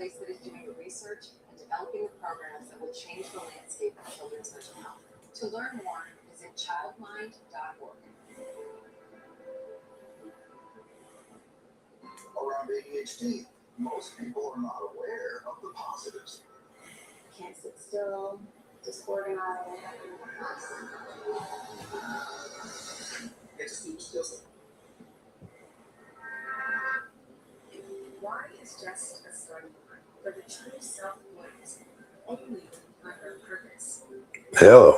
place that is doing the research and developing the programs that will change the landscape of children's mental health. To learn more, visit childmind.org. Around ADHD, most people are not aware of the positives. Can't sit still, disorganized. It just doesn't. Why is just a starting point, but the true self lives only under purpose. Hello.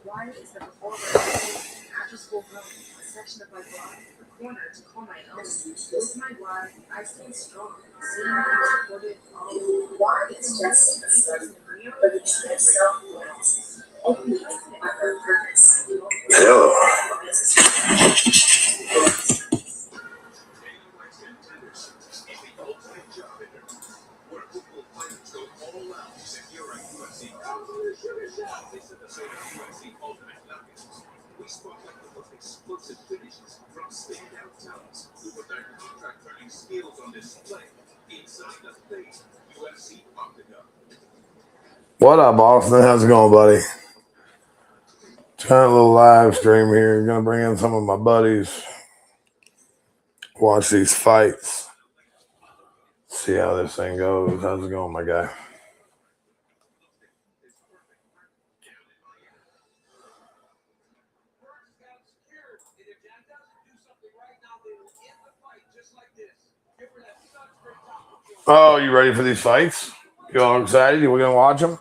Why is the before after school home, a section of my blog, a corner to call my own? With my why, I stay strong, seen and supported all. Why is just a starting point, but the true self lives only under purpose. Hello. We spotlight the most explosive finishes from standout talents who put their contract-turning skills on display inside the face UFC Octagon. What up, Austin? How's it going, buddy? Trying a little live stream here. Gonna bring in some of my buddies. Watch these fights. See how this thing goes. How's it going, my guy? Oh, you ready for these fights? You all excited? We're gonna watch them?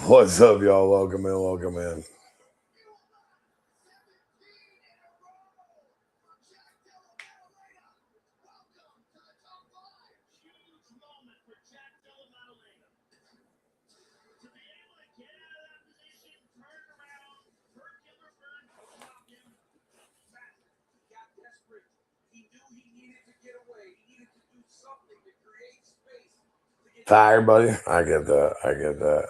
What's up, y'all? Welcome in, welcome in. Tired, buddy? I get that. I get that.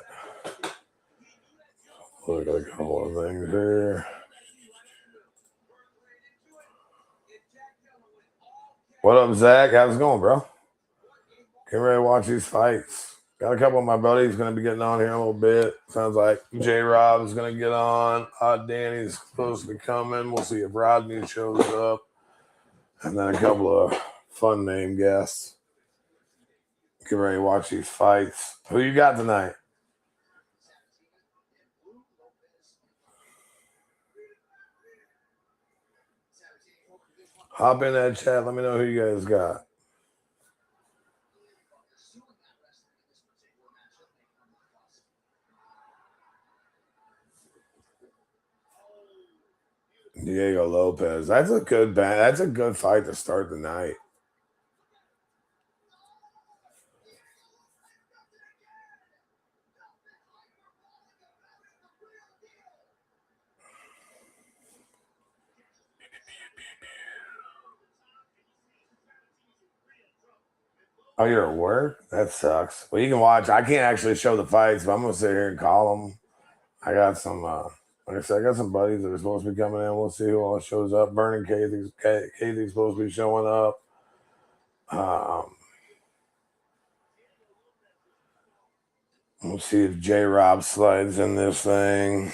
Look at a couple of things here. What up, Zach? How's it going, bro? Get ready to watch these fights. Got a couple of my buddies going to be getting on here in a little bit. Sounds like J-Rob is going to get on. Danny's supposed to be coming. We'll see if Rodney shows up. And then a couple of fun name guests. Get ready to watch these fights. Who you got tonight? Hop in that chat. Let me know who you guys got. Diego Lopez. That's a good band. That's a good fight to start the night. Oh, you're at work? That sucks. Well, you can watch. I can't actually show the fights, but I'm going to sit here and call them. I got some, like I said, I got some buddies that are supposed to be coming in. We'll see who all shows up. Vernon Kathy's supposed to be showing up. We'll see if J-Rob slides in this thing.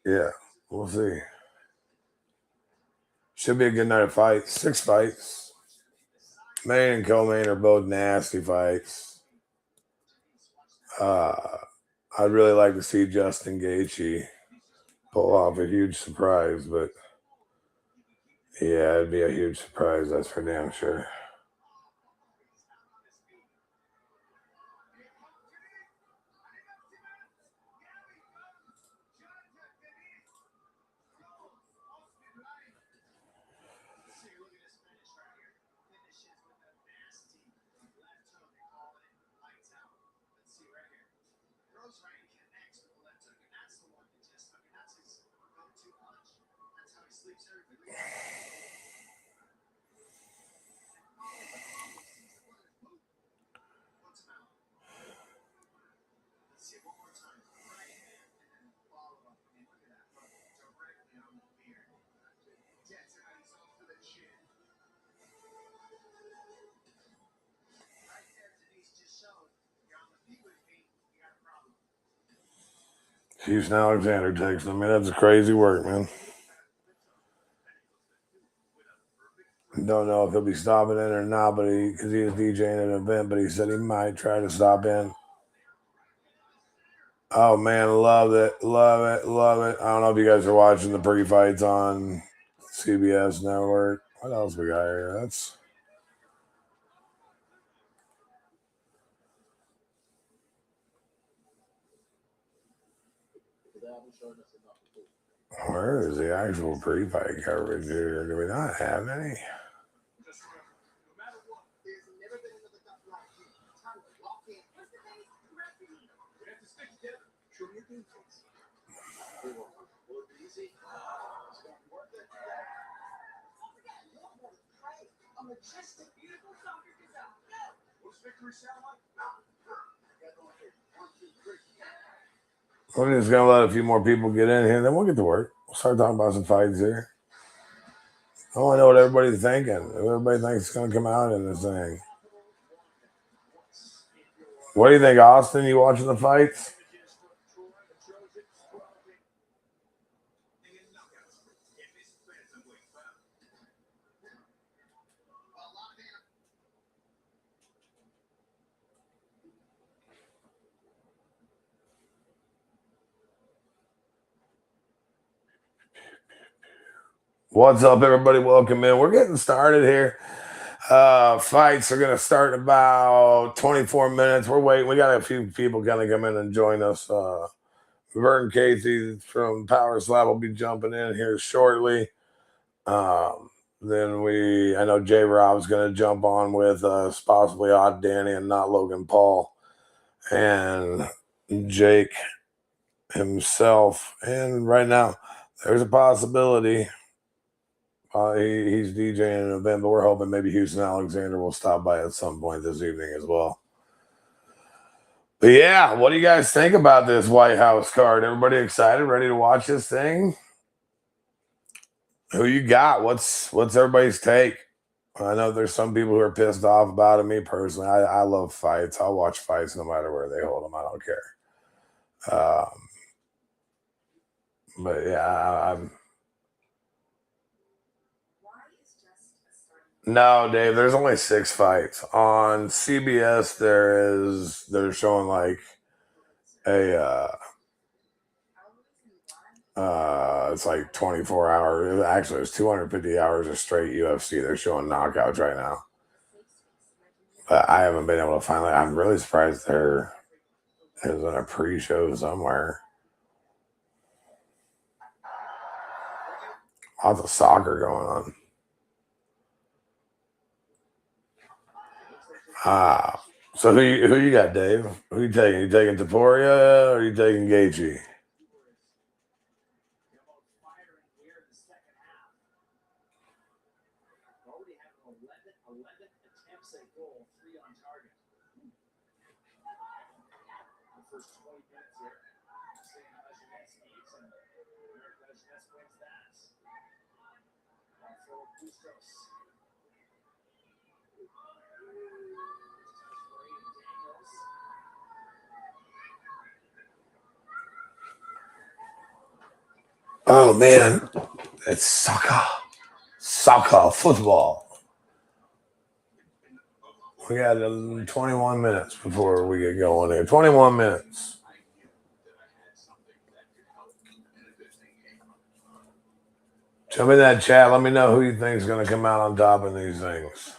Yeah, we'll see. Should be a good night of fights. 6 fights. Main and co-main are both nasty fights. I'd really like to see Justin Gaethje pull off a huge surprise, but yeah, it'd be a huge surprise. That's for damn sure. Houston Alexander takes him. I mean, that's crazy work, man. Don't know if he'll be stopping in or not, but because he was DJing an event, but he said he might try to stop in. Oh man, love it. I don't know if you guys are watching the pre-fights on CBS Network. What else we got here? That's where is the actual pre-fight coverage here? Do we not have any? We're just gonna let a few more people get in here, then we'll get to work. We'll start talking about some fights here. I want to know what everybody's thinking. Everybody thinks it's gonna come out in this thing. What do you think, Austin? You watching the fights? What's up, everybody? Welcome in. We're getting started here. Fights are going to start in about 24 minutes. We're waiting. We got a few people kind of come in and join us. Vern Casey from Power Slab will be jumping in here shortly. Then I know J Rob's going to jump on with us, possibly Odd Danny and not Logan Paul, and Jake himself. And right now, there's a possibility. He's DJing an event, but we're hoping maybe Houston Alexander will stop by at some point this evening as well. But yeah, what do you guys think about this White House card? Everybody excited, ready to watch this thing? Who you got? What's everybody's take? I know there's some people who are pissed off about it. Me personally, I love fights. I'll watch fights no matter where they hold them. I don't care. But yeah, I'm. No, Dave, there's only 6 fights. On CBS, they're showing like it's like 24 hours. Actually, it's 250 hours of straight UFC. They're showing knockouts right now. But I haven't been able to find it. I'm really surprised there isn't a pre-show somewhere. Lots of soccer going on. So who you got, Dave? Who you taking? You taking Taporia or you taking Gaethje? Oh man, it's soccer, football. We got 21 minutes before we get going here. 21 minutes. Jump in that chat. Let me know who you think is going to come out on top in these things.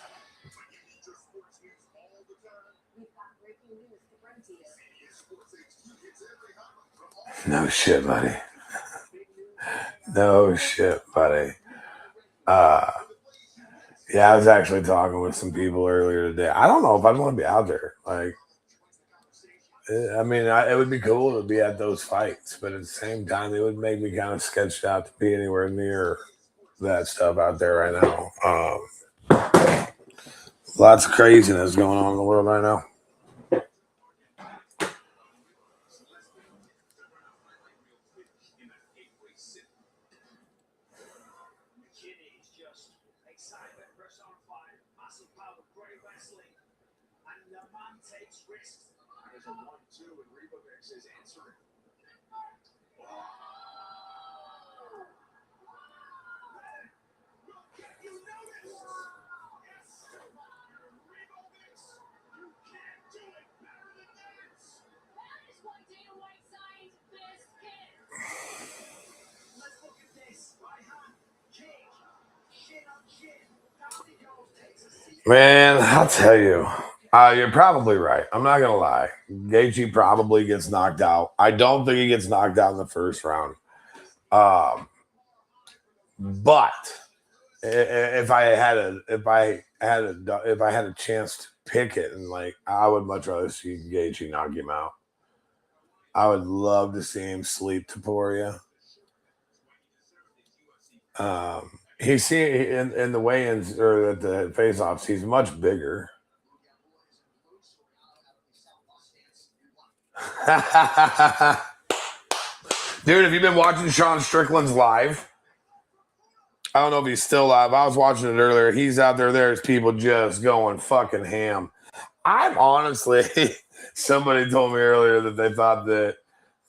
No shit, buddy. No shit, buddy. Yeah, I was actually talking with some people earlier today. I don't know if I'd want to be out there. Like, I mean, it would be cool to be at those fights, but at the same time, it would make me kind of sketched out to be anywhere near that stuff out there right now. Lots of craziness going on in the world right now. Man, I'll tell you. You're probably right. I'm not going to lie. Gaethje probably gets knocked out. I don't think he gets knocked out in the first round. But if I had a chance to pick it, and like, I would much rather see Gaethje knock him out. I would love to see him sleep Taporia. He's seen in the weigh-ins or at the face-offs, he's much bigger. Dude, have you been watching Sean Strickland's live? I don't know if he's still live. I was watching it earlier. He's out there. There's people just going fucking ham. I'm honestly, somebody told me earlier that they thought that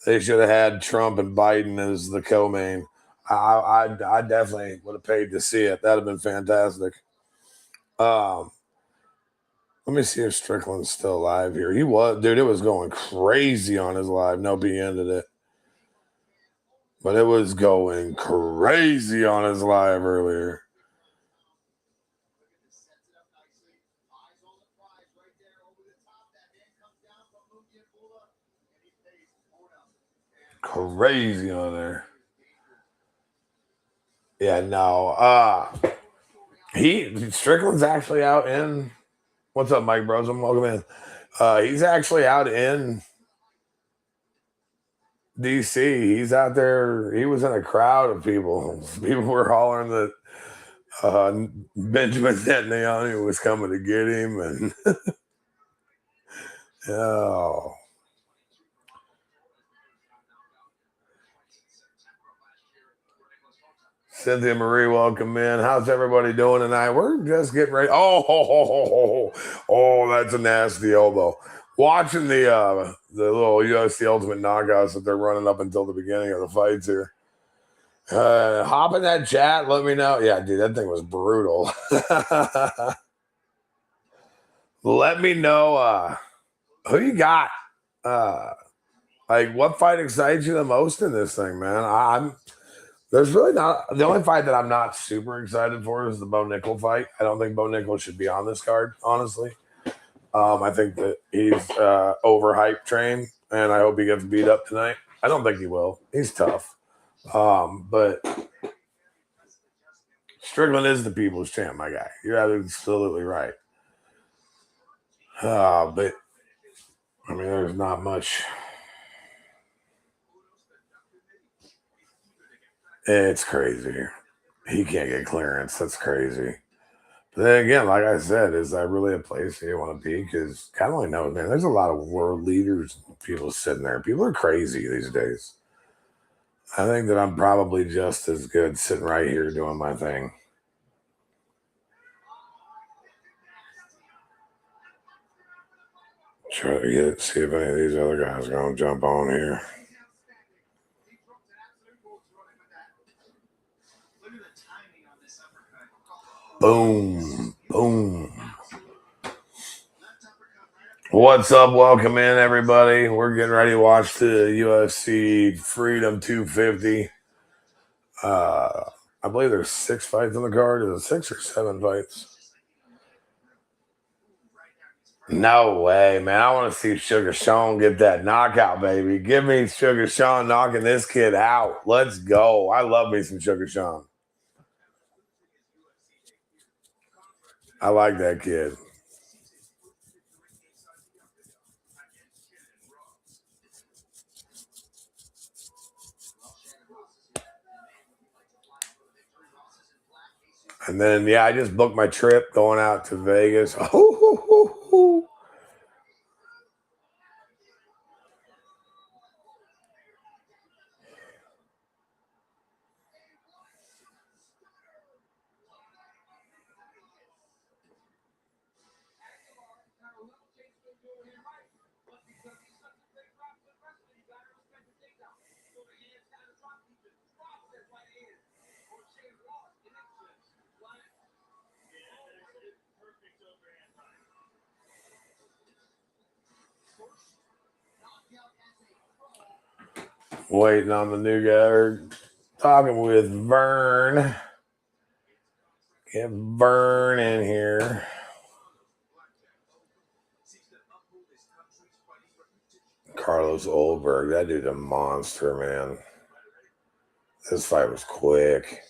they should have had Trump and Biden as the co-main. I definitely would have paid to see it. That'd have been fantastic. Let me see if Strickland's still live here. He was, dude. It was going crazy on his live. Nope, he ended it. But it was going crazy on his live earlier. Crazy on there. Yeah, no. Strickland's actually out in. What's up, Mike Brosum? Welcome in. He's actually out in DC. He's out there. He was in a crowd of people. People were hollering that Benjamin Netanyahu was coming to get him, and oh. Cynthia Marie, welcome in. How's everybody doing tonight? We're just getting ready. Oh, that's a nasty elbow. Watching the little UFC Ultimate knockouts that they're running up until the beginning of the fights here. Hop in that chat. Let me know. Yeah, dude, that thing was brutal. Let me know who you got. Like, what fight excites you the most in this thing, man? There's really not. The only fight that I'm not super excited for is the Bo Nickel fight. I don't think Bo Nickel should be on this card, honestly. I think that he's overhyped train, and I hope he gets beat up tonight. I don't think he will. He's tough. But Strickland is the people's champ, my guy. You're absolutely right. But I mean, there's not much. It's crazy. He can't get clearance. That's crazy. But then again, like I said, is that really a place you want to be? Because God only knows, man. There's a lot of world leaders, people sitting there. People are crazy these days. I think that I'm probably just as good sitting right here doing my thing. Try to see if any of these other guys are going to jump on here. Boom. Boom. What's up? Welcome in, everybody. We're getting ready to watch the UFC Freedom 250. I believe there's 6 fights on the card. Is it 6 or 7 fights? No way, man. I want to see Sugar Sean get that knockout, baby. Give me Sugar Sean knocking this kid out. Let's go. I love me some Sugar Sean. I like that kid. And then, yeah, I just booked my trip going out to Vegas. Oh, waiting on the new guy. Talking with Vern. Get Vern in here. Carlos Oldberg. That dude's a monster, man. This fight was quick.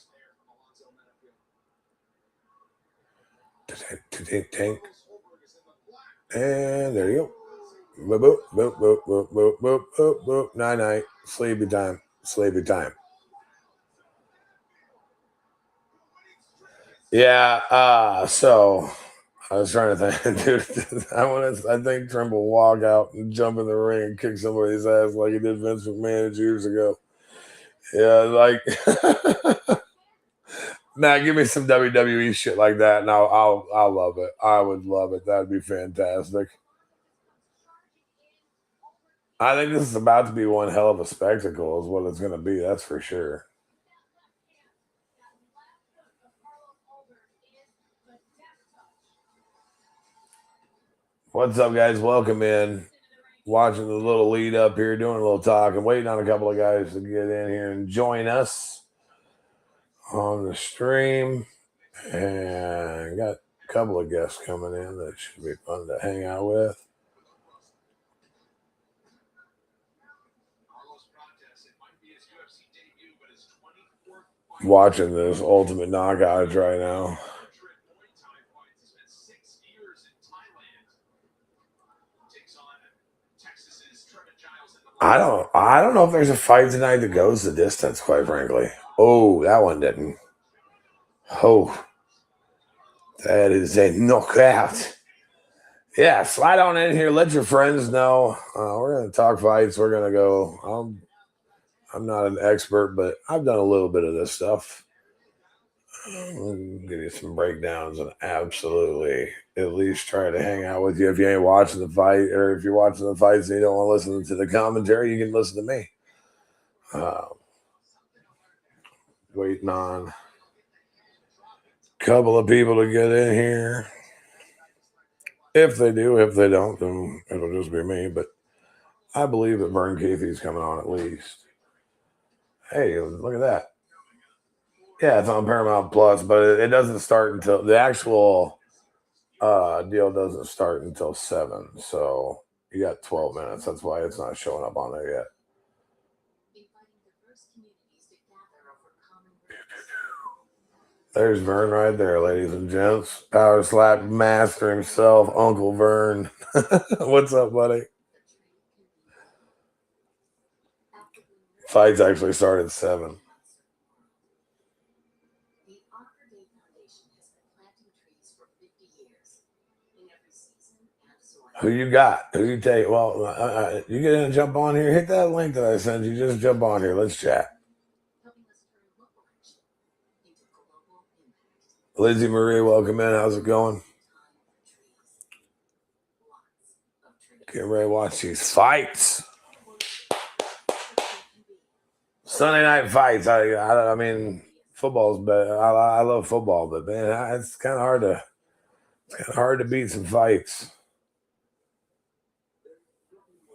Tank. And there you go. Boop, boop, boop, boop, boop, boop, boop, boop, boop. Night. Sleepy time. Yeah, so I was trying to think, dude. I think Trump will walk out and jump in the ring and kick somebody's ass like he did Vince McMahon years ago. Yeah, like now give me some WWE shit like that, and I'll love it. I would love it. That'd be fantastic. I think this is about to be one hell of a spectacle, is what it's going to be. That's for sure. What's up, guys? Welcome in. Watching the little lead up here, doing a little talking, waiting on a couple of guys to get in here and join us on the stream. And got a couple of guests coming in that should be fun to hang out with. Watching this Ultimate Knockouts right now. I don't know if there's a fight tonight that goes the distance, quite frankly. Oh, that one didn't. Oh, that is a knockout. Yeah, slide on in here. Let your friends know. We're going to talk fights. We're going to go. I'm not an expert, but I've done a little bit of this stuff. I'll give you some breakdowns and absolutely at least try to hang out with you. If you ain't watching the fight, or if you're watching the fights and you don't want to listen to the commentary, you can listen to me. Waiting on a couple of people to get in here. If they do, if they don't, then it'll just be me. But I believe that Vern Keithy's coming on at least. Hey, look at that. Yeah, it's on Paramount Plus, but it doesn't start until the actual deal doesn't start until 7. So you got 12 minutes. That's why it's not showing up on there yet. There's Vern right there, ladies and gents. Power slap master himself, Uncle Vern. What's up, buddy? Fights actually start at 7. Who you got? Who you take? Well, you get in and jump on here. Hit that link that I sent you. Just jump on here. Let's chat. Lizzie Marie, welcome in. How's it going? Get ready to watch these fights. Sunday night fights. I mean, football's better. I love football, but man, it's kind of hard to beat some fights.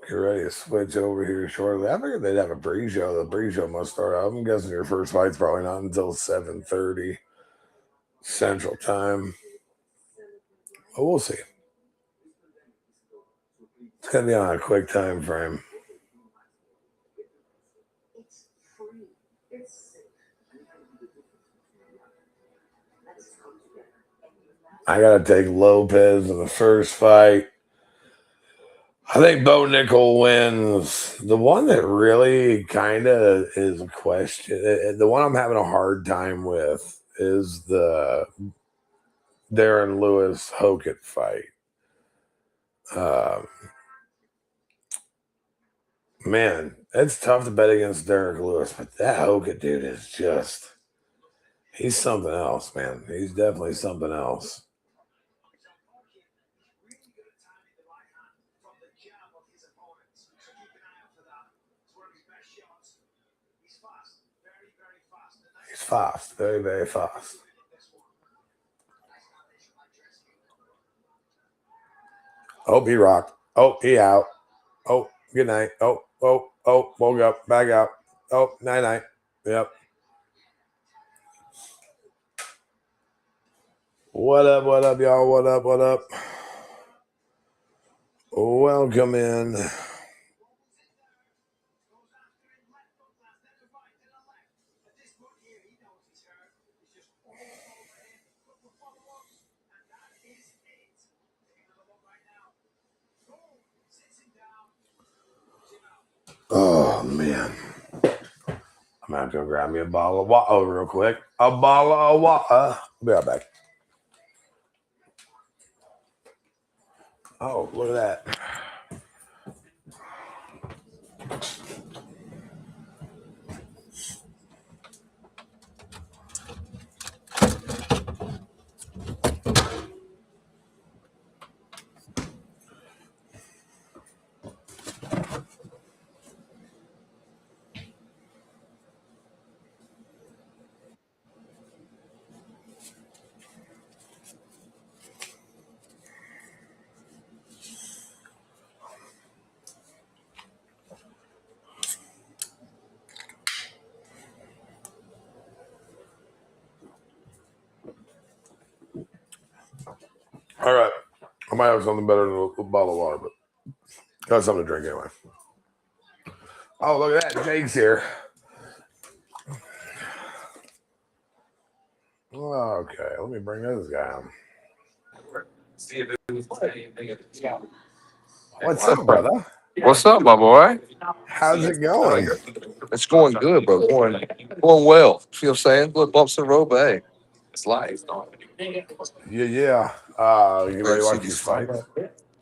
Get ready to switch over here shortly. I figured they'd have a pre-show. The pre-show must start out. I'm guessing your first fight's probably not until 7:30 Central Time. But we'll see. It's going to be on a quick time frame. I got to take Lopez in the first fight. I think Bo Nickel wins. The one that really kind of is a question, the one I'm having a hard time with is the Darren Lewis Hokett fight. Man, it's tough to bet against Derek Lewis, but that Hokett dude is just, he's something else, man. He's definitely something else. He's fast, very, very fast. Oh, he rocked. Oh, he out. Oh, good night. Oh, woke up, back out. Oh, night. Yep. What up, y'all? What up? Welcome in. Oh, man. I'm going to have to go grab me a bottle of water real quick. A bottle of water. I'll be right back. Oh, look at that. All right. I might have something better than a bottle of water, but got something to drink anyway. Oh, look at that. Jake's here. Okay, let me bring this guy on. What's up, brother? What's up, my boy? How's it going? It's going good, bro. Going well. You know what I'm saying? Little bumps in the road, but hey, it's life. Yeah. You ready to watch these fights?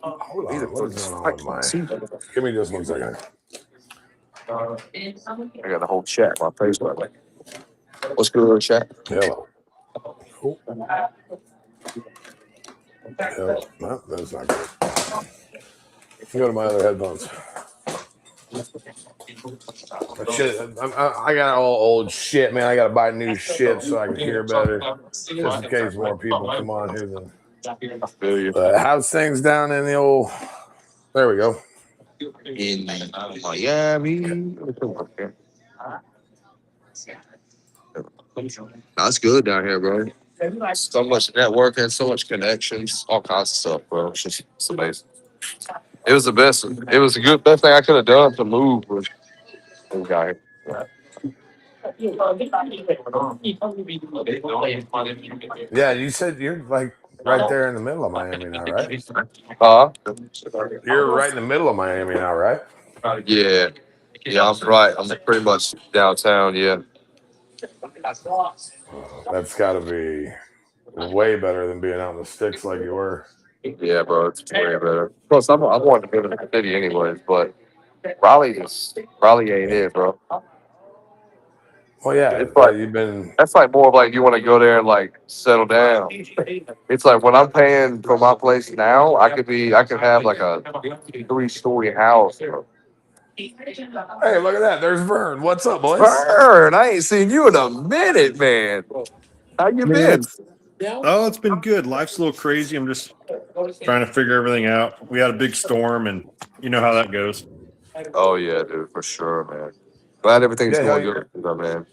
Hold on. What is going on with my... Give me just 1 second. I got the whole chat on my Facebook. What's good, chat? Hello. Oh. Hello. No, that's not good. Go to my other headphones. Shit, I got all old shit, man. I got to buy new shit so I can hear better. Just in case more people come on here. How's things down in the old... There we go. In Miami. That's good down here, bro. So much networking, so much connections, all kinds of stuff, bro. It's amazing. It was the best. It was the best thing I could have done to move was move down here. Yeah, you said you're like right there in the middle of Miami now, right? You're right in the middle of Miami now, right? Yeah. Yeah, I'm right. I'm pretty much downtown, yeah. That's got to be way better than being out in the sticks like you were. Yeah, bro, it's way better. Plus, I wanted to go to the city anyways, but Raleigh ain't it, bro. Well, yeah, It's like you've been... That's like more of like you want to go there and like settle down. It's like when I'm paying for my place now, I could have like a 3-story house. Bro. Hey, look at that. There's Vern. What's up, boys? Vern, I ain't seen you in a minute, man. How you been? It's been good. Life's a little crazy. I'm just trying to figure everything out. We had a big storm, and you know how that goes. Oh yeah, dude, for sure, man. Glad everything's going good, man.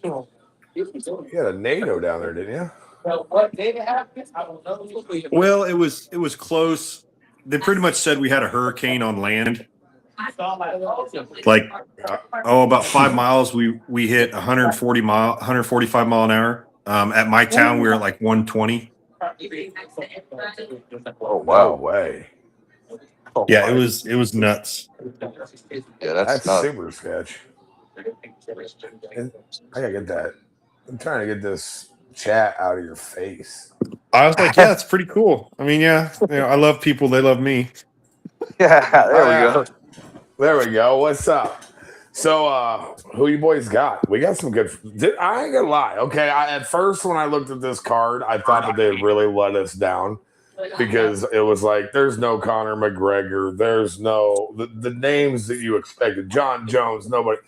You had a NATO down there, didn't you? Well, it was close. They pretty much said we had a hurricane on land. Like, about 5 miles, we hit 145 mile an hour. At my town, we were at like 120. Oh wow, no way. Yeah, it was nuts. Yeah, That's nuts. super sketch. I gotta get that. I'm trying to get this chat out of your face. I was like, yeah, it's pretty cool. I mean, yeah, I love people. They love me. Yeah, there we go. There we go. What's up? So, who you boys got? We got some good. I ain't gonna lie. Okay, at first when I looked at this card, I thought that they really let us down because it was like there's no Conor McGregor, there's no the names that you expected. John Jones, nobody.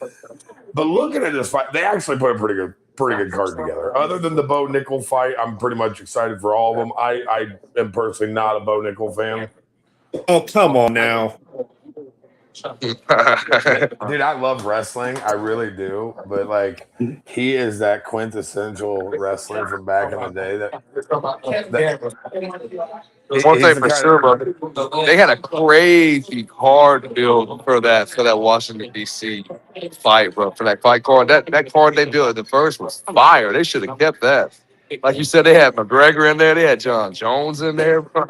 But looking at this fight, they actually put a pretty good card together. Other than the Bo Nickel fight, I'm pretty much excited for all of them. I am personally not a Bo Nickel fan. Oh, come on now. Dude, I love wrestling. I really do. But like, he is that quintessential wrestler from back in the day. One thing for sure, bro, they had a crazy card build for that Washington D.C. fight, bro. For that fight card, that card they built at the first was fire. They should have kept that. Like you said, they had McGregor in there. They had John Jones in there, bro.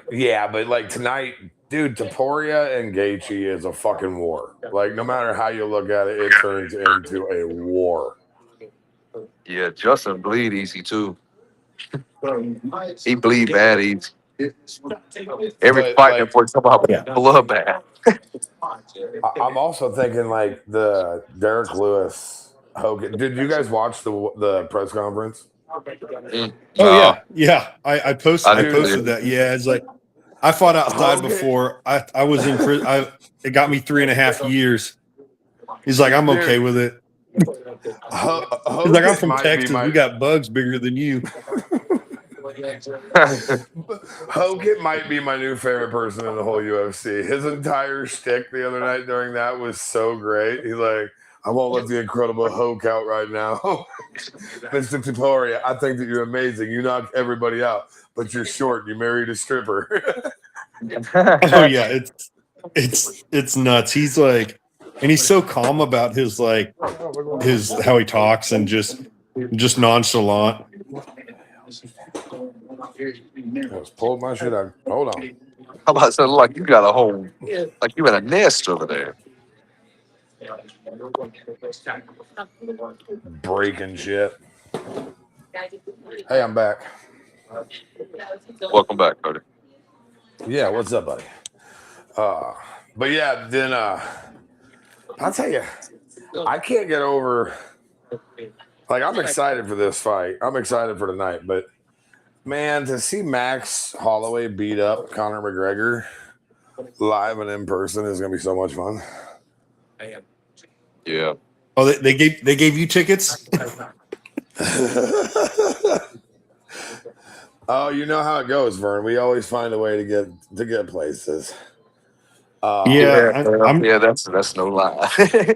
Yeah, but like tonight, dude, Taporia and Gaethje is a fucking war. Like, no matter how you look at it, it turns into a war. Yeah, Justin bleed easy too. He bleed bad easy. Every fight before talk about bloodbath. I'm also thinking like the Derek Lewis Hogan. Did you guys watch the press conference? Oh yeah. I posted that. Yeah, it's like I fought outside before. I was in prison. It got me 3.5 years. He's like, I'm okay with it. He's like, I'm from Texas. We got bugs bigger than you. Hogan might be my new favorite person in the whole UFC. His entire shtick the other night during that was so great. He's like, I won't let the incredible Hulk out right now. Mr. Taporia, I think that you're amazing. You knocked everybody out, but you're short. You married a stripper. Oh yeah, it's nuts. He's like, and he's so calm about his how he talks and just nonchalant. I just pulled my shit out. Hold on. How about something like you got a whole, like you had a nest over there? Breaking shit. Hey, I'm back. Welcome back, Cody. Yeah, what's up, buddy? But yeah, then I'll tell you, I can't get over. Like, I'm excited for this fight. I'm excited for tonight, but man, to see Max Holloway beat up Conor McGregor live and in person is gonna be so much fun. Yeah. Oh, they gave you tickets? Oh, you know how it goes, Vern. We always find a way to get places. Yeah, that's no lie.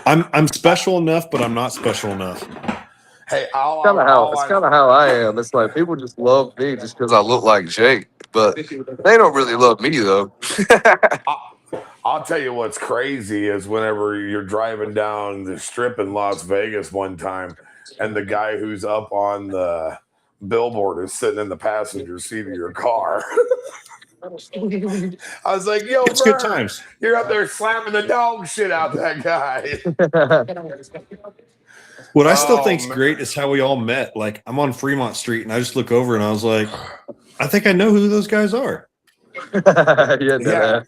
I'm special enough, but I'm not special enough. Hey, it's kind of how I am. It's like people just love me just because I look like Jake, but they don't really love me though. I'll tell you what's crazy is whenever you're driving down the strip in Las Vegas one time, and the guy who's up on the billboard is sitting in the passenger seat of your car. I was like, yo, it's Vern, good times. You're up there slamming the dog shit out that guy. What I still think's great is how we all met. Like, I'm on Fremont Street, and I just look over, and I was like, I think I know who those guys are. Yeah.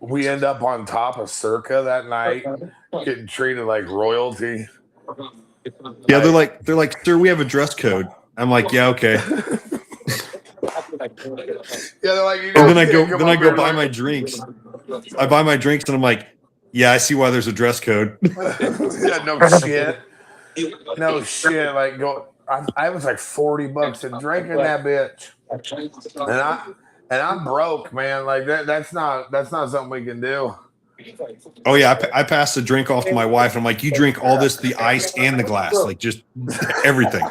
We end up on top of Circa that night, getting treated like royalty. Yeah, they're like, sir, we have a dress code. I'm like, yeah, okay. Yeah, they're like, and then I go buy my drinks. I buy my drinks, and I'm like, yeah, I see why there's a dress code. Yeah, no shit. No shit. Like, I was like $40 a drink in that bitch, and I'm broke, man. Like that's not something we can do. Oh yeah, I passed the drink off to my wife, and I'm like, you drink all this, the ice and the glass, like just everything.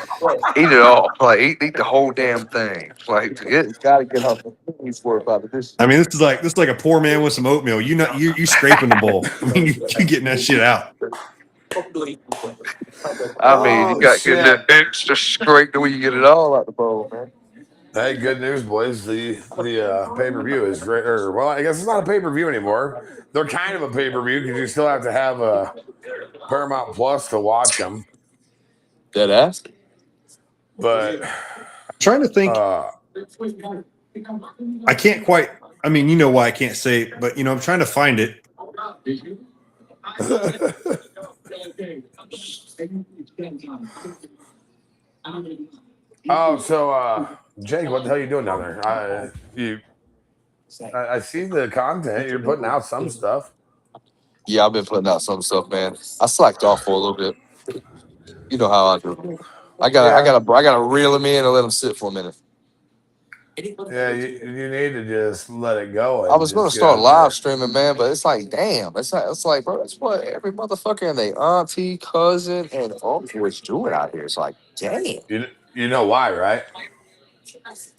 Eat it all, like eat the whole damn thing. Like it's gotta get off the things for about this. I mean, this is like a poor man with some oatmeal. You scraping the bowl. I mean, you getting that shit out. I mean, you got to get that extra scrape the way you get it all out the bowl, man. Hey, good news, boys. The pay-per-view is great. Well, I guess it's not a pay-per-view anymore. They're kind of a pay-per-view because you still have to have a Paramount Plus to watch them. Dead ass? But I'm trying to think. I can't quite. I mean, you know why I can't say it, but I'm trying to find it. oh, so Jake, what the hell are you doing down there? I see the content. You're putting out some stuff. Yeah, I've been putting out some stuff, man. I slacked off for a little bit. You know how I do. I gotta reel him in and let him sit for a minute. Yeah, you need to just let it go. I And was gonna just get start out there. live streaming, man, but it's like, damn, it's like, bro, that's what every motherfucker and their auntie, cousin, and uncle is doing out here. It's like, damn, You know why, right?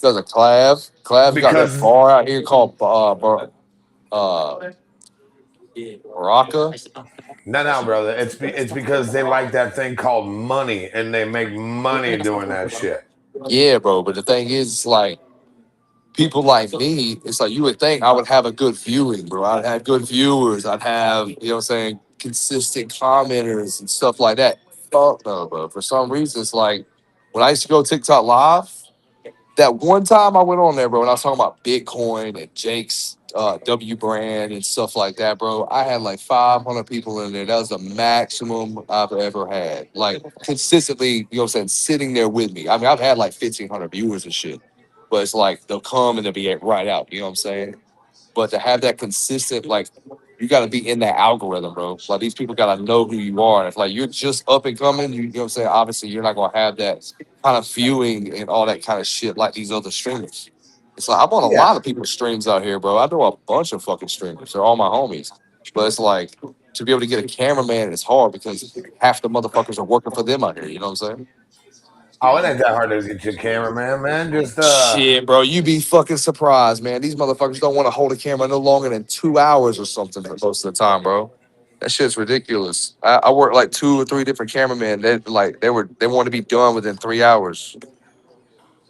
because of Clav. Clav's got that Because bar out here called Baraka. no, brother. It's because they like that thing called money, and they make money doing that shit. Yeah, bro. But the thing is, it's like people like me, it's like you would think I would have a good viewing, bro. I'd have good viewers. I'd have, you know what I'm saying, consistent commenters and stuff like that. Fuck no, bro. For some reason, it's like when I used to go TikTok live, that one time I went on there, bro, and I was talking about Bitcoin and Jake's W brand and stuff like that, bro. I had like 500 people in there. That was the maximum I've ever had. Like consistently, you know what I'm saying, sitting there with me. I mean, I've had like 1,500 viewers and shit, but it's like they'll come and they'll be right out. You know what I'm saying? But to have that consistent, like, you got to be in that algorithm, bro. Like, these people got to know who you are. And if, like, you're just up and coming, you know what I'm saying? Obviously, you're not going to have that kind of viewing and all that kind of shit like these other streamers. It's like, I'm on a Yeah. lot of people's streams out here, bro. I know a bunch of fucking streamers. They're all my homies. But it's like, to be able to get a cameraman, it's hard because half the motherfuckers are working for them out here. You know what I'm saying? Oh, it ain't that hard to get your cameraman, man. Just Shit, bro, you be fucking surprised, man. These motherfuckers don't want to hold a camera no longer than 2 hours or something most of the time, bro. That shit's ridiculous. I worked like 2 or 3 different cameramen. They want to be done within 3 hours.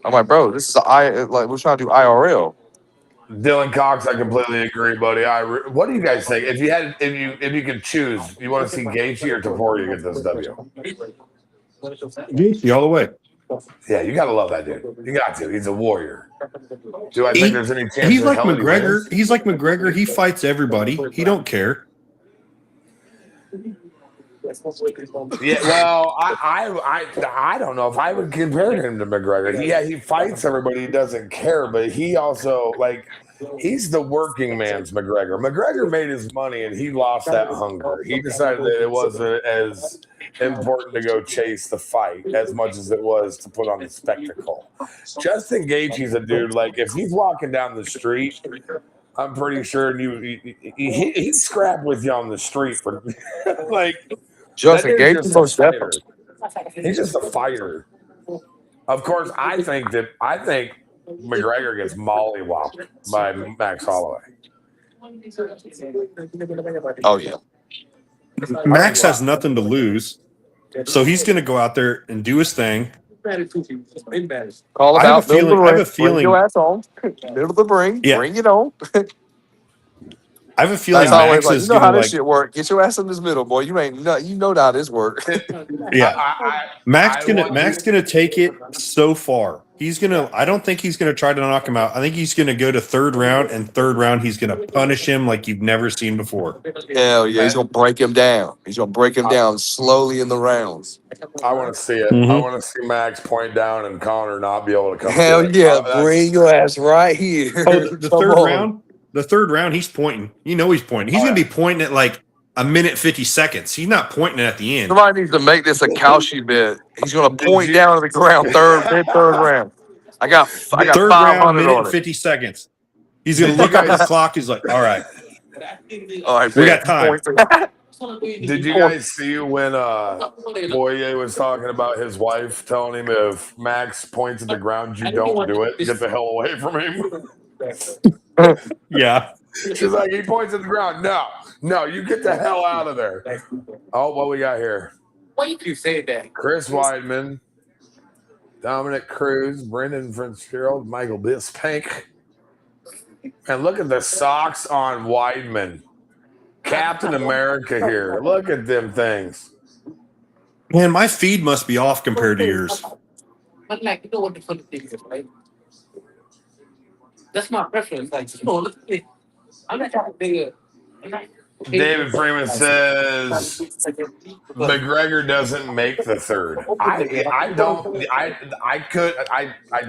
I'm like, bro, this is we're trying to do IRL. Dylan Cox. I completely agree, buddy. What do you guys think? If you could choose, you want to see Gaethje or Taporia get this W? Gaethje all the way. Yeah, you gotta love that dude. You got to. He's a warrior. Do I think there's any chance? He's like in hell he McGregor. wins? He's like McGregor. He fights everybody. He don't care. Yeah, well, I don't know if I would compare him to McGregor. He fights everybody. He doesn't care, but he also he's the working man's McGregor. McGregor made his money and he lost that hunger. He decided that it wasn't as important to go chase the fight as much as it was to put on the spectacle. Justin Gaethje's a dude, like if he's walking down the street, I'm pretty sure he'd scrap with you on the street for like Justin Gaethje, most fighter. definitely. He's just a fighter. Of course, I think McGregor gets mollywopped by Max Holloway. Oh yeah. Max has nothing to lose, so he's going to go out there and do his thing. Call him I have out. a feeling. Bring your ass on. Middle of the ring. Yeah. Bring it on. I have a feeling That's always Max like, is you know how going to this shit work. Get your ass in this middle, boy. You know how this work. Yeah. Max gonna take it so far. I don't think he's gonna try to knock him out. I think he's gonna go to third round, and third round he's gonna punish him like you've never seen before. Hell yeah, he's gonna break him down. He's gonna break him down slowly in the rounds. I want to see it. I want to see Max point down and Connor not be able to come. Hell yeah, bring your ass right here. Oh, the third round, he's pointing. You know he's pointing. He's gonna be pointing at like a minute 50 seconds. He's not pointing at the end. Somebody needs to make this a Kalshi bit. He's gonna point down to the ground third round. I got third 500 round, minute on and it. 50 seconds. He's gonna look at his clock. He's like, all right, we got time. Did you guys see when Poirier was talking about his wife telling him if Max points at the ground, you don't do it. Get the hell away from him. Yeah. She's like, he points at the ground. No, you get the hell out of there. Oh, what we got here? Why you say that? Chris Weidman, Dominic Cruz, Brendan Fitzgerald, Michael Bisping. And look at the socks on Weidman. Captain America here. Look at them things. Man, my feed must be off compared to yours. But like, you know what the funny thing is, right? That's my preference. Like, you know, look at me. I'm not trying to be David Freeman says McGregor doesn't make the third. I don't I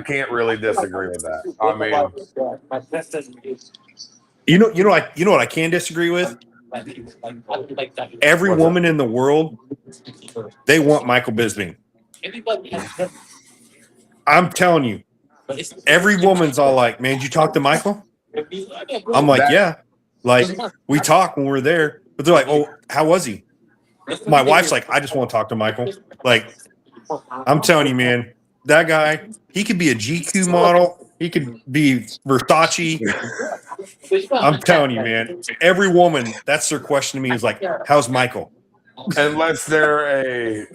can't really disagree with that. I mean, You know what I can disagree with? Every what's that? woman in the world, they want Michael Bisping. I'm telling you, every woman's all like, "Man, did you talk to Michael?" I'm like, That "Yeah." Like we talked when we were there, but they're like, "Oh, how was he?" My wife's like, "I just want to talk to Michael." Like, I'm telling you, man, that guy, he could be a GQ model. He could be Versace. I'm telling you, man. Every woman, that's their question to me is like, "How's Michael?" unless they're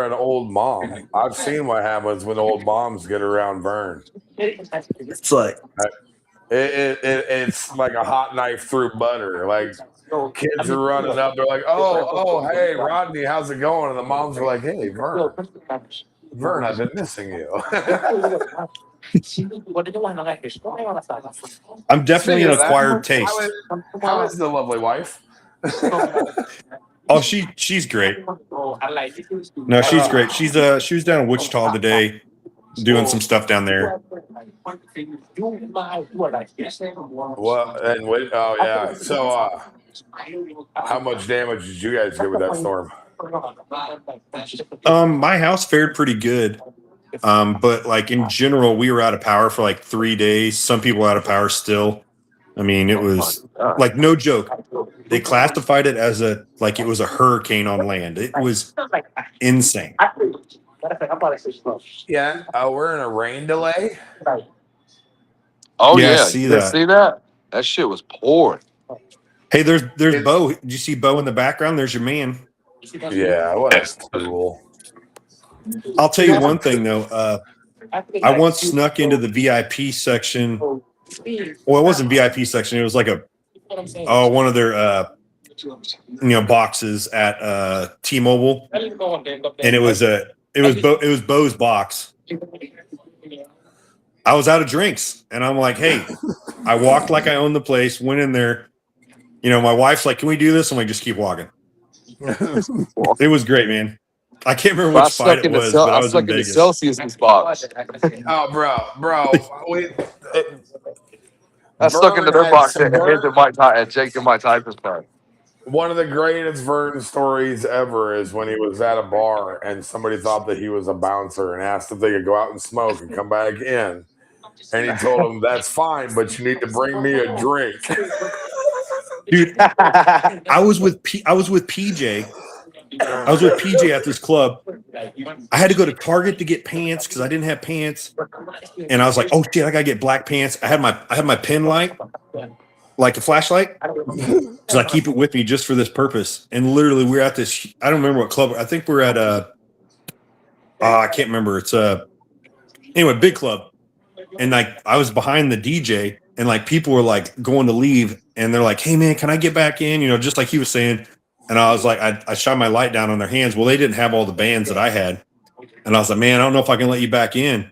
an old mom. I've seen what happens when old moms get around Vern. It's like, It's like a hot knife through butter. Like kids are running up, they're like, "Oh, hey, Rodney, how's it going?" And the moms are like, "Hey, Vern, I've been missing you." I'm definitely Speaking an of that, acquired taste. how is the lovely wife? Oh, she's great. No, she's great. She was down in Wichita today doing some stuff down there. Well, and wait, oh yeah. So, how much damage did you guys get with that storm? My house fared pretty good. But like in general, we were out of power for like 3 days. Some people out of power still. I mean, it was like no joke. They classified it as it was a hurricane on land. It was insane. Yeah, we're in a rain delay. Oh Yeah, I yeah, see you didn't that. see that? That shit was pouring. Hey, there's It- Bo. Did you see Bo in the background? There's your man. Yeah, what a tool. I'll tell you one thing though. I once snuck into the VIP section. Well, it wasn't VIP section. It was like one of their boxes at T-Mobile, and it was Bo's box. I was out of drinks, and I'm like, hey, I walked like I owned the place, went in there. My wife's like, can we do this? I'm like, just keep walking. It was great, man. I can't remember I which fight stuck it in the was, but I was stuck in in the Vegas. Celsius box. Oh, bro, I stuck into their Vern box had and handed Mike and Jake and Mike Tyson's back. one of the greatest Vern stories ever is when he was at a bar and somebody thought that he was a bouncer and asked if they could go out and smoke and come back in. And he told him, "That's fine, but you need to bring me a drink." Dude, I was with PJ. I was with PJ at this club. I had to go to Target to get pants because I didn't have pants, and I was like, "Oh shit, I gotta get black pants." I had my pen light, like a flashlight, because I keep it with me just for this purpose. And literally, we're at this. I don't remember what club. I think we're at I can't remember. It's anyway, big club, and like I was behind the DJ, and like people were like going to leave, and they're like, "Hey man, can I get back in?" Just like he was saying. And I was like, I shot my light down on their hands. Well, they didn't have all the bands that I had. And I was like, man, I don't know if I can let you back in.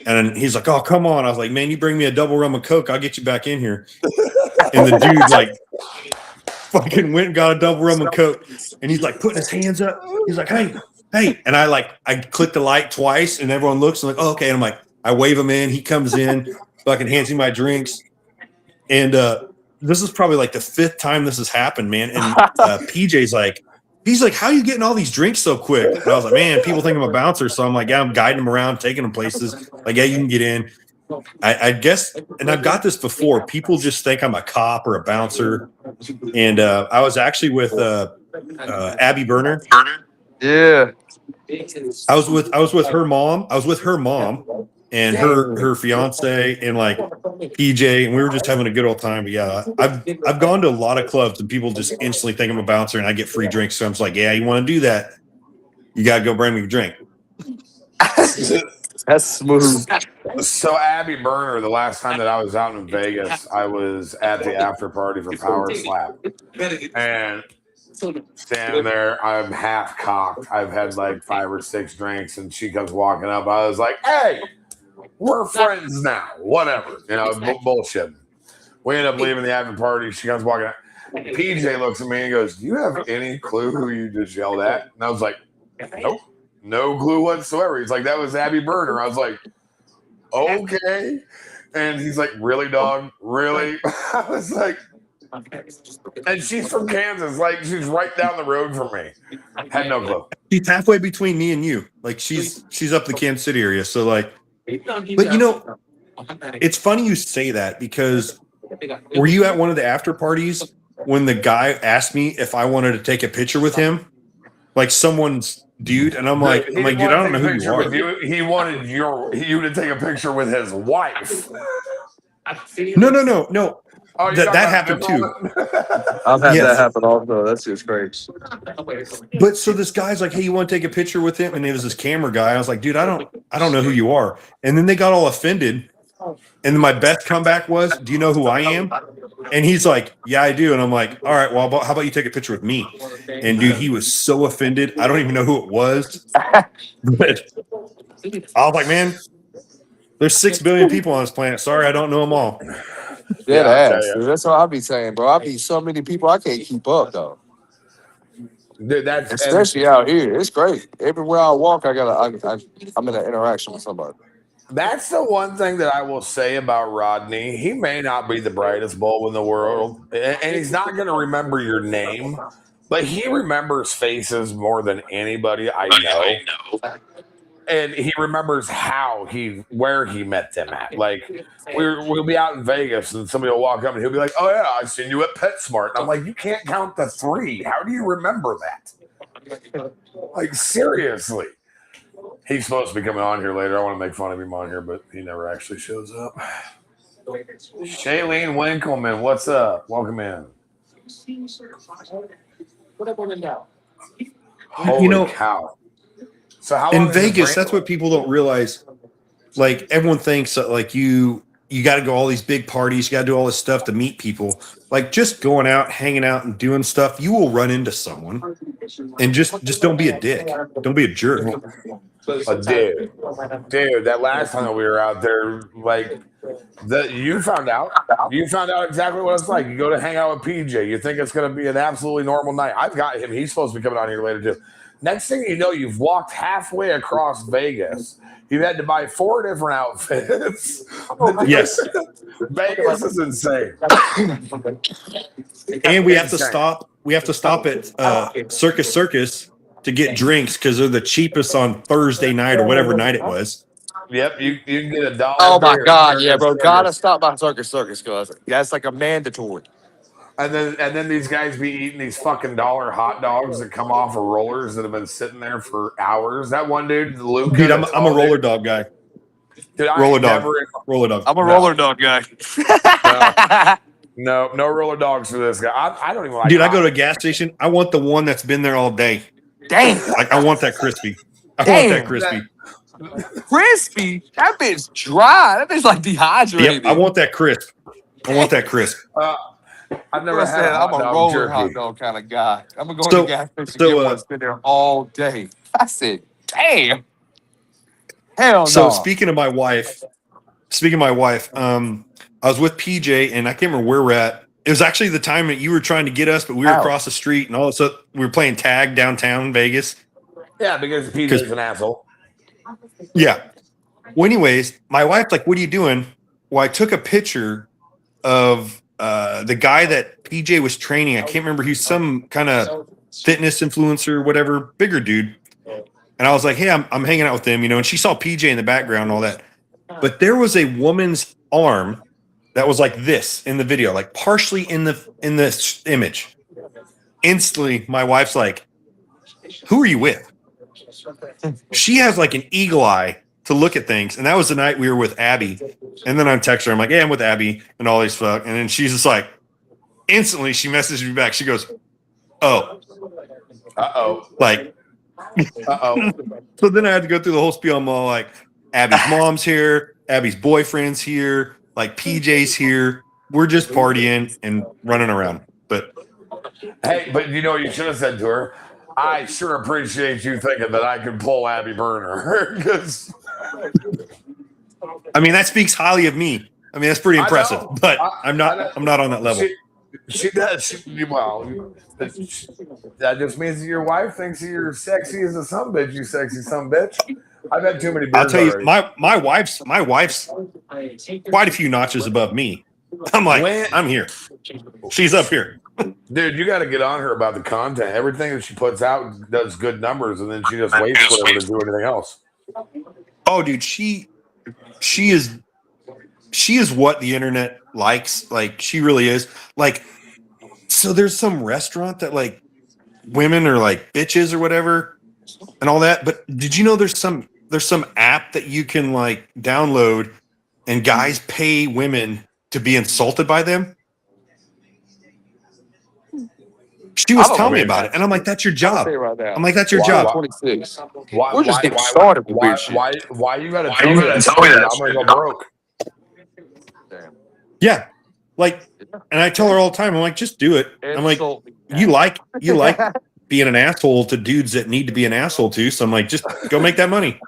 And he's like, oh, come on. I was like, man, you bring me a double rum of Coke, I'll get you back in here. And the dude like fucking went and got a double rum of Coke. And he's like putting his hands up. He's like, hey. And I click the light twice and everyone looks and like, oh, okay. And I'm like, I wave him in. He comes in, fucking hands me my drinks. And this is probably like the 5th time this has happened, man. And PJ's like, he's like, how are you getting all these drinks so quick? And I was like, man, people think I'm a bouncer. So I'm like, yeah, I'm guiding them around, taking them places. Like, yeah, you can get in. I guess, and I've got this before. People just think I'm a cop or a bouncer. And I was actually with Abby Berner. Yeah. I was with her mom. I was with her mom and her fiance and like PJ, and we were just having a good old time. But yeah, I've gone to a lot of clubs and people just instantly think I'm a bouncer and I get free drinks. So I'm just like, yeah, you want to do that? You gotta go bring me a drink. That's smooth. So Abby Berner, the last time that I was out in Vegas, I was at the after party for Power Slap, and standing there. I'm half cocked. I've had like 5 or 6 drinks, and she comes walking up. I was like, "Hey, we're friends now. Whatever, bullshit." We end up leaving the after party. She comes walking out. PJ looks at me and goes, "Do you have any clue who you just yelled at?" And I was like, "Nope, no clue whatsoever." He's like, "That was Abby Burner." I was like, "Okay." And he's like, "Really, dog? Really?" I was like, and she's from Kansas. Like, she's right down the road from me. Had no clue. She's halfway between me and you. Like she's up the Kansas City area. So like, but you know, it's funny you say that because were you at one of the after parties when the guy asked me if I wanted to take a picture with him? Like someone's dude, and I'm like, dude, I don't know who you are. He wanted you to take a picture with his wife. No. Oh, that happened too. I've had that happen also. That's just great. But so this guy's like, "Hey, you want to take a picture with him?" And it was this camera guy. I was like, "Dude, I don't know who you are." And then they got all offended. And then my best comeback was, "Do you know who I am?" And he's like, "Yeah, I do." And I'm like, "All right, well, how about you take a picture with me?" And dude, he was so offended. I don't even know who it was. But I was like, "Man, there's 6 billion people on this planet. Sorry, I don't know them all." Dead ass. Dude. That's what I be saying, bro. I be so many people I can't keep up though. Dude, especially out here. It's great. Everywhere I walk, I'm in an interaction with somebody. That's the one thing that I will say about Rodney. He may not be the brightest bulb in the world, and he's not going to remember your name, but he remembers faces more than anybody I know. And he remembers where he met them at. Like we'll be out in Vegas and somebody will walk up and he'll be like, "Oh yeah, I seen you at PetSmart." And I'm like, "You can't count to 3. How do you remember that?" Like seriously. He's supposed to be coming on here later. I want to make fun of him on here, but he never actually shows up. Shailene Winkleman, what's up? Welcome in. Holy cow. So how in Vegas, that's what people don't realize. Like everyone thinks that like you got to go all these big parties, you got to do all this stuff to meet people. Like just going out, hanging out, and doing stuff, you will run into someone, and just don't be a dick, don't be a jerk. Dude, that last time that we were out there, like you found out exactly what it's like. You go to hang out with PJ, you think it's going to be an absolutely normal night. I've got him. He's supposed to be coming on here later too. Next thing you know, you've walked halfway across Vegas. You've had to buy 4 different outfits. Yes. Vegas is insane. And we have to stop. We have to stop at Circus to get drinks because they're the cheapest on Thursday night or whatever night it was. Yep, you can get $1. Oh my God, yeah, bro. Gotta stop by Circus because that's like a mandatory. And then these guys be eating these fucking $1 hot dogs that come off of rollers that have been sitting there for hours. That one dude, Luke. Dude, I'm a roller dog guy. Dude, roller dog. I'm a roller dog guy. No roller dogs for this guy. I don't even like. Dude, I go to a gas station. I want the one that's been there all day. Dang. Like I want that crispy. Want that crispy. Crispy? That bitch dry. That bitch like dehydrated. Yep, I want that crisp. I've never had. I'm a roller hot dog kind of guy. I'm gonna go to the gas station and get one, spend there all day. I said, damn. Hell no. So speaking of my wife, I was with PJ and I can't remember where we're at. It was actually the time that you were trying to get us, but we were across the street and all of a sudden we were playing tag downtown Vegas. Yeah, because PJ's an asshole. Yeah. Well, anyways, my wife's like, "What are you doing?" Well, I took a picture of the guy that PJ was training. I can't remember. He's some kind of fitness influencer, whatever, bigger dude. And I was like, "Hey, I'm hanging out with them, And she saw PJ in the background and all that. But there was a woman's arm that was like this in the video, like partially in the image. Instantly, my wife's like, "Who are you with?" She has like an eagle eye to look at things. And that was the night we were with Abby. And then I'm texting her. I'm like, "Hey, I'm with Abby," and all these fuck. And then she's just like, instantly she messages me back. She goes, "Oh, like, So then I had to go through the whole spiel. I'm all like, Abby's mom's here, Abby's boyfriend's here, like PJ's here. We're just partying and running around. But Hey, but you know what you should have said to her? I sure appreciate you thinking that I could pull Abby Burner. Because I mean, that speaks highly of me. I mean, that's pretty I impressive, know. but I'm I not. know. I'm not on that level. She does. That just means that your wife thinks you're sexy as a sumbitch, you sexy sumbitch. I've had too many I'll beers tell you, already. my wife's quite a few notches above me. I'm like, When, I'm here. She's up here. dude, you got to get on her about the content. Everything that she puts out does good numbers, and then she just waits forever to do anything else. Oh, dude, she is what the internet likes. Like, she really is. Like, so there's some restaurant that like women are like bitches or whatever and all that. But did you know there's some app that you can like download and guys pay women to be insulted by them? She was I don't telling me know, about man. it, and I'm like, "That's your I'll job." say right now. I'm like, "That's your Why- job." 26. Why? We're just getting started with weird shit. Why you got to tell me that shit? I'm gonna go broke. Damn. Yeah, like, and I tell her all the time, I'm like, "Just do it." I'm like, Insult me. you like being an asshole to dudes that need to be an asshole to. So I'm like, just go make that money.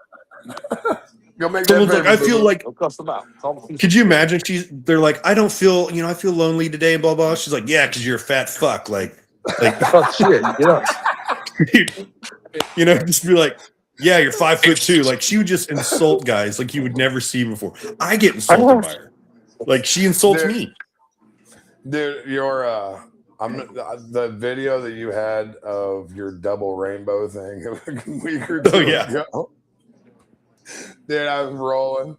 Go make Someone's that like, I feel like, Don't cuss them out. could you imagine? They're like, I don't feel, I feel lonely today, blah blah. She's like, yeah, because you're a fat fuck. Like, Oh shit, yeah. Just be like, yeah, you're 5'2". Like, she would just insult guys like you would never see before. I get insulted by her. Like, she insults me. Dude, the video that you had of your double rainbow thing a week or two ago. Dude, I was rolling.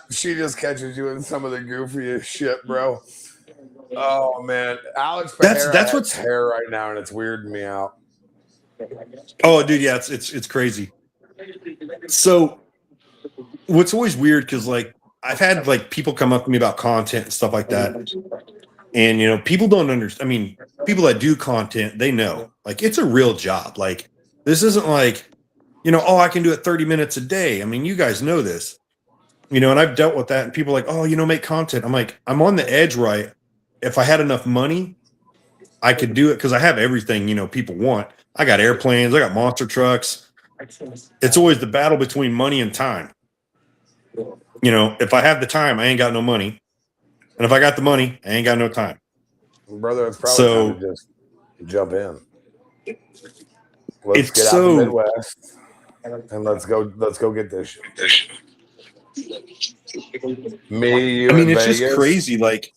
She just catches you in some of the goofiest shit, bro. Oh man, Alex Pereira That's has what's hair right now, and it's weirding me out. Oh, dude, yeah, it's crazy. So, what's always weird because like I've had like people come up to me about content and stuff like that, and people don't understand. I mean, people that do content, they know like it's a real job. Like, this isn't like oh, I can do it 30 minutes a day. I mean, you guys know this, and I've dealt with that. And people are like, oh, make content. I'm like, I'm on the edge, right? If I had enough money, I could do it because I have everything people want. I got airplanes, I got monster trucks. It's always the battle between money and time. If I have the time, I ain't got no money, and if I got the money, I ain't got no time. Brother, it's probably time to just jump in. Let's get out the Midwest. And let's go get this shit. Me, you, I mean, it's Vegas. just crazy, like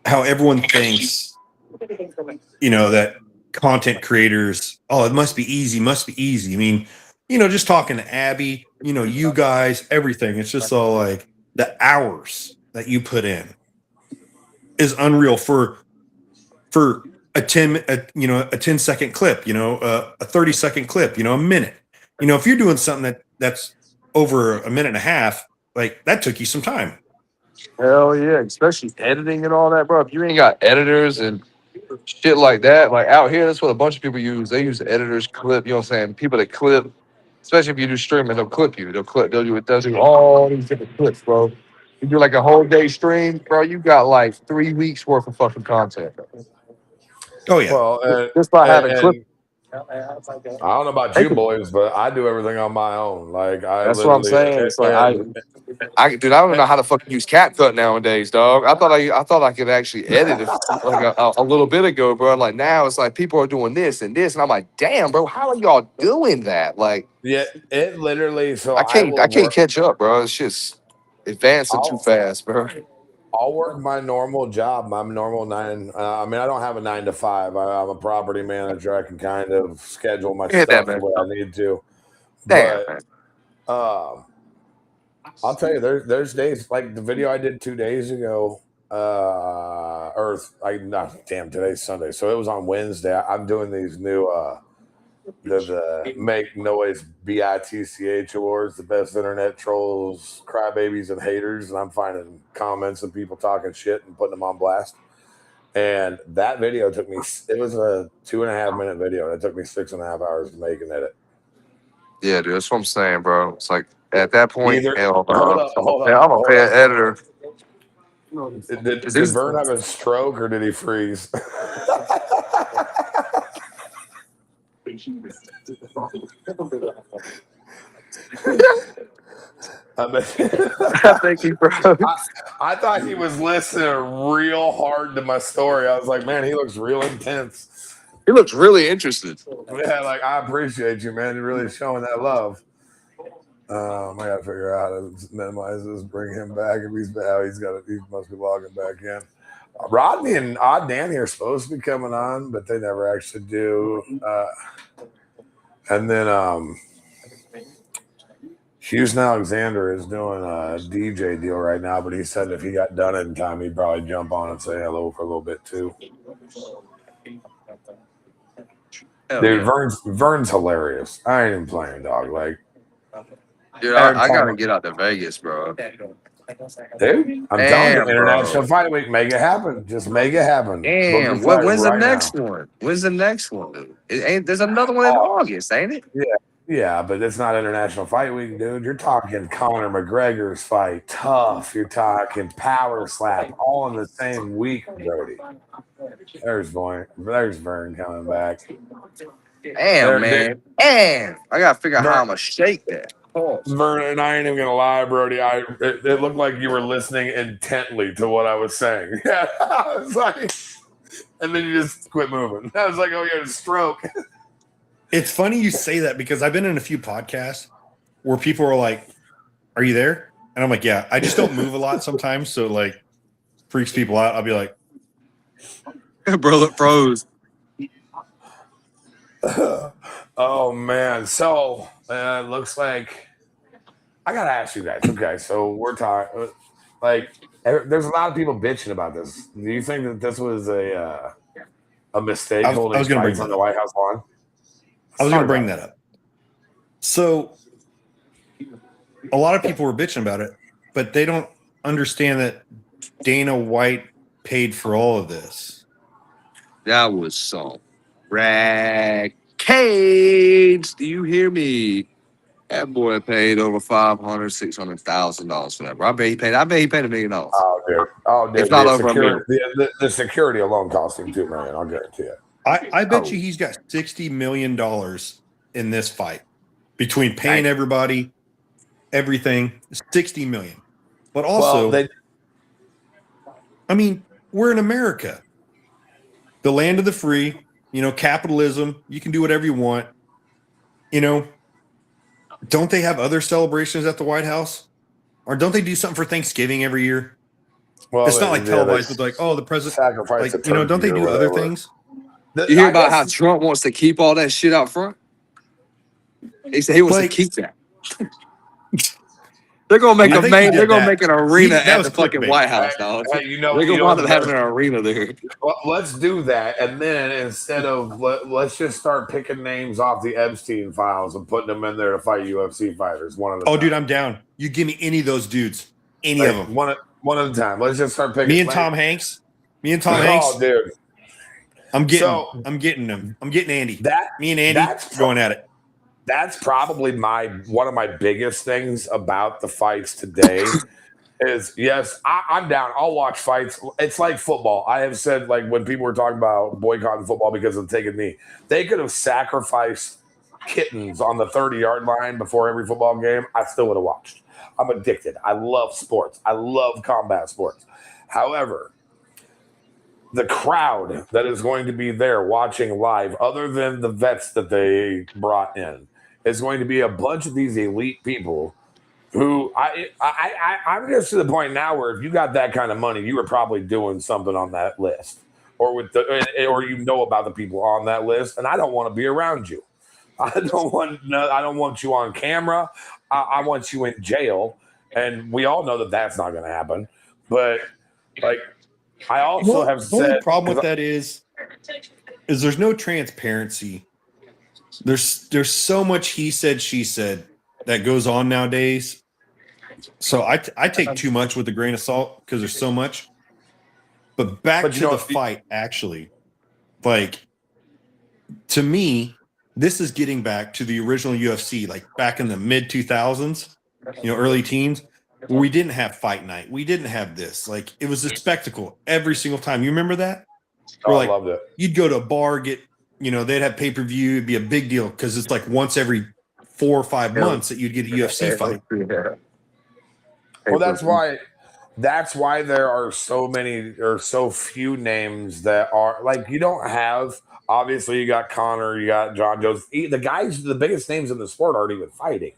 how everyone thinks, that content creators, oh, it must be easy, I mean, just talking to Abby, you guys, everything. It's just all like the hours that you put in is unreal for a 10-second clip, a 30-second clip, a minute. If you're doing something that's over a minute and a half, like that took you some time. Hell yeah, especially editing and all that, bro. If you ain't got editors and shit like that, like out here, that's what a bunch of people use. They use editors, clip, what I'm saying? People that clip, especially if you do streaming, they'll clip you. They'll do all these different clips, bro. You do like a whole day stream, bro, you got like 3 weeks worth of fucking content. Oh yeah. Well, just by having clips. I don't know about you boys, but I do everything on my own. Like that's what I'm saying. It's like I don't know how to fucking use CapCut nowadays, dog. I thought I could actually edit it like a little bit ago, bro. Like now it's like people are doing this and this, and I'm like, damn, bro, how are y'all doing that? Like, yeah, it literally. So I can't catch up, bro. It's just advancing too fast, bro. I'll work my normal job, my normal 9. I mean, I don't have a 9 to 5. I'm a property manager. I can kind of schedule my stuff the way I need to. Damn, but I'll tell you, there's days like the video I did 2 days ago. Today's Sunday, so it was on Wednesday. I'm doing these new the Make Noise BITCH awards, the best internet trolls, crybabies, and haters, and I'm finding comments and people talking shit and putting them on blast. And that video took me. It was a 2.5 minute video, and it took me 6.5 hours to make and edit. Yeah, dude, that's what I'm saying, bro. It's like at that point, Hold I'm gonna pay an editor. Did Vern have a stroke or did he freeze? I I think he broke. I thought he was listening real hard to my story. I was like, man, he looks real intense. He looks really interested. Yeah, like I appreciate you, man. You're really showing that love. I gotta figure out how to minimize this, bring him back. If he's he must be logging back in. Rodney and Odd Danny are supposed to be coming on, but they never actually do. And then Houston Alexander is doing a DJ deal right now, but he said if he got done in time, he'd probably jump on and say hello for a little bit too. Hell Dude, yeah. Vern's hilarious. I ain't even playing, dog. Like, Dude, I gotta get out to Vegas, bro. dude, I'm telling you, International Fight Week, make it happen. Just make it happen. Damn, when's the next one? When's the next one, dude? There's another one in August, ain't it? Yeah, but it's not International Fight Week, dude. You're talking Conor McGregor's fight, tough. You're talking power slap, all in the same week, Brody. There's Vern coming back. Damn, man. Damn. I gotta figure out how I'm gonna shake that. Vern, and I ain't even gonna lie, Brody. It looked like you were listening intently to what I was saying. Yeah, I was like, and then you just quit moving. I was like, oh, you had a stroke. It's funny you say that because I've been in a few podcasts where people are like, "Are you there?" And I'm like, "Yeah." I just don't move a lot sometimes, so like freaks people out. I'll be like, Bro, look froze. Oh man, so it looks like I gotta ask you guys. Okay, so we're talking like there's a lot of people bitching about this. Do you think that this was a mistake holding was gonna bring fights on that the White House lawn? I was going to bring that up. So a lot of people were bitching about it, but they don't understand that Dana White paid for all of this. That was some rackades. Do you hear me? That boy paid over $600,000 for that, bro. I bet he paid $1 million. Oh, dude. If not over $1 million. The security alone cost him $2 million. I'll guarantee it. I bet you he's got $60 million in this fight between paying everybody, everything. $60 million. But also, I mean, we're in America, the land of the free. You know, capitalism. You can do whatever you want. You know, don't they have other celebrations at the White House, or don't they do something for Thanksgiving every year? Well, it's not like televised, but like, oh, the president sacrifice. Like, you know, don't they do other things? You hear about how Trump wants to keep all that shit out front? He said he wants to keep that. They're gonna make They're gonna make an arena at the fucking White House, dog. You know, they're gonna wind up having an arena there. Well, let's do that, and then instead of let's just start picking names off the Epstein files and putting them in there to fight UFC fighters. One at a time. Dude, I'm down. You give me any of those dudes, any of them. One at a time. Let's just start picking. Me and Tom Hanks. Oh, dude. I'm getting them. I'm getting Andy. Me and Andy going at it. That's probably one of my biggest things about the fights today is, yes, I'm down. I'll watch fights. It's like football. I have said, like, when people were talking about boycotting football because of taking knee, they could have sacrificed kittens on the 30-yard line before every football game. I still would have watched. I'm addicted. I love sports. I love combat sports. However, the crowd that is going to be there watching live, other than the vets that they brought in, is going to be a bunch of these elite people who I'm just to the point now where if you got that kind of money, you were probably doing something on that list, or or you know about the people on that list, and I don't want to be around you. I don't want you on camera. I want you in jail, and we all know that that's not going to happen. But like, I also have said the only problem with that is there's no transparency. There's so much he said, she said that goes on nowadays. So I take too much with a grain of salt because there's so much. But back to the fight, actually, like, to me, this is getting back to the original UFC, like back in the mid 2000s, early teens. where we didn't have fight night. We didn't have this. Like, it was a spectacle every single time. You remember that? Oh, Where, I loved it. you'd go to a bar, get, they'd have pay-per-view. It'd be a big deal because it's like once every 4 or 5 months that you'd get a UFC fight. Well, that's why there are so many or so few names that are like, you don't have, obviously you got Connor, you got John Jones. The guys, the biggest names in the sport aren't even fighting.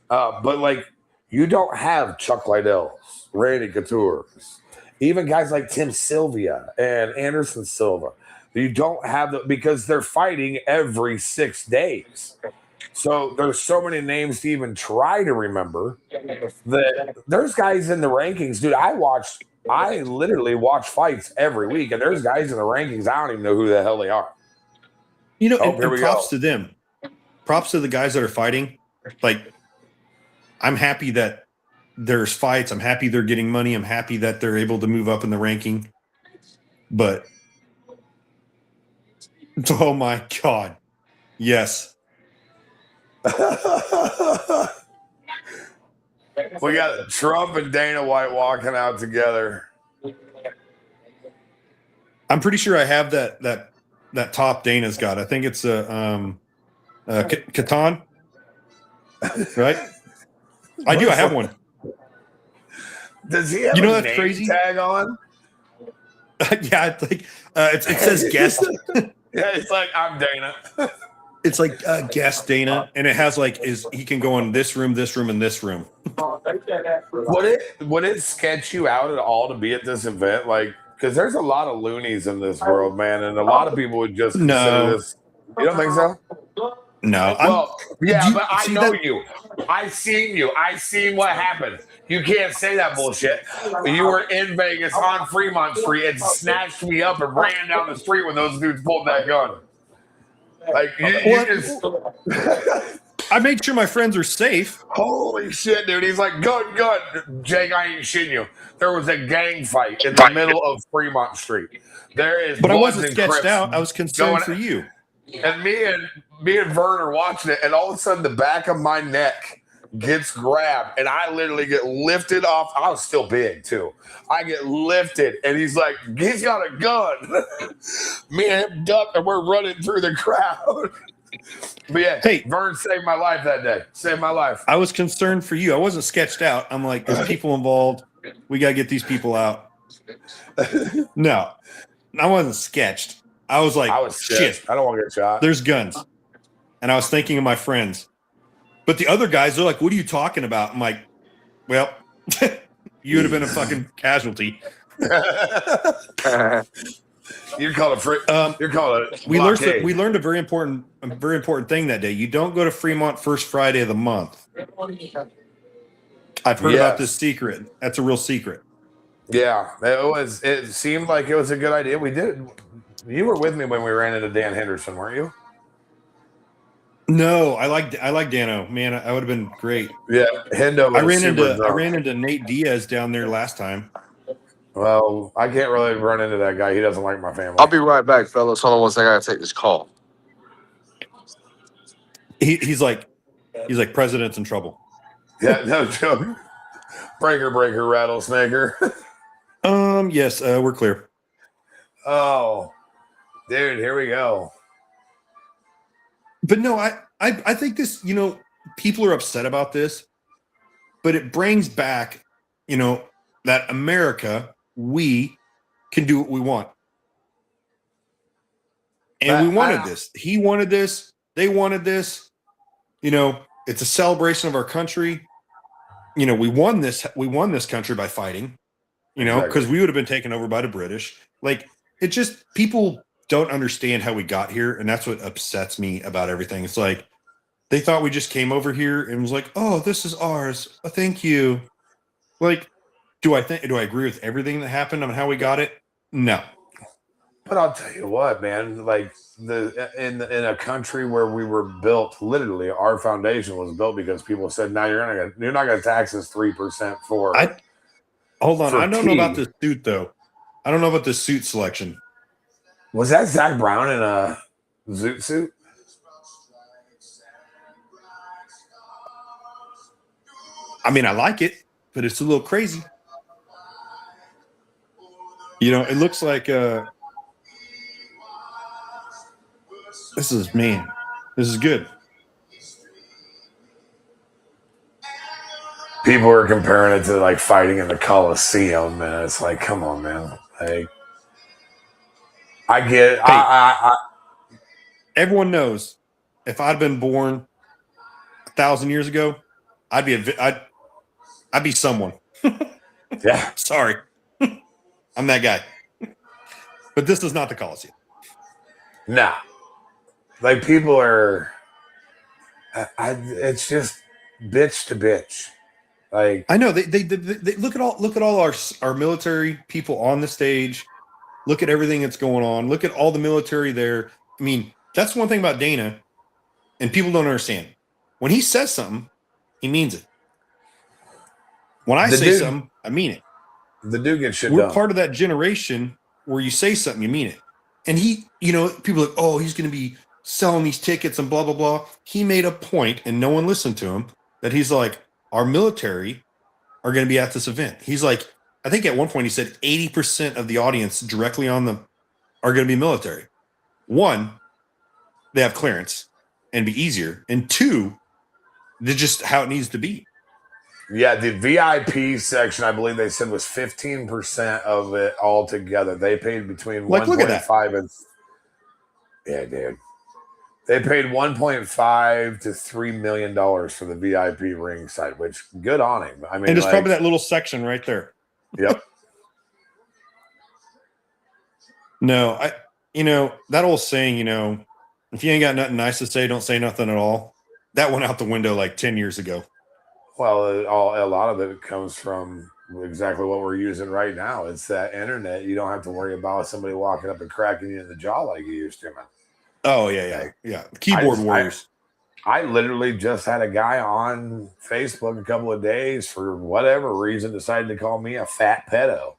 But like, you don't have Chuck Liddell's, Randy Couture's, even guys like Tim Sylvia and Anderson Silva. You don't have because they're fighting every 6 days. So there's so many names to even try to remember that there's guys in the rankings, dude. I literally watch fights every week, and there's guys in the rankings. I don't even know who the hell they are. And props to them. Props to the guys that are fighting. Like, I'm happy that there's fights. I'm happy they're getting money. I'm happy that they're able to move up in the ranking. But, oh my God. Yes. We got Trump and Dana White walking out together. I'm pretty sure I have that top Dana's got. I think it's Catan, right? I do. I have one. Does he have that's name crazy? Tag on? Yeah, it's like it says guest. Yeah, it's like, I'm Dana. It's like guest Dana, and it has like he can go in this room, and this room. Would it sketch you out at all to be at this event? Like, because there's a lot of loonies in this world, man, and a lot of people would just consider this. You don't think so? No. Well, but I know that? you. I seen you. I seen what happened. You can't say that bullshit. You were in Vegas on Fremont Street and snatched me up and ran down the street when those dudes pulled that gun. Like, you just. I made sure my friends are safe. Holy shit, dude. He's like, gun. Jake, I ain't shitting you. There was a gang fight in the middle of Fremont Street. There is. But I wasn't sketched out. I was concerned for you. And me and Vern are watching it, and all of a sudden the back of my neck gets grabbed, and I literally get lifted off. I was still big too. I get lifted, and he's like, he's got a gun. Me and him duck, and we're running through the crowd. But yeah, hey, Vern saved my life that day. Saved my life. I was concerned for you. I wasn't sketched out. I'm like, there's people involved. We got to get these people out. No, I wasn't sketched. I was like, shit. I don't want to get shot. There's guns. And I was thinking of my friends. But the other guys, they're like, what are you talking about? I'm like, well, you would have been a fucking casualty. You're called you're called a we learned a very important thing that day. You don't go to Fremont first Friday of the month. I've heard about this secret. That's a real secret. Yeah, it seemed like it was a good idea. We did. You were with me when we ran into Dan Henderson, weren't you? No, I like Dano. Man, I would have been great. Yeah, Hendo. I ran into Nate Diaz down there last time. Well, I can't really run into that guy. He doesn't like my family. I'll be right back, fellas. Hold on one second. I gotta take this call. He's like president's in trouble. Yeah, no joke. Breaker, rattlesnaker. Yes, we're clear. Oh, dude, here we go. But no, I think this, people are upset about this, but it brings back, that America, we can do what we want. And we wanted this. He wanted this. They wanted this. It's a celebration of our country. We won this country by fighting, because we would have been taken over by the British. Like, it just, people don't understand how we got here, and that's what upsets me about everything. It's like they thought we just came over here and was like, "Oh, this is ours. Thank you." Like, do I agree with everything that happened on how we got it? No. But I'll tell you what, man. Like in a country where we were built, literally, our foundation was built because people said, "Now you're not gonna tax us 3% for." Hold on, I don't know about this suit though. I don't know about the suit selection. Was that Zach Brown in a zoot suit? I mean, I like it. but it's a little crazy. You know, it looks like this is good. People are comparing it to like fighting in the Coliseum, and it's like, come on, man. Like, I get it. Hey, everyone knows if I'd been born 1,000 years ago, I'd be someone. Yeah. Sorry, I'm that guy. But this is not the Coliseum. Nah. Like, people are. It's just bitch to bitch. Like, I know they look at all our military people on the stage. Look at everything that's going on. Look at all the military there. I mean, that's one thing about Dana, and people don't understand. When he says something, he means it. When I say something, I mean it. The dude gets shit We're done. part of that generation where you say something, you mean it. And he, you know, people are like, oh, he's going to be selling these tickets and blah, blah, blah. He made a point, and no one listened to him, that he's like, our military are going to be at this event. He's like, I think at one point he said 80% of the audience directly on them are going to be military. One, they have clearance and be easier. And two, they're just how it needs to be. Yeah, the VIP section, I believe they said, was 15% of it altogether. They paid between Like, look at that. 1.5 and yeah, dude. They paid 1.5 to $3 million for the VIP ringside, which good on him. I mean, and it's probably that little section right there. Yep. No, that old saying, if you ain't got nothing nice to say, don't say nothing at all. That went out the window like 10 years ago. Well, a lot of it comes from exactly what we're using right now. It's that internet. You don't have to worry about somebody walking up and cracking you in the jaw like you used to, man. Oh, yeah. Keyboard warriors. I literally just had a guy on Facebook a couple of days for whatever reason decided to call me a fat pedo.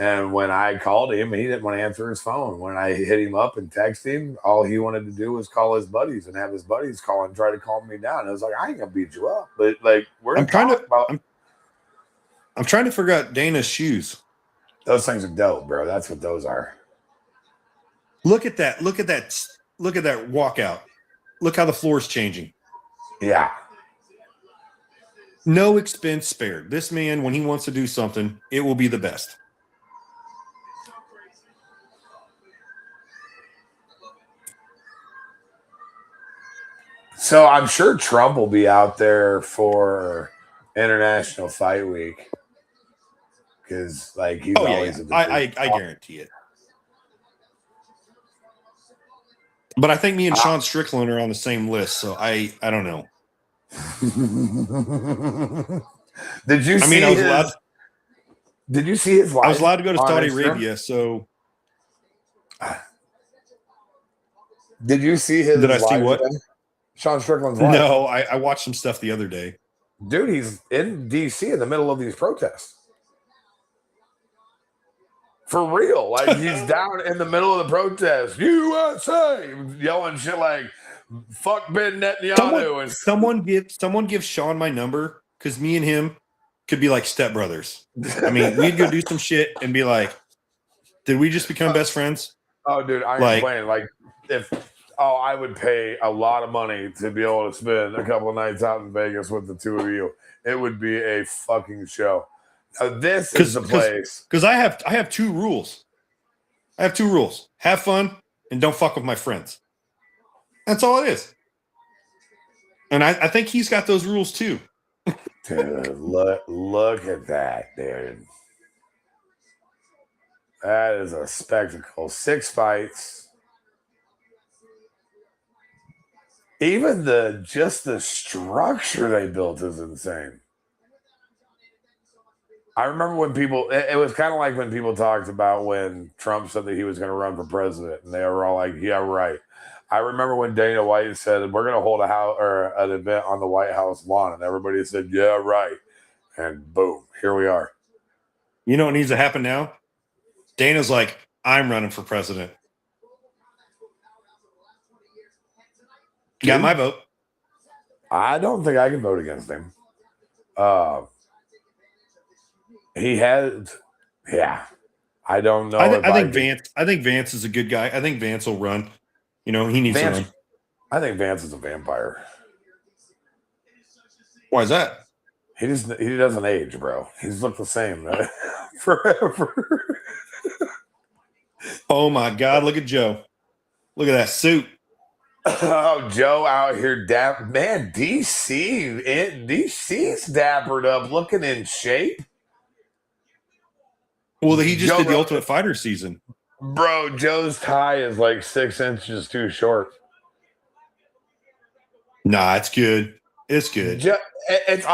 And when I called him, he didn't want to answer his phone. When I hit him up and text him, all he wanted to do was call his buddies and have his buddies call and try to calm me down. And I was like, I ain't gonna beat you up, but like I'm trying to figure out Dana's shoes. Those things are dope, bro. That's what those are. Look at that walkout. Look how the floor is changing. Yeah. No expense spared. This man, when he wants to do something, it will be the best. So I'm sure Trump will be out there for International Fight Week because, like, he's always. Yeah. I guarantee it. But I think me and Sean Strickland are on the same list, so I don't know. Did you see? Did you see his life? I was allowed to go to Saudi Arabia, so. Did you see his? Did I see what? Sean Strickland's life. No, I watched some stuff the other day. Dude, he's in D.C. in the middle of these protests. For real. Like, he's down in the middle of the protest. USA! Yelling shit like, fuck Ben Netanyahu. Someone give Sean my number, because me and him could be like stepbrothers. I mean, we'd go do some shit and be like, did we just become best friends? Oh, dude, I ain't playing. Like, I would pay a lot of money to be able to spend a couple of nights out in Vegas with the two of you. It would be a fucking show. Now, this is the place. Because I have two rules. Have fun and don't fuck with my friends. That's all it is. And I think he's got those rules too. Dude, look at that, dude. That is a spectacle. 6 fights. Even the structure they built is insane. I remember when it was kind of like when people talked about when Trump said that he was going to run for president, and they were all like, yeah, right. I remember when Dana White said, we're going to hold an event on the White House lawn, and everybody said, yeah, right. And boom, here we are. You know what needs to happen now? Dana's like, I'm running for president. Got my vote. I don't think I can vote against him. He had, yeah. I don't know if I think could- Vance. I think Vance is a good guy. I think Vance will run. You know, he needs to run. I think Vance is a vampire. Why is that? He doesn't age, bro. He's looked the same forever. Oh my God! Look at Joe. Look at that suit. Oh, Joe out here, man. DC's dappered up, looking in shape. Well, he just Joe, did the Ultimate Fighter season. Bro, Joe's tie is like 6 inches too short. Nah, it's good. It's good. It's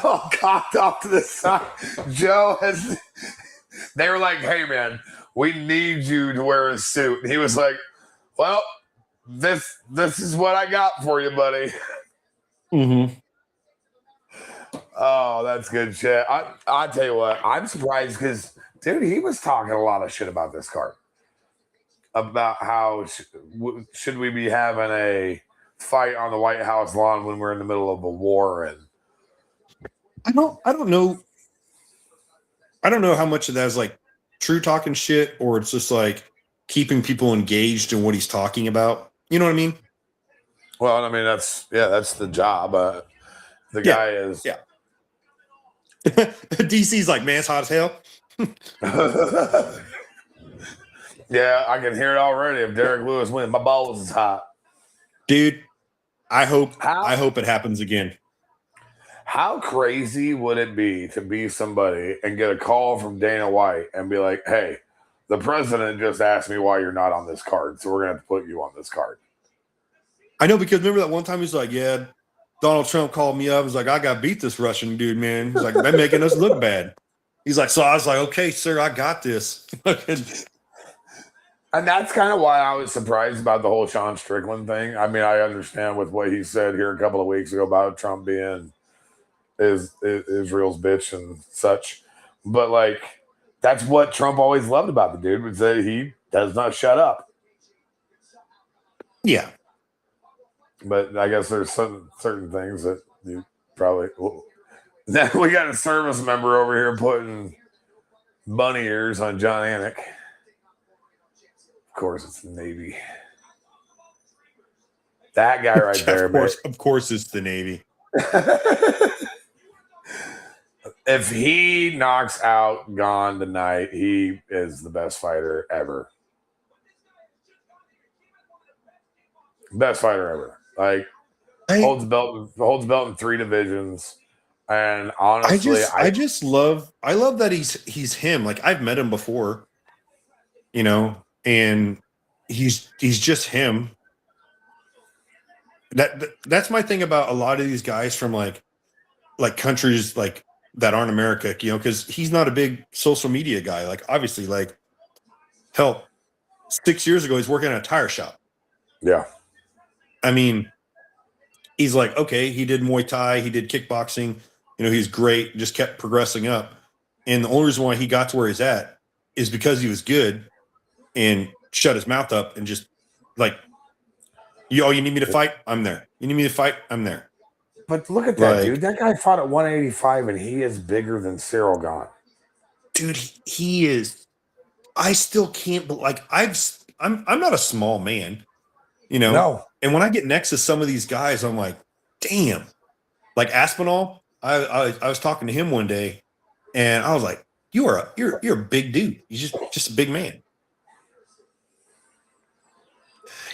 all cocked off to the side. Joe has. They were like, "Hey, man, we need you to wear a suit." And he was like, "Well, this is what I got for you, buddy." Mm-hmm. Oh, that's good shit. I tell you what, I'm surprised because, dude, he was talking a lot of shit about this card, about how should we be having a fight on the White House lawn when we're in the middle of a war. And I don't know how much of that is like true talking shit or it's just like keeping people engaged in what he's talking about. You know what I mean? Well, I mean, that's the job. The guy is. Yeah. DC's like, man, it's hot as hell. Yeah, I can hear it already. If Derek Lewis wins, my balls is hot. Dude, I hope it happens again. How crazy would it be to be somebody and get a call from Dana White and be like, "Hey, the president just asked me why you're not on this card, so we're gonna have to put you on this card." I know, because remember that one time he's like, "Yeah, Donald Trump called me up. He's like, I got beat this Russian dude, man. He's like, they're making us look bad." He's like, so I was like, okay, sir, I got this. And that's kind of why I was surprised about the whole Sean Strickland thing. I mean, I understand with what he said here a couple of weeks ago about Trump being Israel's bitch and such. But, like, that's what Trump always loved about the dude, was that he does not shut up. Yeah. But I guess there's certain things that you probably... Now we got a service member over here putting bunny ears on John Anik. Of course, it's the Navy. That guy right there. Of course, it's the Navy. If he knocks out Gon tonight, he is the best fighter ever. Best fighter ever. Like, holds belt in 3 divisions. And honestly, I love that he's him. Like, I've met him before, you know, and he's just him. That's my thing about a lot of these guys from like countries like that aren't America, you know, because he's not a big social media guy. Like, obviously, like, hell, 6 years ago he's working at a tire shop. Yeah. I mean, he's like, okay, he did Muay Thai, he did kickboxing. You know, he's great, just kept progressing up. And the only reason why he got to where he's at is because he was good and shut his mouth up and just like, you need me to fight? I'm there. You need me to fight? I'm there. But look at that, dude. That guy fought at 185 and he is bigger than Cyril Gane. Dude, he is. I still can't, like, I'm not a small man, you know? No. And when I get next to some of these guys, I'm like, damn. Like Aspinall, I was talking to him one day, and I was like, you're a big dude. You're just a big man.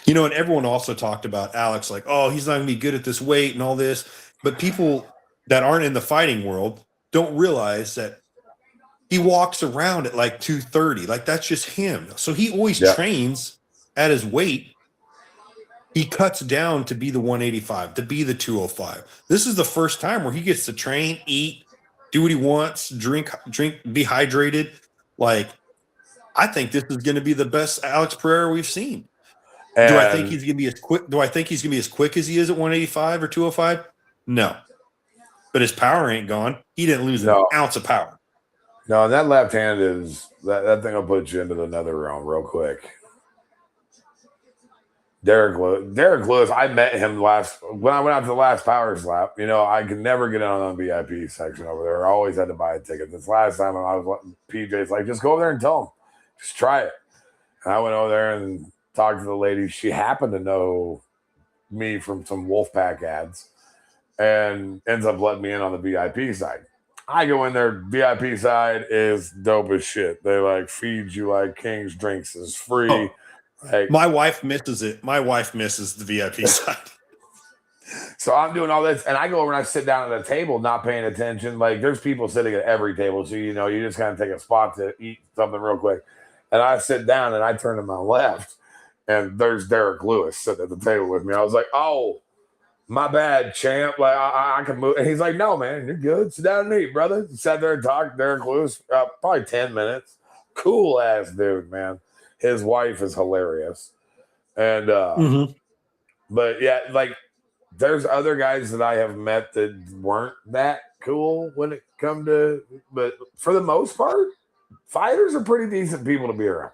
You know, and everyone also talked about Alex, like, oh, he's not going to be good at this weight and all this. But people that aren't in the fighting world don't realize that he walks around at like 230. Like, that's just him. So he always trains at his weight. He cuts down to be the 185, to be the 205. This is the first time where he gets to train, eat, do what he wants, drink, be hydrated. Like, I think this is going to be the best Alex Pereira we've seen. And do I think he's going to be as quick? Do I think he's going to be as quick as he is at 185 or 205? No. But his power ain't gone. He didn't lose an ounce of power. No, that left hand is that thing will put you into the nether realm real quick. Derek Lewis, I met him when I went out to the last Power Slap. You know, I could never get on the VIP section over there. I always had to buy a ticket. This last time I was PJ's like, just go over there and tell him, just try it. And I went over there and talked to the lady. She happened to know me from some Wolfpack ads and ends up letting me in on the VIP side. I go in there, VIP side is dope as shit. They like feed you like kings, drinks is free. Oh, like, my wife misses it. My wife misses the VIP side. So I'm doing all this, and I go over and I sit down at a table, not paying attention. Like there's people sitting at every table, so you know you just kind of take a spot to eat something real quick. And I sit down and I turn to my left, and there's Derek Lewis sitting at the table with me. I was like, "Oh, my bad, champ. Like I can move." And he's like, "No, man, you're good. Sit down and eat, brother." Sat there and talked to Derek Lewis probably 10 minutes. Cool ass dude, man. His wife is hilarious, and but yeah, like. There's other guys that I have met that weren't that cool when it come to, but for the most part, fighters are pretty decent people to be around.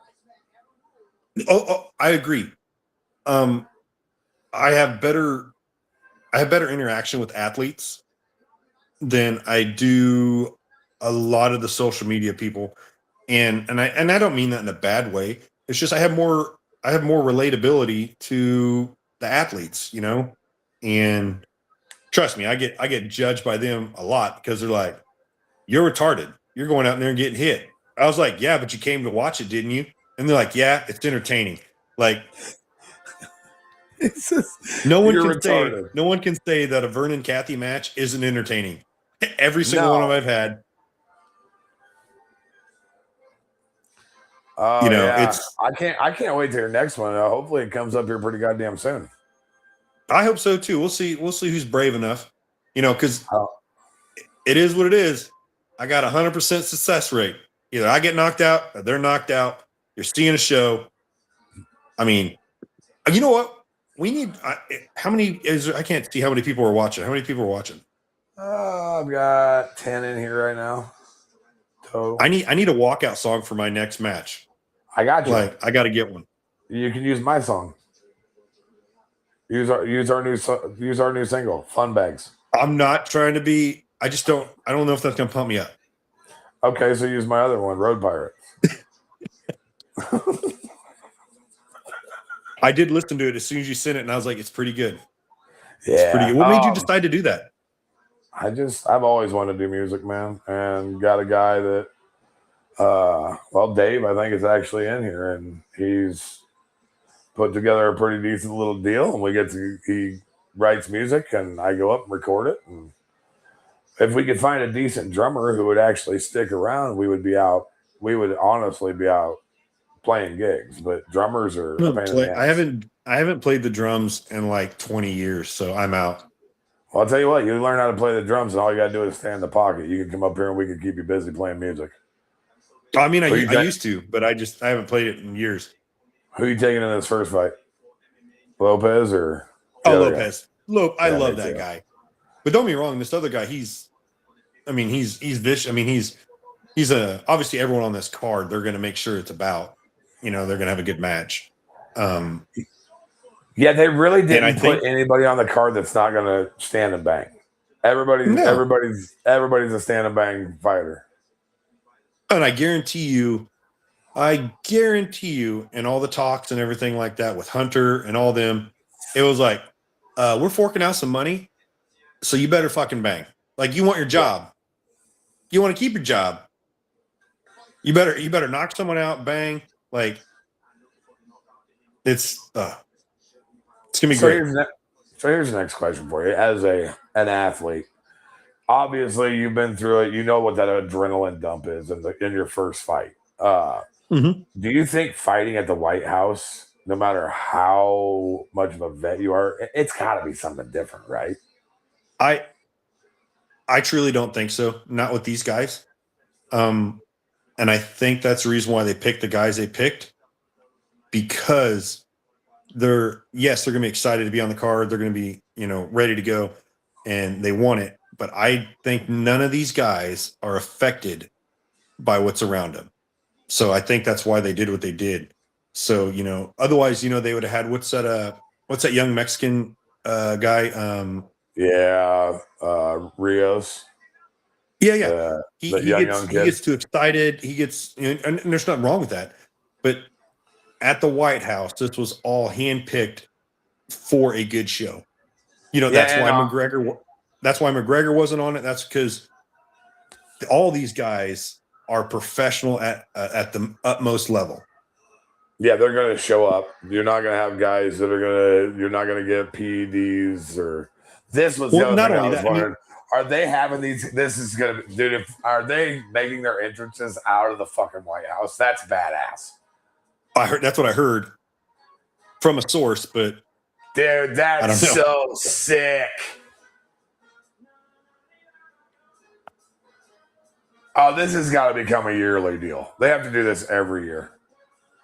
I agree. I have better interaction with athletes than I do a lot of the social media people, and I don't mean that in a bad way. It's just I have more relatability to the athletes, you know, and trust me, I get judged by them a lot because they're like, "You're retarded. You're going out there and getting hit." I was like, "Yeah, but you came to watch it, didn't you?" And they're like, "Yeah, it's entertaining." Like, no one can say that a Vernon Cathy match isn't entertaining. Every single one of them I've had. Oh, You know, yeah. I can't wait to your next one. Hopefully, it comes up here pretty goddamn soon. I hope so too. We'll see who's brave enough. You know, because Oh. it is what it is. I got 100% success rate. Either I get knocked out or they're knocked out. You're seeing a show. I mean, you know what? We need how many is I can't see how many people are watching. How many people are watching? I've got 10 in here right now. Total. I need a walkout song for my next match. I got you. Like I got to get one. You can use my song. Use our new single, Fun Bags. I'm not trying to be. I don't know if that's gonna pump me up. Okay, so use my other one, Road Pirates. I did listen to it as soon as you sent it, and I was like, "It's pretty good." Yeah. It's pretty good. What made you decide to do that? I've always wanted to do music, man, and got a guy that, Dave, I think is actually in here, and he's put together a pretty decent little deal, and he writes music, and I go up and record it, and if we could find a decent drummer who would actually stick around, we would honestly be out playing gigs, but drummers are a pain in the ass. I haven't played the drums in like 20 years, so I'm out. Well, I'll tell you what, you learn how to play the drums, and all you got to do is stay in the pocket. You can come up here, and we can keep you busy playing music. I mean, I used to, but I haven't played it in years. Who are you taking in this first fight? Lopez or? Lopez. I love that guy. But don't be wrong, this other guy, he's vicious. I mean, he's obviously everyone on this card, they're going to make sure it's about, you know, they're going to have a good match. Yeah, they really didn't put anybody on the card that's not going to stand and bang. Everybody's a stand and bang fighter. And I guarantee you, in all the talks and everything like that with Hunter and all them, it was like, we're forking out some money, so you better fucking bang. Like, you want your job. You want to keep your job. You better knock someone out, bang. Like, it's gonna be great. Here's the next question for you. As an athlete, obviously you've been through it. You know what that adrenaline dump is in your first fight. Do you think fighting at the White House, no matter how much of a vet you are, it's got to be something different, right? I truly don't think so. Not with these guys. And I think that's the reason why they picked the guys they picked, because they're going to be excited to be on the card. They're going to be, you know, ready to go, and they want it. But I think none of these guys are affected by what's around them. So I think that's why they did what they did. So, otherwise, they would have had what's that young Mexican guy? Yeah, Rios. Yeah. The young He kid. gets too excited. He gets, and there's nothing wrong with that. But at the White House, this was all handpicked for a good show. That's why McGregor wasn't on it. That's because all these guys are professional at the utmost level. Yeah, they're going to show up. You're not going to have guys that are going to. You're not going to get PEDs or. This was the other not thing only I was that, wondering. Are they having these? This is going to, dude. Are they making their entrances out of the fucking White House? That's badass. That's what I heard from a source, but dude, that's so sick. Oh, this has got to become a yearly deal. They have to do this every year.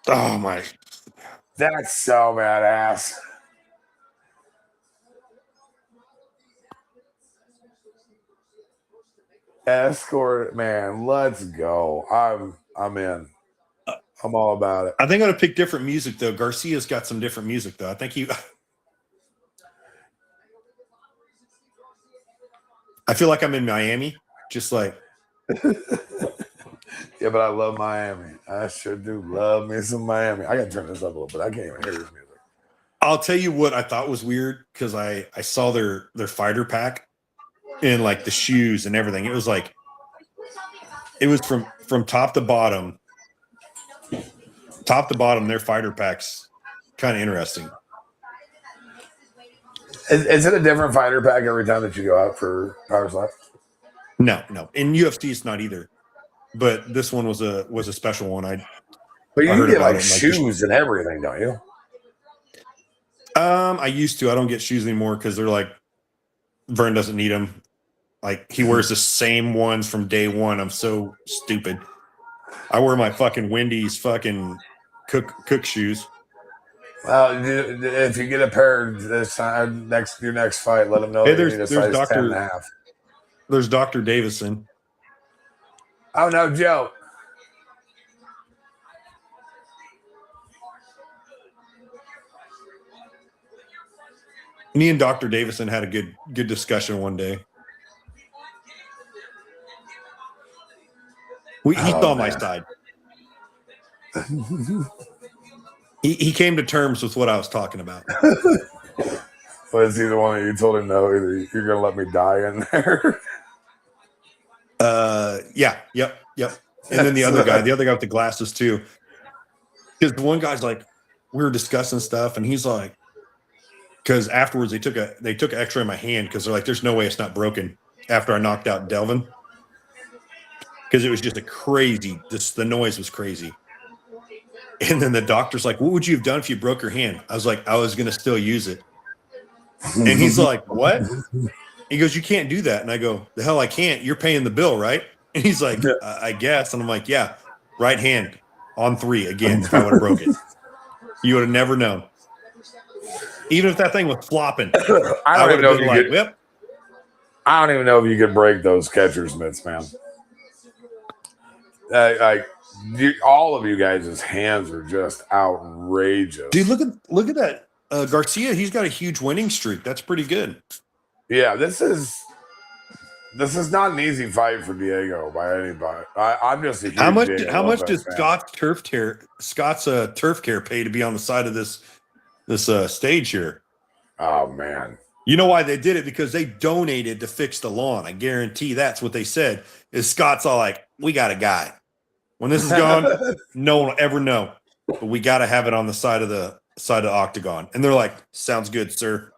Oh my! That's so badass. Escort, man, let's go. I'm in. I'm all about it. I think I'm gonna pick different music though. Garcia's got some different music though. I think I feel like I'm in Miami, just like. Yeah, but I love Miami. I sure do love me some Miami. I gotta turn this up a little bit. I can't even hear this music. I'll tell you what I thought was weird because I saw their fighter pack and like the shoes and everything. It was from top to bottom. Top to bottom, their fighter packs kind of interesting. Is it a different fighter pack every time that you go out for Power Slap? No. In UFC, it's not either. But this one was a special one. But you get like shoes and everything, don't you? I used to. I don't get shoes anymore because they're like Vern doesn't need them. Like he wears the same ones from day one. I'm so stupid. I wear my fucking Wendy's fucking cook shoes. Well, if you get a pair this time, your next fight, let them know you need a size 10.5. There's Dr. Davison. Oh no, Joe. Me and Dr. Davison had a good discussion one day. He saw my side. He came to terms with what I was talking about. But is he the one that you told him no? You're gonna let me die in there? Yeah, yep. And then the other guy with the glasses too. Because the one guy's like, we were discussing stuff, and he's like, because afterwards they took an X-ray in my hand because they're like, there's no way it's not broken after I knocked out Delvin. Because it was just the noise was crazy. And then the doctor's like, what would you have done if you broke your hand? I was like, I was going to still use it. And he's like, what? He goes, you can't do that. And I go, the hell I can't. You're paying the bill, right? And he's like, I guess. And I'm like, yeah, right hand on 3 again if I would have broke it. You would have never known. Even if that thing was flopping. I don't even know if you could break those catcher's mitts, man. All of you guys' hands are just outrageous. Dude, look at that. Garcia, he's got a huge winning streak. That's pretty good. Yeah, this is not an easy fight for Diego by anybody. I'm just a huge how much does Scott's turf care pay to be on the side of this stage here? Oh man. You know why they did it? Because they donated to fix the lawn. I guarantee that's what they said. Is Scott's all like, we got a guy. When this is gone, no one will ever know. But we got to have it on the side of the octagon. And they're like, sounds good, sir.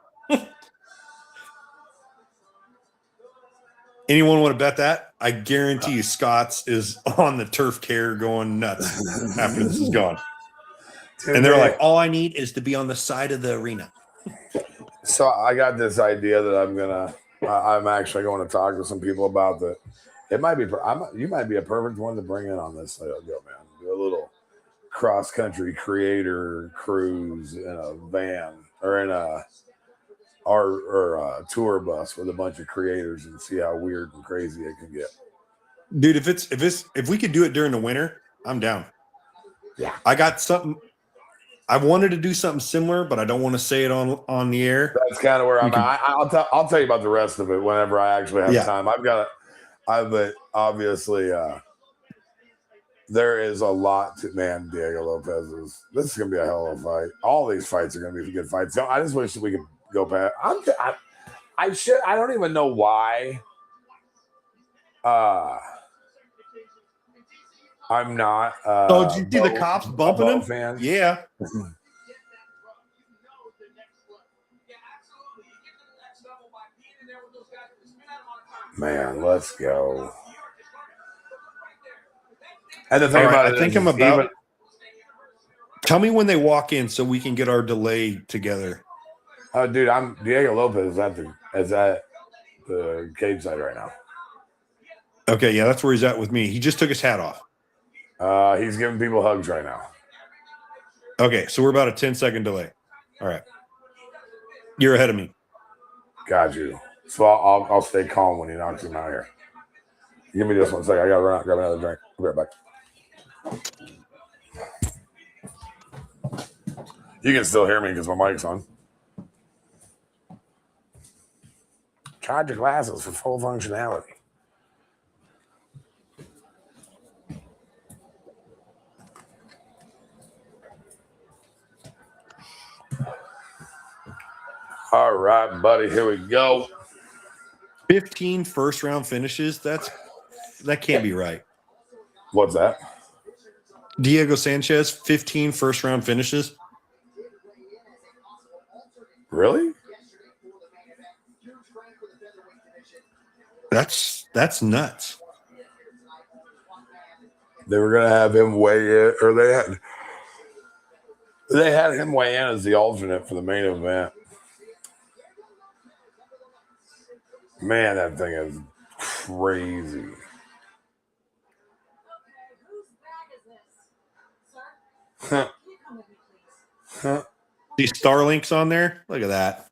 Anyone want to bet that? I guarantee you Scott's is on the turf care going nuts after this is gone. And they're like, all I need is to be on the side of the arena. So I got this idea that I'm actually going to talk to some people about that. It might be, you might be a perfect one to bring in on this. Go, man. Do a little cross-country creator cruise in a van or in a tour bus with a bunch of creators and see how weird and crazy it can get. Dude, if we could do it during the winter, I'm down. Yeah. I got something I wanted to do something similar, but I don't want to say it on the air. That's kind of where I'm can- at. I'll tell you about the rest of it whenever I actually have Yeah. time. But obviously, there is a lot to Diego Lopez this is gonna be a hell of a fight. All these fights are gonna be good fights. So I just wish that we could go back. I don't even know why. I'm not. Did you see the cops bumping him? Fan. Yeah. Man, let's go. And the thing about it, I think I'm about. Tell me when they walk in so we can get our delay together. Oh, dude, I'm Diego Lopez is at the cage side right now. Okay, yeah, that's where he's at with me. He just took his hat off. He's giving people hugs right now. Okay, so we're about a 10-second delay. All right, you're ahead of me. Got you. So I'll stay calm when he knocks him out here. Give me just 1 second. I gotta run out, grab another drink. I'll be right back. You can still hear me because my mic's on. Charge your glasses for full functionality. All right, buddy. Here we go. 15 first-round finishes. That can't be right. What's that? Diego Sanchez, 15 first-round finishes. Really? That's nuts. They were gonna have him weigh in, or they had him weigh in as the alternate for the main event. Man, that thing is crazy. These Starlinks on there. Look at that.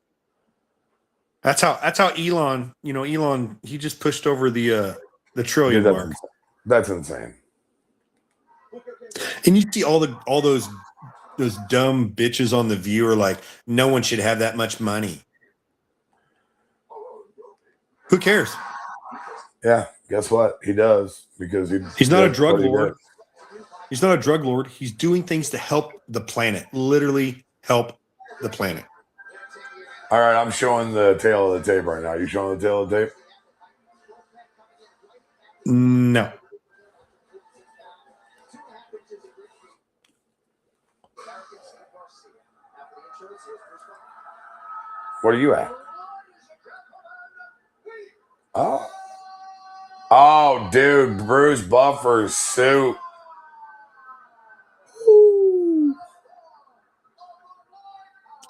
That's how Elon. Elon. He just pushed over the trillion mark. That's insane. And you see all those dumb bitches on The View are like, no one should have that much money. Who cares? Yeah, guess what? He does because he's not a drug lord. He's not a drug lord. He's doing things to help the planet. Literally help the planet. All right, I'm showing the tail of the tape right now. You showing the tail of the tape? No. What are you at? Oh, dude, Bruce Buffer's suit.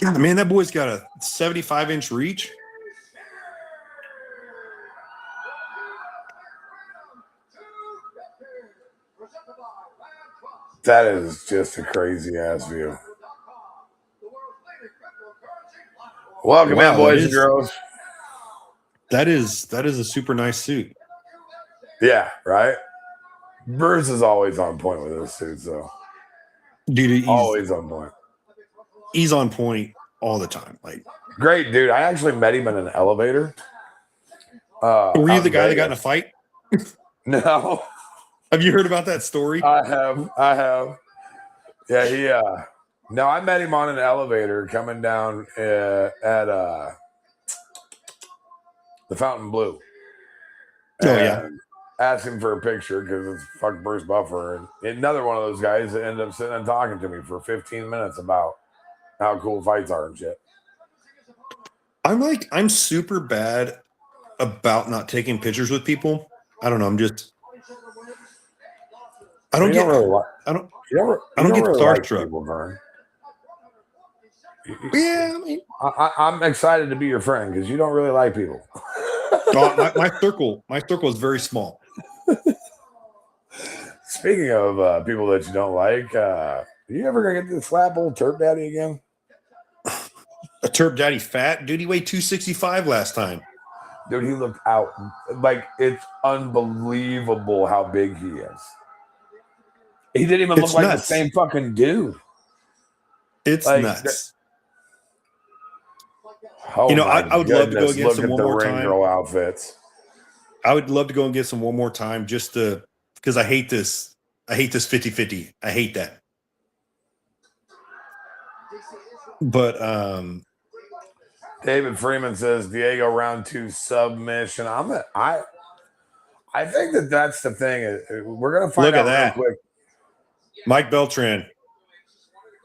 God, man, that boy's got a 75-inch reach. That is just a crazy ass view. Welcome in, boys and girls. That is a super nice suit. Yeah, right? Bruce is always on point with his suits, though. Dude, he's always on point. He's on point all the time. Like, great dude. I actually met him in an elevator. Were you the guy that got in a fight? No. Have you heard about that story? I have. Yeah, no, I met him on an elevator coming down at the Fountain Blue. And asked him for a picture because it's fuck Bruce Buffer. And another one of those guys that ended up sitting and talking to me for 15 minutes about how cool fights are and shit. I'm super bad about not taking pictures with people. I don't know. I don't get starstruck. Yeah, I mean, I'm excited to be your friend because you don't really like people. my circle is very small. Speaking of people that you don't like, you ever gonna get to slap old Turp Daddy again? A Turp Daddy fat? Dude, he weighed 265 last time. Dude, he looked out like it's unbelievable how big he is. He didn't even look like the same fucking dude. It's Like, nuts. oh You know, my I would love to go goodness! against Look them at one the more ring time. girl outfits. I would love to go against them one more time just to because I hate this. I hate this 50-50. I hate that. But David Freeman says Diego round 2 submission. I think that's the thing. We're gonna find look at out real that. quick. Mike Beltran.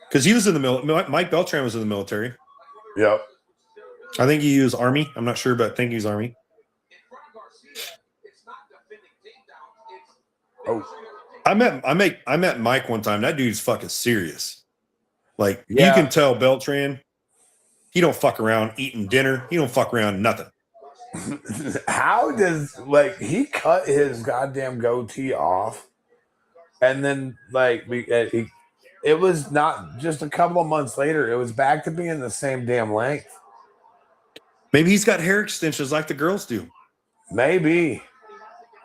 Because he was in the military. Mike Beltran was in the military. Yep. I think he was Army. I'm not sure, but I think he's Army. Oh, I met Mike one time. That dude's fucking serious. Like you yeah. can tell Beltran, he don't fuck around eating dinner. He don't fuck around nothing. How does he cut his goddamn goatee off, and then it was not just a couple of months later. It was back to being the same damn length. Maybe he's got hair extensions like the girls do. Maybe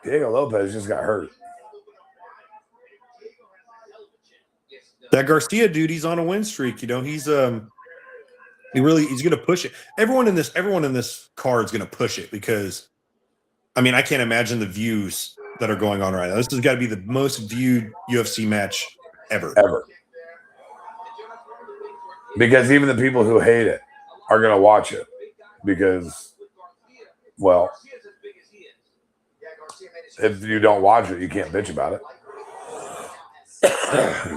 Diego Lopez just got hurt. That Garcia dude, he's on a win streak. You know, he's gonna push it. Everyone in this card is gonna push it because I mean, I can't imagine the views that are going on right now. This has got to be the most viewed UFC match ever. Because even the people who hate it are gonna watch it because, well, if you don't watch it, you can't bitch about it.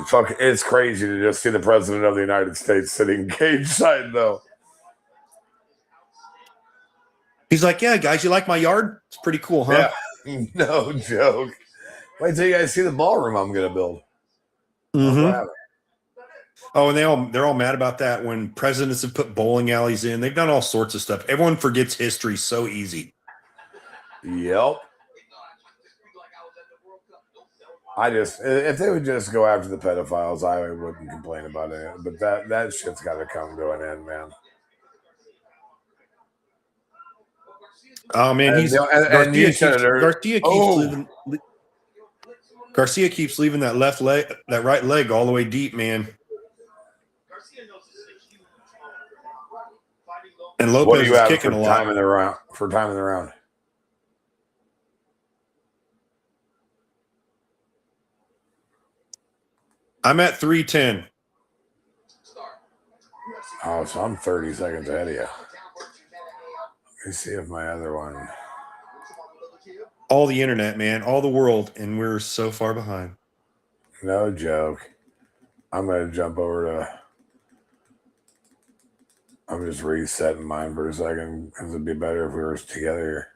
Fuck, it's crazy to just see the president of the United States sitting cage side, though. He's like, yeah, guys, you like my yard? It's pretty cool, huh? Yeah, no joke. Wait till you guys see the ballroom I'm gonna build. Mm-hmm. Oh, and they're all mad about that when presidents have put bowling alleys in. They've done all sorts of stuff. Everyone forgets history so easy. Yep. If they would just go after the pedophiles, I wouldn't complain about it. But that shit's got to come to an end, man. Oh man, Garcia keeps leaving that right leg all the way deep, man. And Lopez is kicking a lot. Time in the round. I'm at 3:10. Oh, so I'm 30 seconds ahead of you. Let me see if my other one. All the internet, man, all the world, and we're so far behind. No joke. I'm gonna jump over to. I'm just resetting mine for a second because it'd be better if we were together here.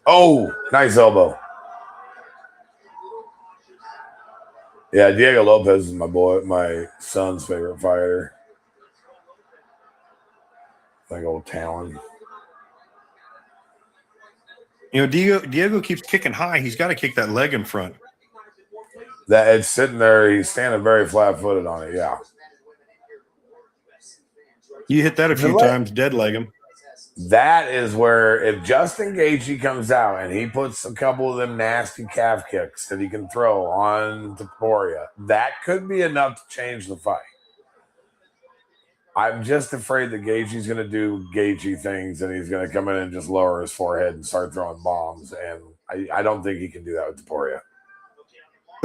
Oh, nice elbow. Yeah, Diego Lopez is my son's favorite fighter. Like old Talon. You know, Diego keeps kicking high. He's got to kick that leg in front. That it's sitting there. He's standing very flat-footed on it. Yeah. You hit that a few times, dead leg him. That is where if Justin Gaethje comes out and he puts a couple of them nasty calf kicks that he can throw on Topuria, that could be enough to change the fight. I'm just afraid that Gaethje's going to do Gaethje things and he's going to come in and just lower his forehead and start throwing bombs. And I don't think he can do that with Topuria.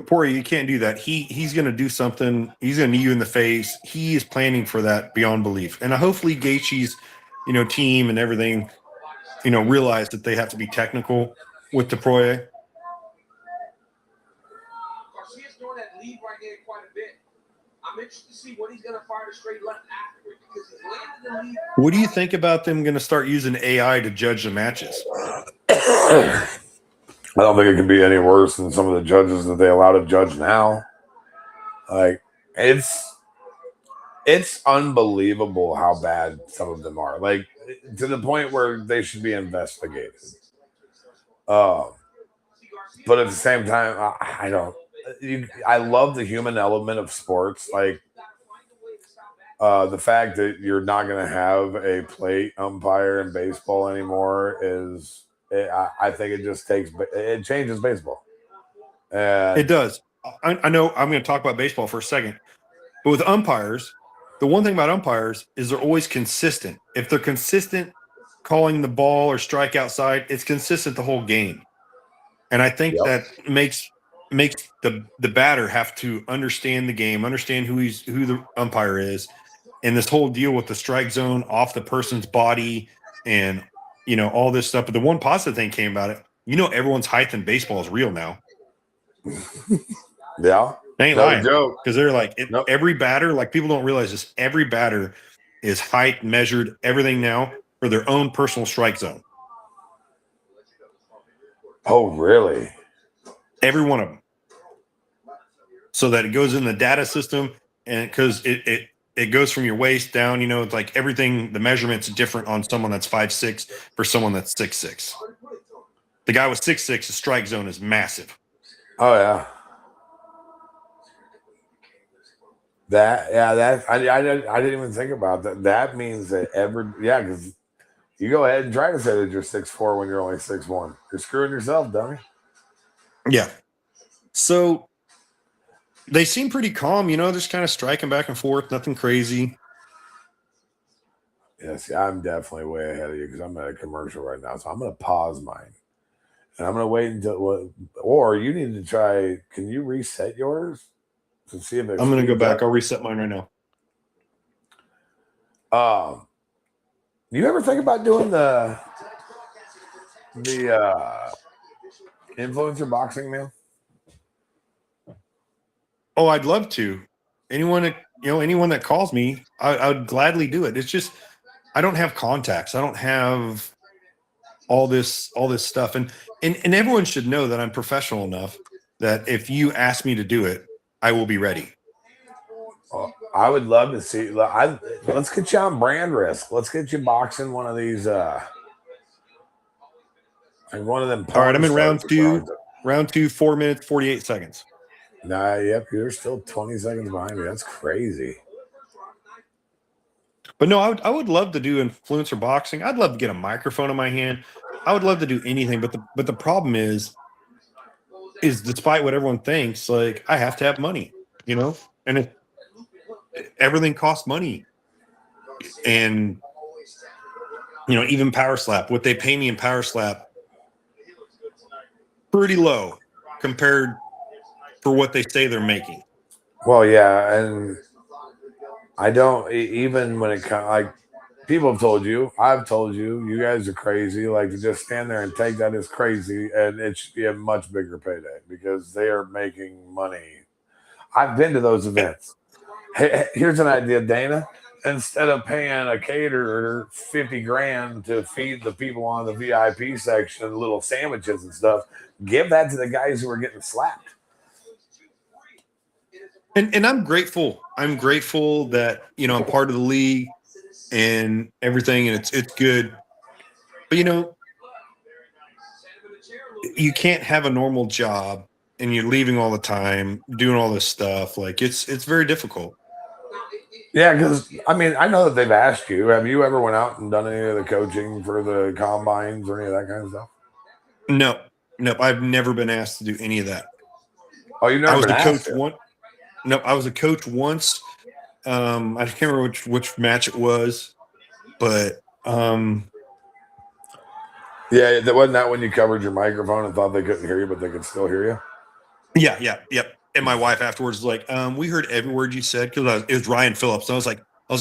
Topuria, you can't do that. He's going to do something. He's going to knee you in the face. He is planning for that beyond belief. And hopefully Gaethje's, team and everything, realize that they have to be technical with Topuria. Garcia's doing that lead right here quite a bit. I'm interested to see what he's going to fire a straight left after it because he's landed the lead. What do you think about them going to start using AI to judge the matches? I don't think it can be any worse than some of the judges that they allow to judge now. Like, it's unbelievable how bad some of them are. Like, to the point where they should be investigated. But at the same time, I love the human element of sports. Like, the fact that you're not going to have a plate umpire in baseball anymore I think it changes baseball. And It does. I know I'm going to talk about baseball for a second, but with umpires, the one thing about umpires is they're always consistent. If they're consistent calling the ball or strike outside, it's consistent the whole game. And I think that makes the batter have to understand the game, understand who the umpire is, and this whole deal with the strike zone off the person's body and all this stuff. But the one positive thing came about it, everyone's height in baseball is real now. Yeah. They ain't No lying. joke. Because they're like Nope. every batter, like people don't realize this, every batter is height measured, everything now for their own personal strike zone. Oh, really? Every one of them. So that it goes in the data system, and because it goes from your waist down, it's like everything, the measurement's different on someone that's 5'6" for someone that's 6'6". The guy with 6'6", the strike zone is massive. Oh yeah. I didn't even think about that. That means that because you go ahead and try to say that you're 6'4" when you're only 6'1". You're screwing yourself, dummy. Yeah. So they seem pretty calm, just kind of striking back and forth, nothing crazy. Yes, I'm definitely way ahead of you because I'm at a commercial right now. So I'm going to pause mine. And I'm going to wait until, or you need to try, can you reset yours to see if it I'm going to go back. up? I'll reset mine right now. You ever think about doing the influencer boxing, man? Oh, I'd love to. Anyone that calls me, I would gladly do it. It's just, I don't have contacts. I don't have all this stuff. And everyone should know that I'm professional enough that if you ask me to do it, I will be ready. I would love to see. Let's get you on brand risk. Let's get you boxing one of these. Like one of them. All right, I'm in round two. Round 2, 4 minutes, 48 seconds. Yep, you're still 20 seconds behind me. That's crazy. But no, I would love to do influencer boxing. I'd love to get a microphone in my hand. I would love to do anything. But the problem is despite what everyone thinks, like I have to have money, and everything costs money. And even Power Slap, what they pay me in Power Slap, pretty low compared for what they say they're making. Well, yeah, and I don't even when it comes like people have told you, I've told you, you guys are crazy. Like to just stand there and take that is crazy, and it should be a much bigger payday because they are making money. I've been to those events. Hey, here's an idea, Dana. Instead of paying a caterer 50 grand to feed the people on the VIP section little sandwiches and stuff, give that to the guys who are getting slapped. And I'm grateful. I'm grateful that I'm part of the league and everything, and it's good. But you can't have a normal job and you're leaving all the time, doing all this stuff. Like it's very difficult. Yeah, because I know that they've asked you. Have you ever went out and done any of the coaching for the combines or any of that kind of stuff? No, I've never been asked to do any of that. Oh, you never? I was a coach once. No, I was a coach once. I can't remember which match it was, but yeah, that wasn't that when you covered your microphone and thought they couldn't hear you, but they could still hear you. Yeah. And my wife afterwards was like, we heard every word you said because it was Ryan Phillips. And I was like,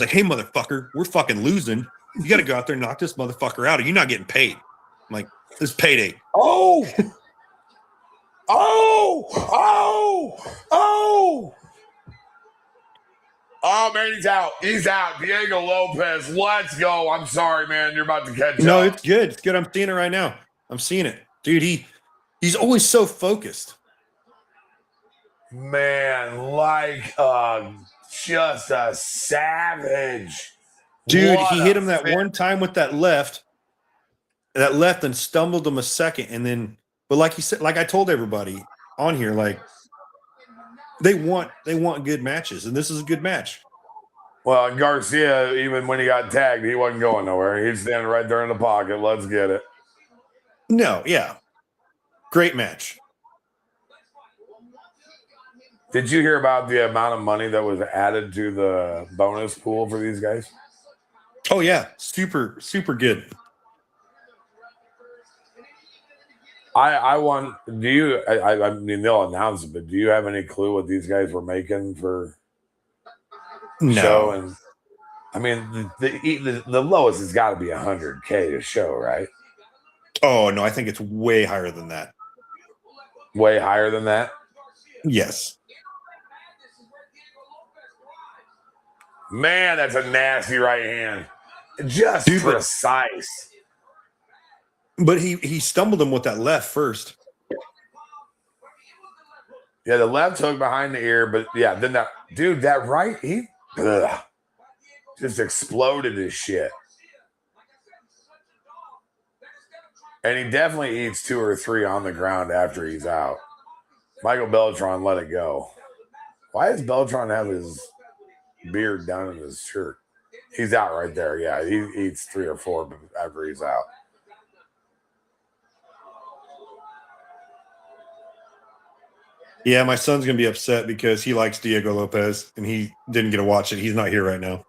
hey, motherfucker, we're fucking losing. You got to go out there and knock this motherfucker out, or you're not getting paid. I'm like, this is payday. Oh, man, he's out. He's out. Diego Lopez, let's go. I'm sorry, man. You're about to catch up. No, it's good. It's good. I'm seeing it right now. I'm seeing it. Dude, he's always so focused. Man, like just a savage. Dude, he hit him that one time with that left and stumbled him a second. And then, but like he said, like I told everybody on here, like they want good matches, and this is a good match. Well, Garcia, even when he got tagged, he wasn't going nowhere. He's standing right there in the pocket. Let's get it. No, yeah. Great match. Did you hear about the amount of money that was added to the bonus pool for these guys? Oh yeah, super good. I want. Do you? I mean, they'll announce it, but do you have any clue what these guys were making for show? No. And I mean, the lowest has got to be $100K to show, right? Oh no, I think it's way higher than that. Way higher than that. Yes. Man, that's a nasty right hand. Just Dude, precise. But he stumbled him with that left first. Yeah, the left hook behind the ear, but yeah, then that dude, that right, he just exploded his shit. And he definitely eats 2 or 3 on the ground after he's out. Michael Beltran let it go. Why does Beltran have his beard down in his shirt? He's out right there. Yeah, he eats 3 or 4 after he's out. Yeah, my son's going to be upset because he likes Diego Lopez and he didn't get to watch it. He's not here right now.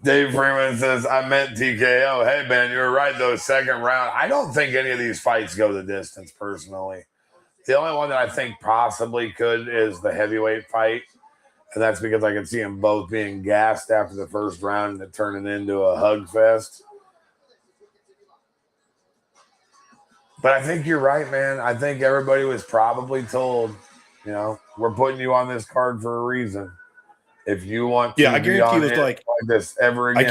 Dave Freeman says, I meant TKO. Hey, man, you were right, though. Second round. I don't think any of these fights go the distance, personally. The only one that I think possibly could is the heavyweight fight. And that's because I can see them both being gassed after the first round and it turning into a hug fest. But I think you're right, man. I think everybody was probably told, you know, we're putting you on this card for a reason. If you want to I be guarantee on it was like this ever again.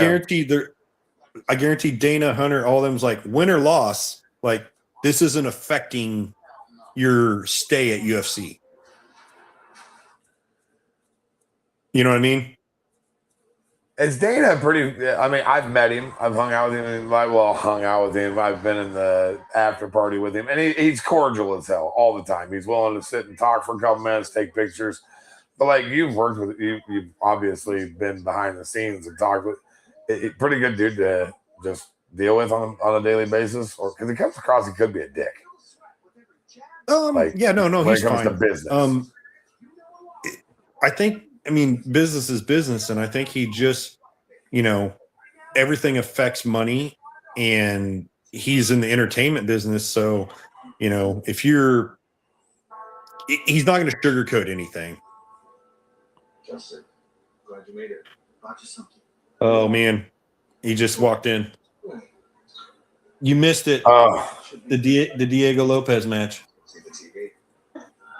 I guarantee Dana, Hunter, all of them's like, win or loss, like this isn't affecting your stay at UFC. You know what I mean? Is Dana pretty? I mean, I've met him. I've hung out with him. Hung out with him. I've been in the after party with him, and he's cordial as hell all the time. He's willing to sit and talk for a couple minutes, take pictures. But like you've worked with, you've obviously been behind the scenes and talked with. Pretty good dude to just deal with on a daily basis, or because he comes across, he could be a dick. No, when he's it comes fine. to business. I mean, business is business, and I think he just, everything affects money, and he's in the entertainment business, so if he's not going to sugarcoat anything. Justin, glad you made it. Bought you something. Oh man, he just walked in. You missed it. The Diego Lopez match.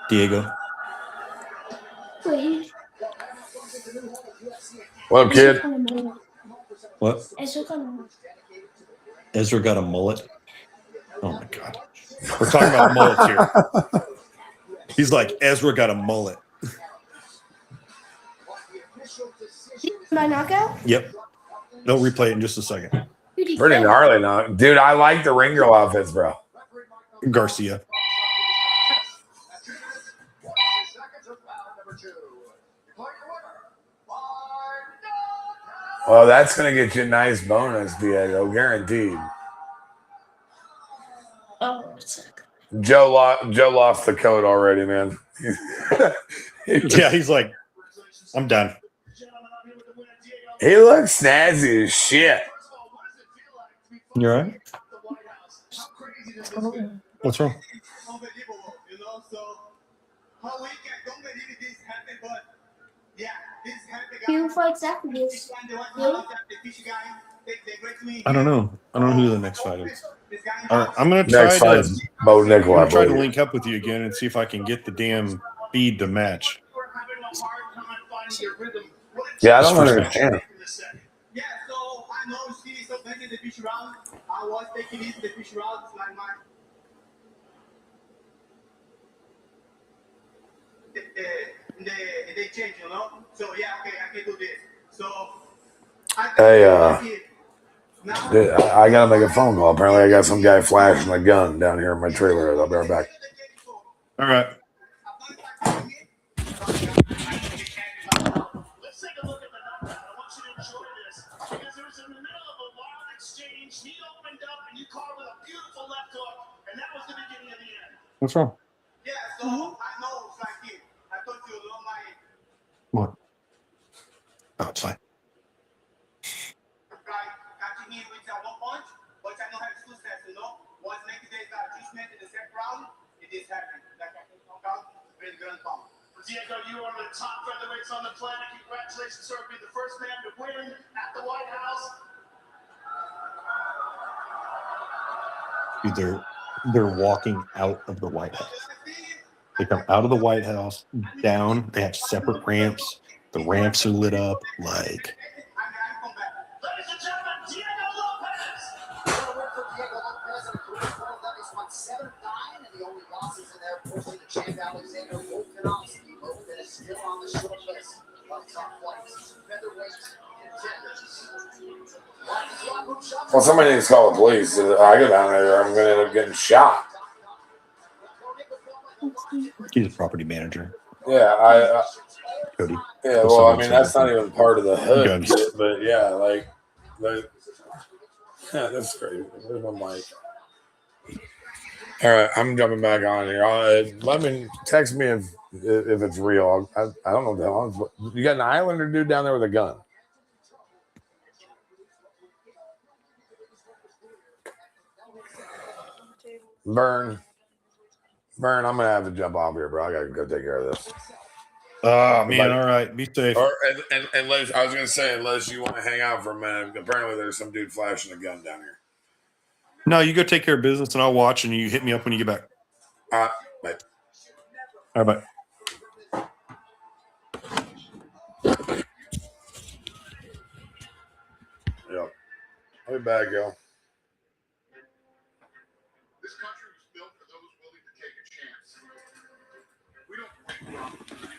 Diego. What up, kid? What? Ezra got a mullet. Oh my god. We're talking about mullets here. He's like, Ezra got a mullet. My knockout? Yep. They'll replay it in just a second. Pretty gnarly now. Dude, I like the ring girl outfits, bro. Garcia. Well, that's going to get you a nice bonus, Diego, guaranteed. Oh, Joe lost the code already, man. He's like, I'm done. He looks snazzy as shit. You all right? What's wrong? Who fights after this? You? I don't know. I don't know who the next fight is. All right, I'm gonna Next try fight's Bo Nickel, I to believe. link up with you again and see if I can get the damn feed to match. Yeah, I don't understand. Yeah, so I know she's so busy the fish round. I was taking it the fish round like my they change, So yeah, okay, I can do this. So Dude, I gotta make a phone call. Apparently, I got some guy flashing a gun down here in my trailer. I'll be right back. All right. Let's take a look at the knockout. I want you to enjoy this because there was in the middle of a wild exchange. He opened up and you caught with a beautiful left hook, and that was the beginning of the end. What's wrong? Yeah, so I know it's like it. I thought Oh, it's fine. Diego, you are one of the top featherweights on the planet. Congratulations, sir, being the first man to win at the White House. Dude, they're walking out of the White House. They come out of the White House down. They have separate ramps. The ramps are lit up. Like, Ladies and gentlemen, Diego Lopez. What a win for Diego Lopez in a career total that is won 7 of 9, and the only losses in there, fortunately, the champ Alexander Volkanovski. Logan is still on the short list of top flights, featherweight contenders. Well, somebody needs to call the police. I go down there, I'm going to end up getting shot. he's a property manager. Yeah, Cody. yeah. So Well, I someone mean, said that's not even part of the hood, guns. shit, but yeah, like, yeah, that's crazy. Where's my mic? All right, I'm jumping back on here. Let me text me if it's real. I don't know what the hell. You got an Islander dude down there with a gun. Burn, I'm gonna have to jump off here, bro. I gotta go take care of this. Oh man, all right, be safe. Or unless I was gonna say, unless you want to hang out for a minute. Apparently, there's some dude flashing a gun down here. No, you go take care of business, and I'll watch, and you hit me up when you get back. Bye. All right, bye. Yeah, I'll be back, yo. This country was built for those willing to take a chance. We don't.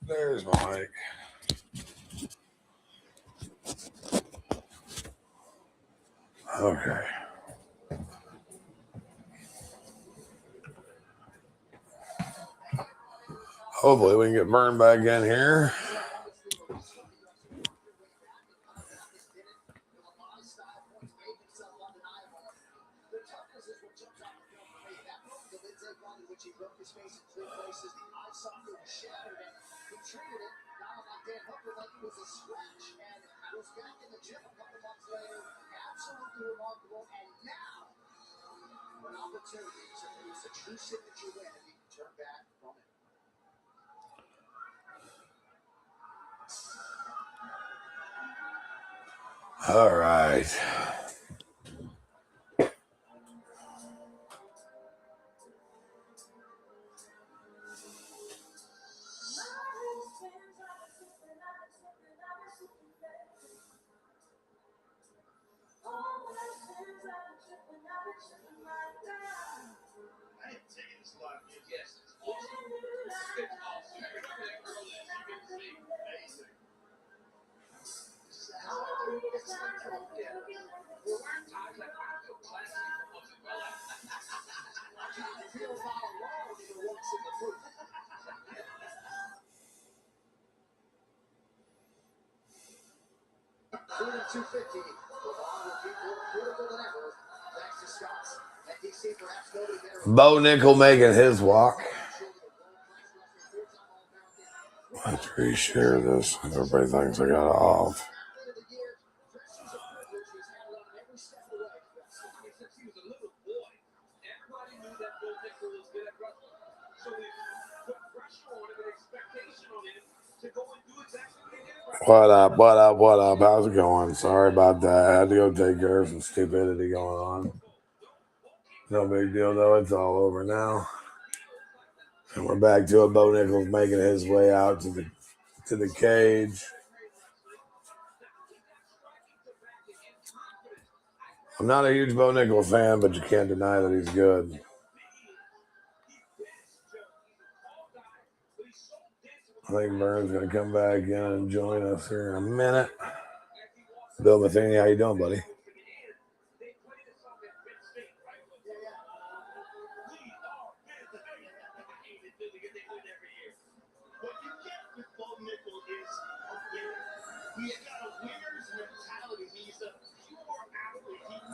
There's Mike. Okay. Hopefully we can get burned back in here. All right. Bo Nickel making his walk. Let's reshare this. Everybody thinks I got it off. What up? What up? What up? How's it going? Sorry about that. I had to go take care of some stupidity going on. No big deal though. It's all over now. And we're back to it. Bo Nickel's making his way out to the cage. I'm not a huge Bo Nickel fan, but you can't deny that he's good. I think Burns going to come back in and join us here in a minute. Bill Matheny, how you doing, buddy?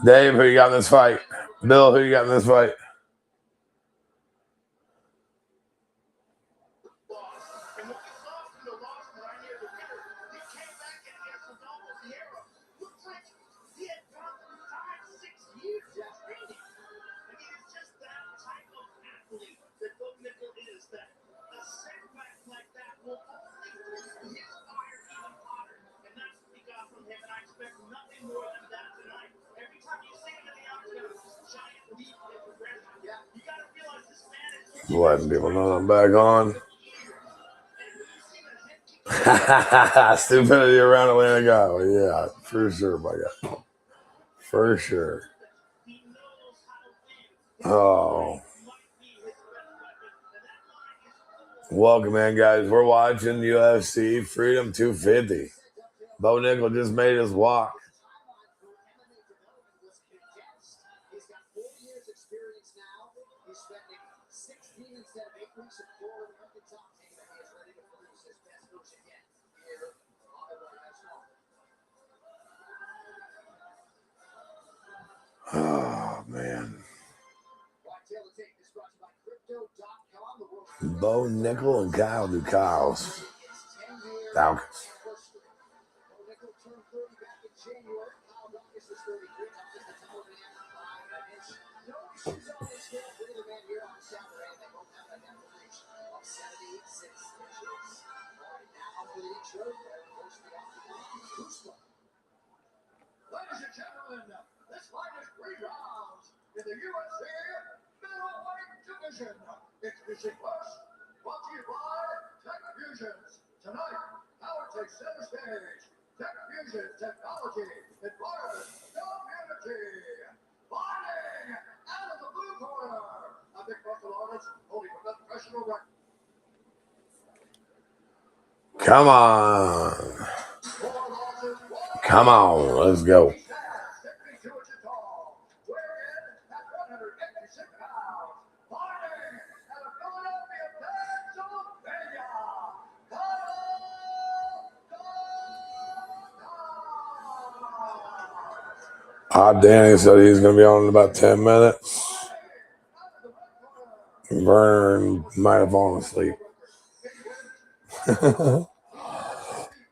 Dave, who you got in this fight? Bill, who you got in this fight? Letting people know I'm back on. Stupidity around Atlanta guy. Well, yeah, for sure, my guy. For sure. Oh. Welcome in, guys. We're watching UFC Freedom 250. Bo Nickel just made his walk. Oh, man. Bo Nickel and Kyle Ducaus. Falcons. Ladies and gentlemen, this fight is 3 rounds in the UFC middleweight division. Introducing first, brought to you by Tech Fusions. Tonight, power takes center stage. Tech Fusions technology, environment, community. Fighting out of the blue corner, a big muscle artist holding from the professional record. Come on. Come on. Let's go. Danny said he's going to be on in about 10 minutes. Vern might have fallen asleep.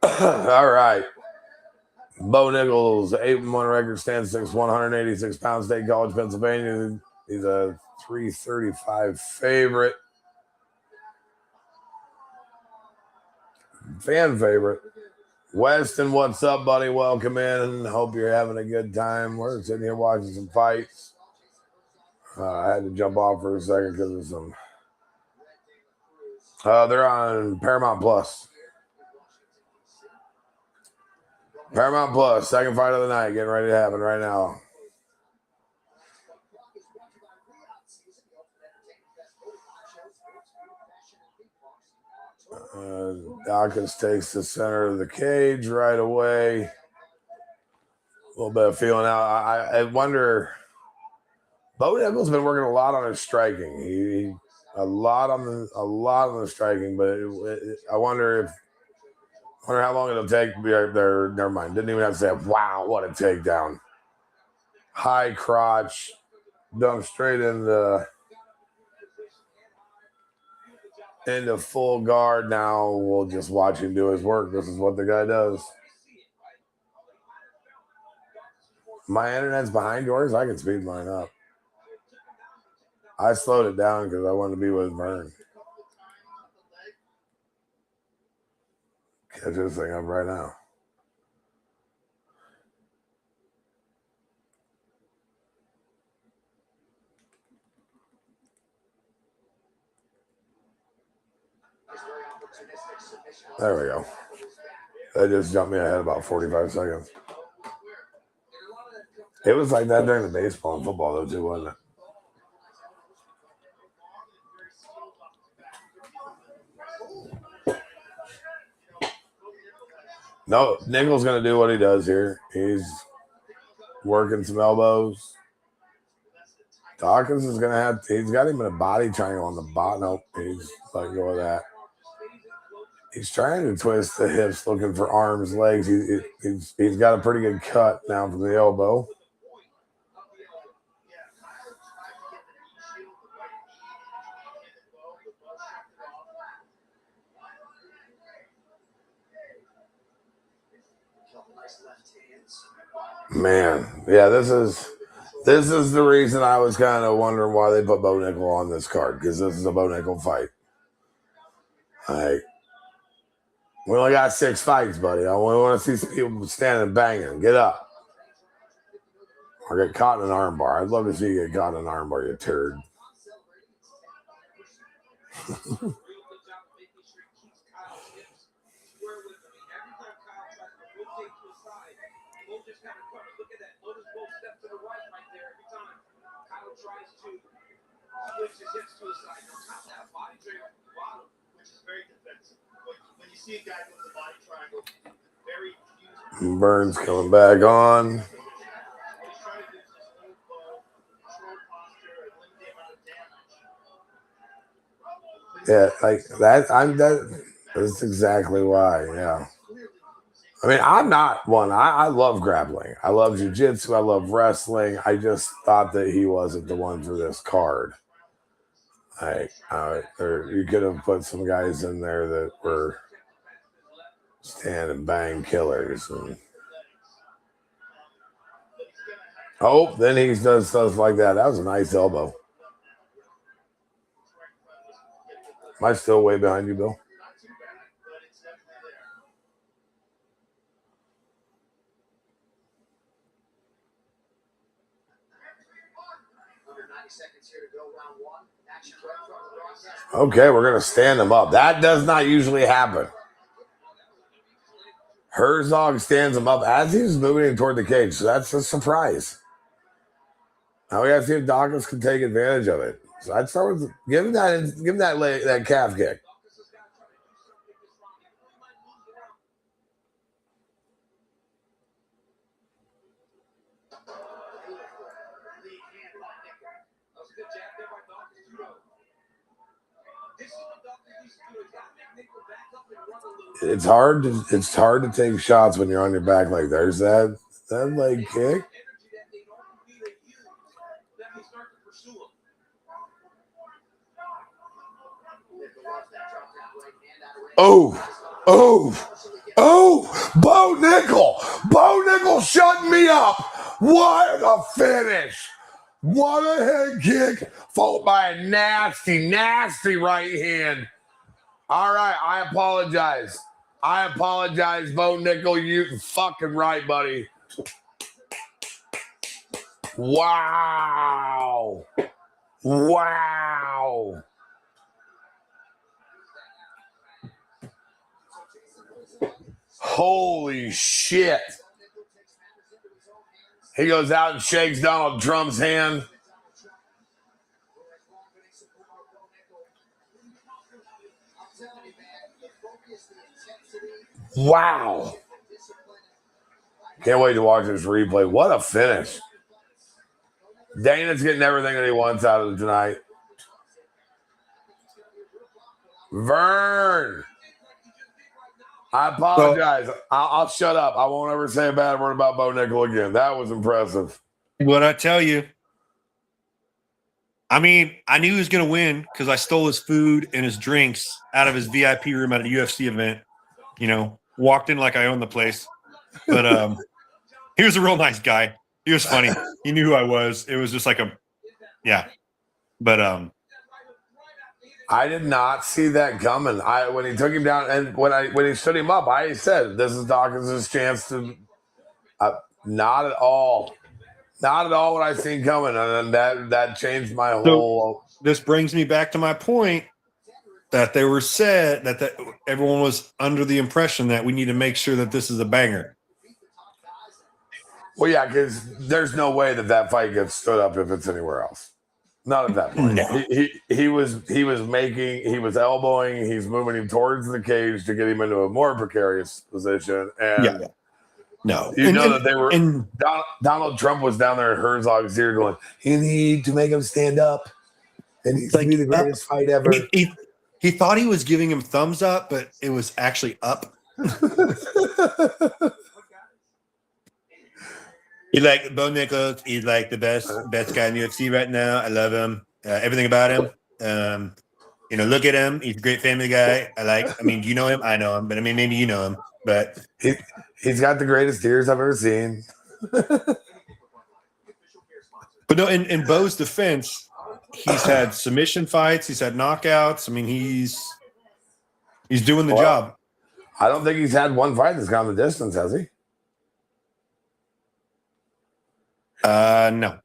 All right. Bo Nichols, 8-1 record, stands 6'1", 186 pounds, State College, Pennsylvania. He's a 335 favorite. Fan favorite. Weston, what's up, buddy? Welcome in. Hope you're having a good time. We're sitting here watching some fights. I had to jump off for a second because of some. They're on Paramount Plus. Paramount Plus, second fight of the night, getting ready to happen right now. Dawkins takes the center of the cage right away. A little bit of feeling out. I wonder. Bo Nichols been working a lot on his striking. He a lot on the striking, but I wonder how long it'll take. There, never mind. Didn't even have to say, "Wow, what a takedown!" High crotch, dumped straight into full guard. Now we'll just watch him do his work. This is what the guy does. My internet's behind yours. I can speed mine up. I slowed it down because I wanted to be with Vern. Catch this thing up right now. There we go. That just jumped me ahead about 45 seconds. It was like that during the baseball and football, though, too, wasn't it? No, Nichols going to do what he does here. He's working some elbows. Dawkins is going to have, he's got him in a body triangle on the bottom. Nope, he's letting go of that. He's trying to twist the hips, looking for arms, legs. He's got a pretty good cut now from the elbow. Man, yeah, this is the reason I was kind of wondering why they put Bo Nickel on this card, because this is a Bo Nickel fight. Like, we only got 6 fights, buddy. I want to see some people standing banging. Get up. Or get caught in an armbar. I'd love to see you get caught in an armbar, you turd. Burns coming back on. Yeah, like that. That's exactly why. Yeah. I mean, I'm not one. I love grappling. I love jiu-jitsu. I love wrestling. I just thought that he wasn't the one for this card. Like, you could have put some guys in there that were stand and bang killers. And then he does stuff like that. That was a nice elbow. Am I still way behind you, Bill? Okay, we're going to stand him up. That does not usually happen. Herzog stands him up as he's moving toward the cage, so that's a surprise. Now we got to see if Dawkins can take advantage of it. So I'd start with give him that calf kick. That was a good jab there by Dawkins, too. This is what Dawkins used to do. He got to make Nickel back up and run a little bit. It's hard to take shots when you're on your back like there's that leg kick. Energy that they normally feel they use, then they start to pursue him. Bo Nickel. Bo Nickel shut me up. What a finish. What a head kick, followed by a nasty, nasty right hand. All right, I apologize. Bo Nickel. You fucking right, buddy. Wow. Holy shit. He goes out and shakes Donald Trump's hand. Wow. Can't wait to watch this replay. What a finish. Dana's getting everything that he wants out of it tonight. Vern. I apologize. I'll shut up. I won't ever say a bad word about Bo Nickel again. That was impressive. What I tell you? I mean, I knew he was going to win because I stole his food and his drinks out of his VIP room at a UFC event. You know, walked in like I owned the place. But he was a real nice guy. He was funny. He knew who I was. It was just like yeah. But I did not see that coming. When he took him down and when he stood him up, I said, "This is Dawkins' chance to." Not at all. Not at all what I seen coming, and that changed my whole. This brings me back to my point that they were said that everyone was under the impression that we need to make sure that this is a banger. Well, yeah, because there's no way that fight gets stood up if it's anywhere else. Not at that point. No. He was elbowing, he's moving him towards the cage to get him into a more precarious position. And no, that they were. Donald Trump was down there at Herzog's ear going, "You need to make him stand up. It needs to be the greatest fight ever." He thought he was giving him thumbs up, but it was actually up. He's like Bo Nichols. He's like the best guy in the UFC right now. I love him. Everything about him. Look at him. He's a great family guy. I mean, do you know him? I know him, but I mean, maybe you know him. But he's got the greatest ears I've ever seen. But no, in Bo's defense, he's had submission fights. He's had knockouts. I mean, he's doing the job. I don't think he's had one fight that's gone the distance, has he? No.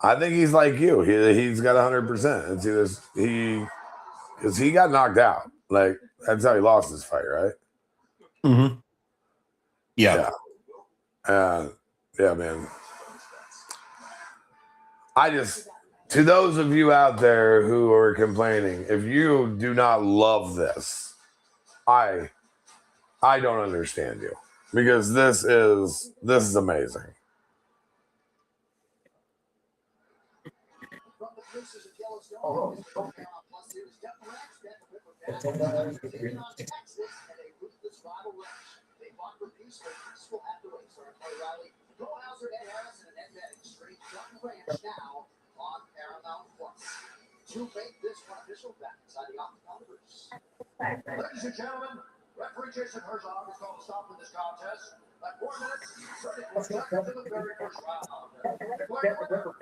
I think he's like you. He's got 100%. It's because he got knocked out. Like that's how he lost his fight, right? Mm-hmm. Yeah. Yeah, man. To those of you out there who are complaining, if you do not love this, I don't understand you, because this is amazing. To make this one official back inside the octagon. Ladies and gentlemen, referee Jason Herzog is going to stop in this contest at 4 minutes. Let's get to the very first round. Declare the winner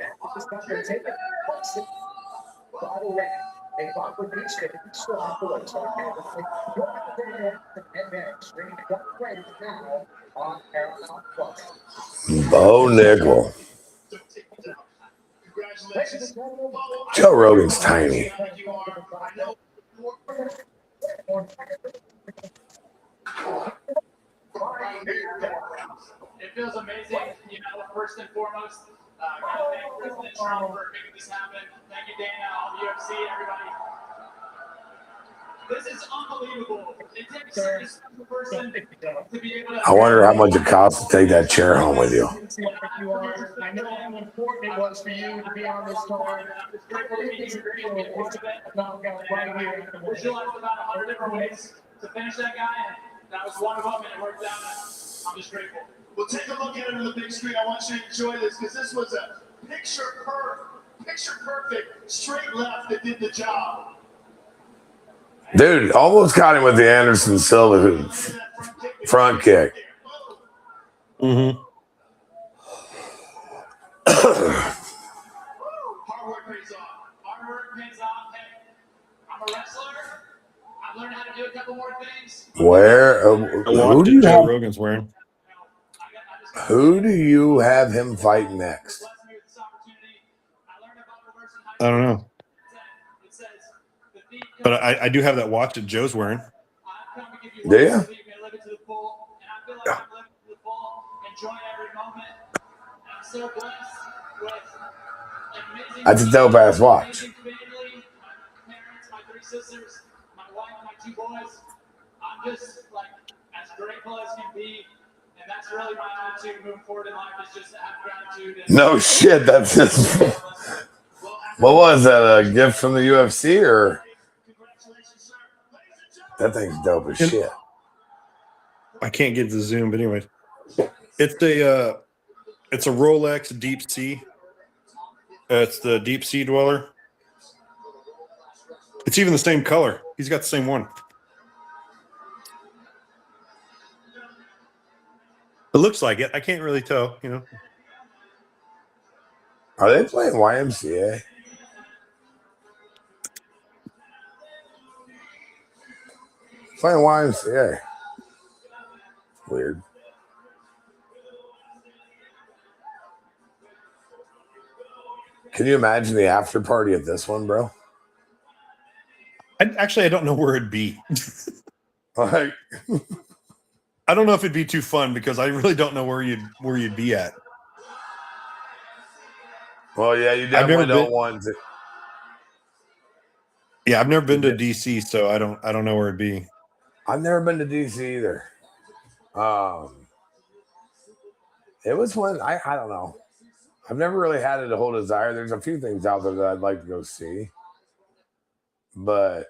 Bo Nickel. Joe Rogan's tiny. It feels amazing, first and foremost. Gotta thank President Trump for making this happen. Thank you, Dana, all the UFC, everybody. This is unbelievable. It takes a special person to be able to. I wonder how much it costs to take that chair home with you. I know how important it was for you to be on this card. It's grateful to be here and be a part of it. Right here. We realized about 100 different ways to finish that guy, and that was one of them, and it worked out. I'm just grateful. Well, take a look at it on the big screen. I want you to enjoy this because this was a picture perfect straight left that did the job. Dude, almost caught him with the Anderson Silva front kick. Mm-hmm. Hard work pays off. Hard work pays off. Hey, I'm a wrestler. I've learned how to do a couple more things. Where? Who do you Joe have? Rogan's wearing. Who do you have him fight next? I don't know. But I do have that watch that Joe's wearing. Yeah. That's a dope ass watch. I'm just like as grateful as can be, and that's really my attitude moving forward in life is just to have gratitude. No shit, that's just. What was that? A gift from the UFC or? That thing's dope as shit. I can't get the zoom, but anyway, it's a Rolex Deep Sea. It's the Deep Sea Dweller. It's even the same color. He's got the same one. It looks like it. I can't really tell, you know. Are they playing YMCA? Playing YMCA. Weird. Can you imagine the after party at this one, bro? I don't know where it'd be. Like, I don't know if it'd be too fun because I really don't know where you'd be at. well, yeah, you definitely don't want to. Yeah, I've never been to DC, so I don't know where it'd be. I've never been to DC either. It was one I don't know. I've never really had it a whole desire. There's a few things out there that I'd like to go see, but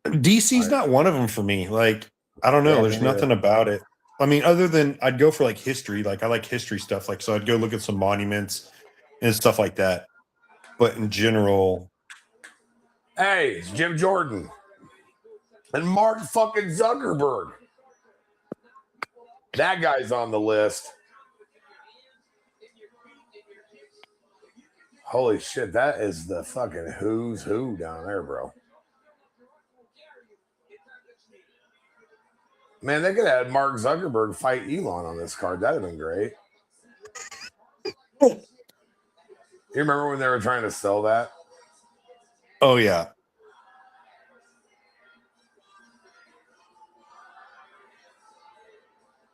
DC's not one of them for me. Like, I don't know. Yeah, There's me neither. nothing about it. I mean, other than I'd go for like history. Like, I like history stuff. Like, so I'd go look at some monuments and stuff like that. But in general, hey, it's Jim Jordan and Mark fucking Zuckerberg. That guy's on the list. Holy shit, that is the fucking who's who down there, bro. Man, they could have had Mark Zuckerberg fight Elon on this card. That'd have been great. You remember when they were trying to sell that? oh yeah.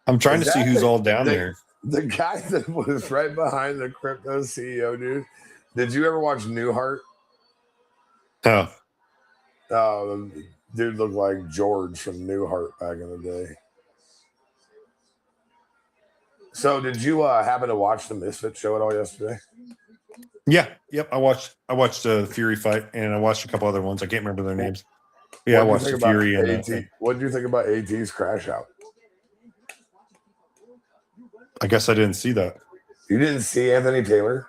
I'm trying to see who's all down there. The guy that was right behind the crypto CEO, dude. Did you ever watch Newhart? Oh, Oh, the dude looked like George from Newhart back in the day. So, did you happen to watch the Misfit show at all yesterday? yeah, yep. I watched the Fury fight, and I watched a couple other ones. I can't remember their names. Yeah, I watched the Fury and what did you think about AT's crash out? I guess I didn't see that. You didn't see Anthony Taylor,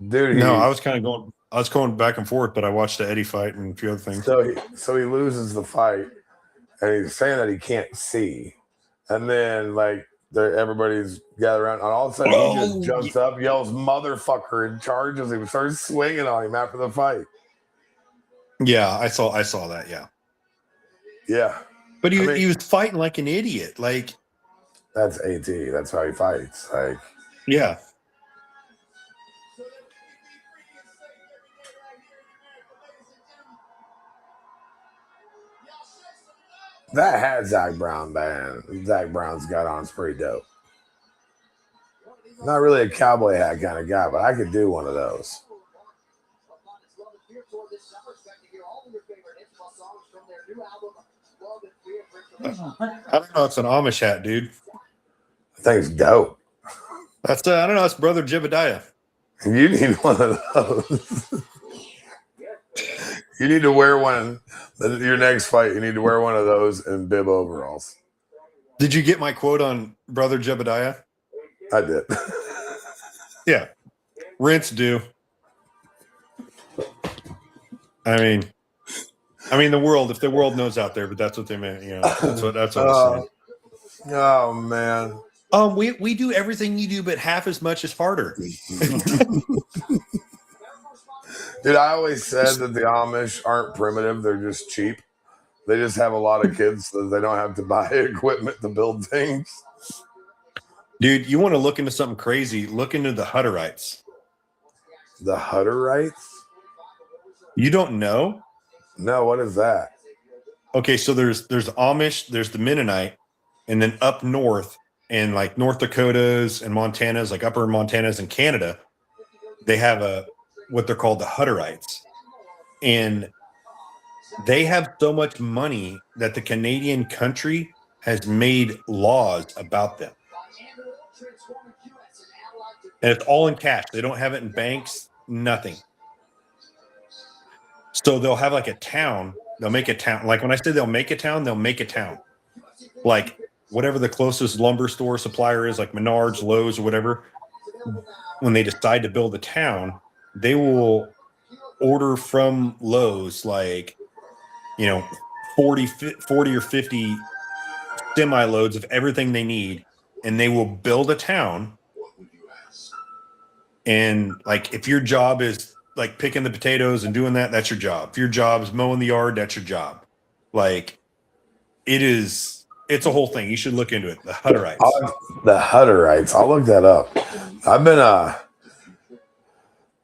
dude? No, I was going back and forth, but I watched the Eddie fight and a few other things. So he loses the fight, and he's saying that he can't see, and then like everybody's gathered around, and all of a sudden he just jumps up, yells "motherfucker," and charges him, starts swinging on him after the fight. Yeah, I saw that. Yeah, Yeah, but he was fighting like an idiot. Like, that's AT. That's how he fights. Like, yeah. that hat Zach Brown's got on is pretty dope. Not really a cowboy hat kind of guy, but I could do one of those. I don't know. It's an Amish hat, dude. I think it's dope. That's I don't know. It's Brother Jebediah. You need one of those. You need to wear one. Your next fight, you need to wear one of those and bib overalls. Did you get my quote on Brother Jebediah? I did. Yeah. Rinse do. I mean, the world. If the world knows out there, but that's what they meant. You know, that's what it's saying. Oh man. We do everything you do, but half as much as harder. Dude, I always said that the Amish aren't primitive; they're just cheap. They just have a lot of kids, so they don't have to buy equipment to build things. Dude, you want to look into something crazy? Look into the Hutterites. The Hutterites? You don't know? No, what is that? Okay, so there's Amish, there's the Mennonite, and then up north in like North Dakotas and Montana's, like upper Montana's and Canada, they have what they're called the Hutterites. And they have so much money that the Canadian country has made laws about them. And it's all in cash. They don't have it in banks, nothing. So they'll have like a town. They'll make a town. Like when I say they'll make a town, they'll make a town. Like whatever the closest lumber store supplier is, like Menards, Lowe's, or whatever. When they decide to build a town, they will order from Lowe's like, 40 or 50 semi loads of everything they need, and they will build a town. And like if your job is like picking the potatoes and doing that, that's your job. If your job is mowing the yard, that's your job. Like it's a whole thing. You should look into it. The Hutterites. The Hutterites. I'll look that up. I've been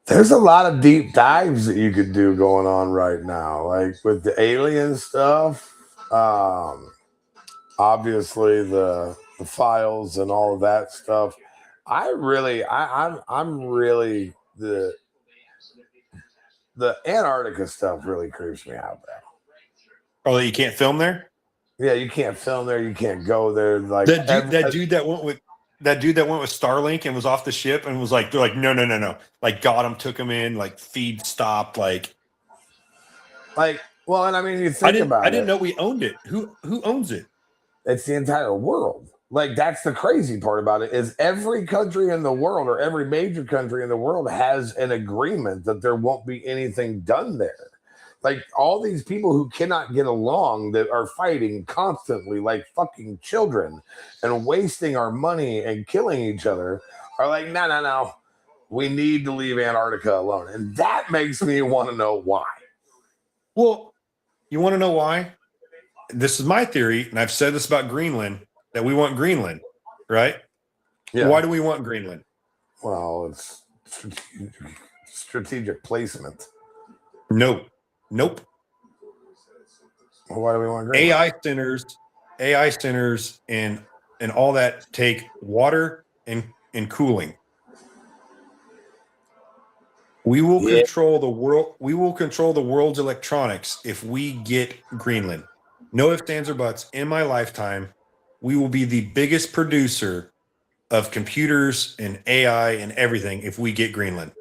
there's a lot of deep dives that you could do going on right now, like with the alien stuff. Obviously the files and all of that stuff. I'm really the Antarctica stuff really creeps me out, bro. Oh, you can't film there? Yeah, you can't film there. You can't go there. Like that dude that went with Starlink and was off the ship and was like, they're like, no. Like got him, took him in, like feed stopped, like. Well, and I mean, you think about it. I didn't know we owned it. Who owns it? It's the entire world. Like that's the crazy part about it is every country in the world or every major country in the world has an agreement that there won't be anything done there. Like all these people who cannot get along that are fighting constantly like fucking children and wasting our money and killing each other are like, no. We need to leave Antarctica alone. And that makes me want to know why. Well, you want to know why? This is my theory, and I've said this about Greenland, that we want Greenland, right? Yeah. Why do we want Greenland? Well, it's strategic placement. Nope. Well, why do we want Greenland? AI centers and all that take water and cooling. We will control the world. We will control the world's electronics if we get Greenland. No ifs, ands, or buts. In my lifetime, we will be the biggest producer of computers and AI and everything if we get Greenland.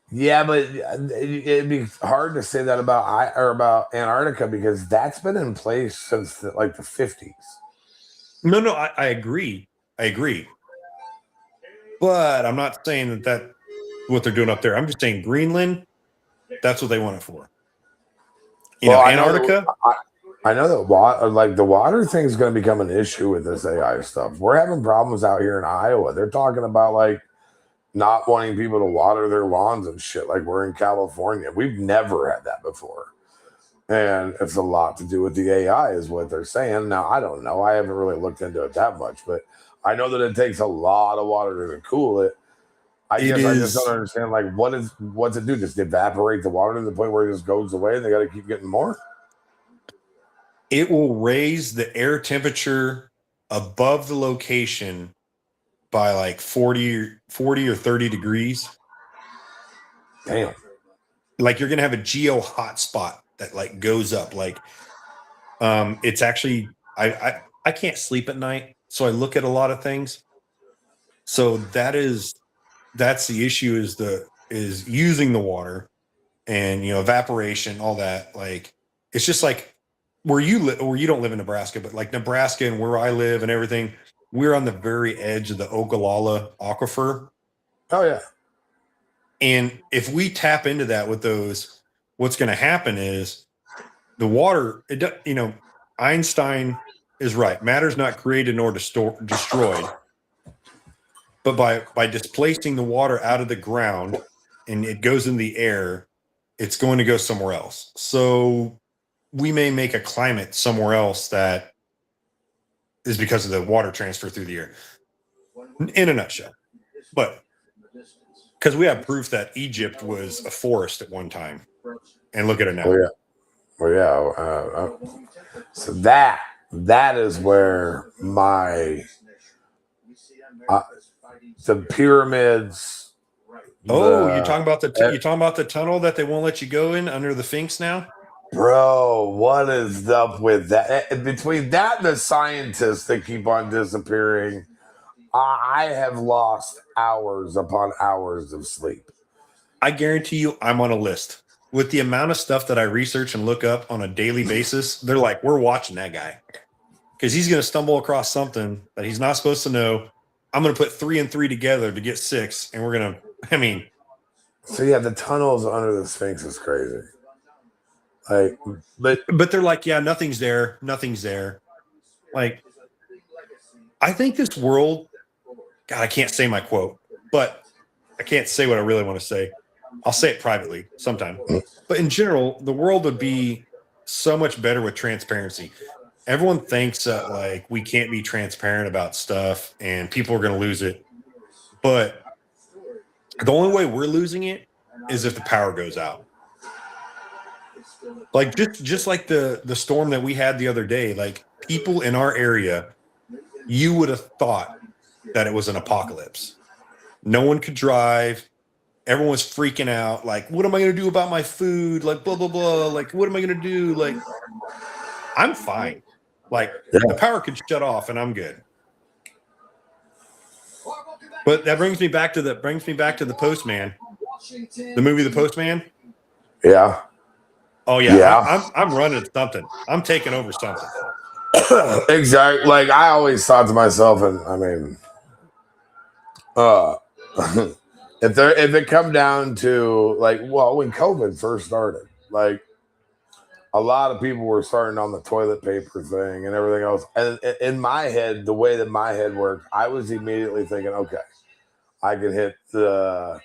Yeah, but it'd be hard to say that about Antarctica because that's been in place since the 50s. No, I agree. But I'm not saying that's what they're doing up there. I'm just saying Greenland, that's what they want it for. Antarctica. I know that the water thing is going to become an issue with this AI stuff. We're having problems out here in Iowa. They're talking about not wanting people to water their lawns and shit like we're in California. We've never had that before. And it's a lot to do with the AI is what they're saying. Now, I don't know. I haven't really looked into it that much, but I know that it takes a lot of water to cool it. I just don't understand, what's it do? Just evaporate the water to the point where it just goes away and they got to keep getting more? It will raise the air temperature above the location by 40 or 30 degrees. Damn. Like you're going to have a geo hotspot that like goes up. Like it's actually I can't sleep at night, so I look at a lot of things. So that's the issue is using the water and evaporation, all that. Like it's just like where you don't live in Nebraska, but like Nebraska and where I live and everything, we're on the very edge of the Ogallala Aquifer. Oh yeah. And if we tap into that with those, what's going to happen is the water, Einstein is right. Matter's not created nor destroyed. But by displacing the water out of the ground and it goes in the air, it's going to go somewhere else. So we may make a climate somewhere else that is because of the water transfer through the air. In a nutshell. But because we have proof that Egypt was a forest at one time. And look at it now. Oh yeah. Well, yeah. So that is where the pyramids. You're talking about the tunnel that they won't let you go in under the Sphinx now? Bro, what is up with that? Between that and the scientists that keep on disappearing, I have lost hours upon hours of sleep. I guarantee you I'm on a list. With the amount of stuff that I research and look up on a daily basis, they're like, we're watching that guy. Because he's going to stumble across something that he's not supposed to know. I'm going to put 3 and 3 together to get 6. And we're going to, So yeah, the tunnels under the Sphinx is crazy. Like, but they're like, yeah, nothing's there. Nothing's there. Like, I think this world, God, I can't say my quote, but I can't say what I really want to say. I'll say it privately sometime. But in general, the world would be so much better with transparency. Everyone thinks that like we can't be transparent about stuff and people are going to lose it. But the only way we're losing it is if the power goes out. Like just like the storm that we had the other day, like people in our area, you would have thought that it was an apocalypse. No one could drive. Everyone was freaking out. Like, what am I going to do about my food? Like, blah, blah, blah. Like, what am I going to do? Like, I'm fine. Like, the power could shut off and I'm good. But that brings me back to the Postman. The movie The Postman. Yeah. Oh yeah. I'm running something. I'm taking over something. Exactly. Like I always thought to myself, and I mean, if it come down to like, well, when COVID first started, like a lot of people were starting on the toilet paper thing and everything else. And in my head, the way that my head worked, I was immediately thinking, okay, I can hit the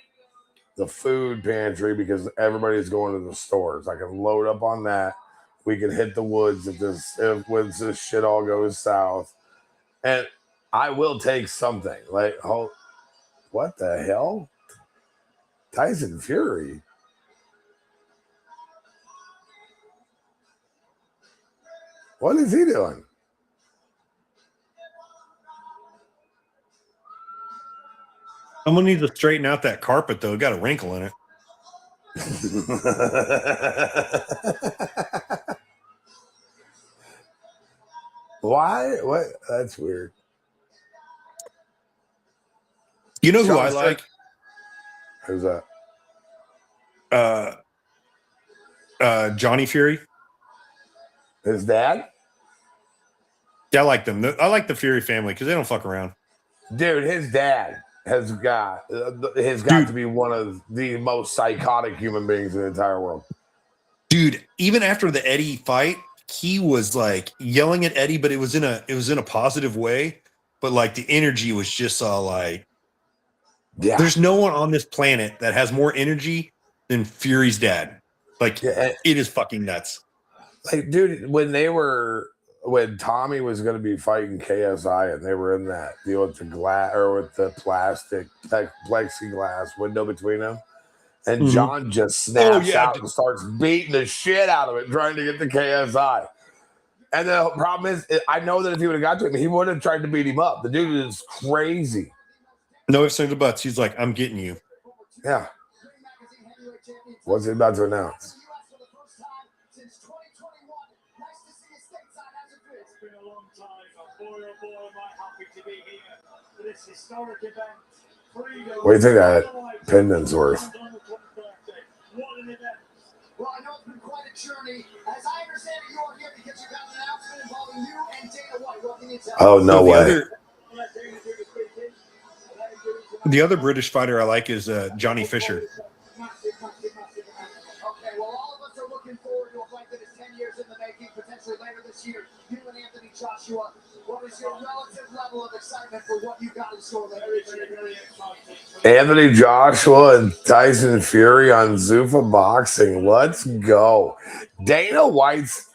food pantry because everybody's going to the stores. I can load up on that. We can hit the woods if this shit all goes south. And I will take something. Like, oh, what the hell? Tyson Fury. What is he doing? Someone needs to straighten out that carpet, though. It got a wrinkle in it. Why? What? That's weird. You know who I like? Who's that? Johnny Fury. His dad? Yeah, I like them. I like the Fury family because they don't fuck around. Dude, his dad has got to be one of the most psychotic human beings in the entire world. Dude, even after the Eddie fight, he was like yelling at Eddie, but it was in a positive way. But like the energy was just all like, yeah. There's no one on this planet that has more energy than Fury's dad. Like it is fucking nuts. Like, dude, when Tommy was going to be fighting KSI and they were in that deal with the glass or with the plastic plexiglass window between them, and John just snaps out and starts beating the shit out of it, trying to get the KSI. And the problem is, I know that if he would have got to him, he would have tried to beat him up. The dude is crazy. No ifs, ands, or buts. He's like, I'm getting you. Yeah. What's he about to announce? been a long time, but boy, oh boy, am I happy to be here for this historic event. Freedom. What do you think that pendant's worth? What an event. Well, I know it's been quite a journey. As I understand it, you are here because you got an announcement involving you and Dana White. What can you tell? Oh, no So way. The other British fighter I like is Johnny Fisher. Okay, well, all of us are looking forward to a fight that is 10 years in the making, potentially later this year. You and Anthony Joshua, what is your relative level of excitement for what you got in store later this year? Very exciting. Anthony Joshua and Tyson Fury on Zuffa Boxing. Let's go. Dana White's,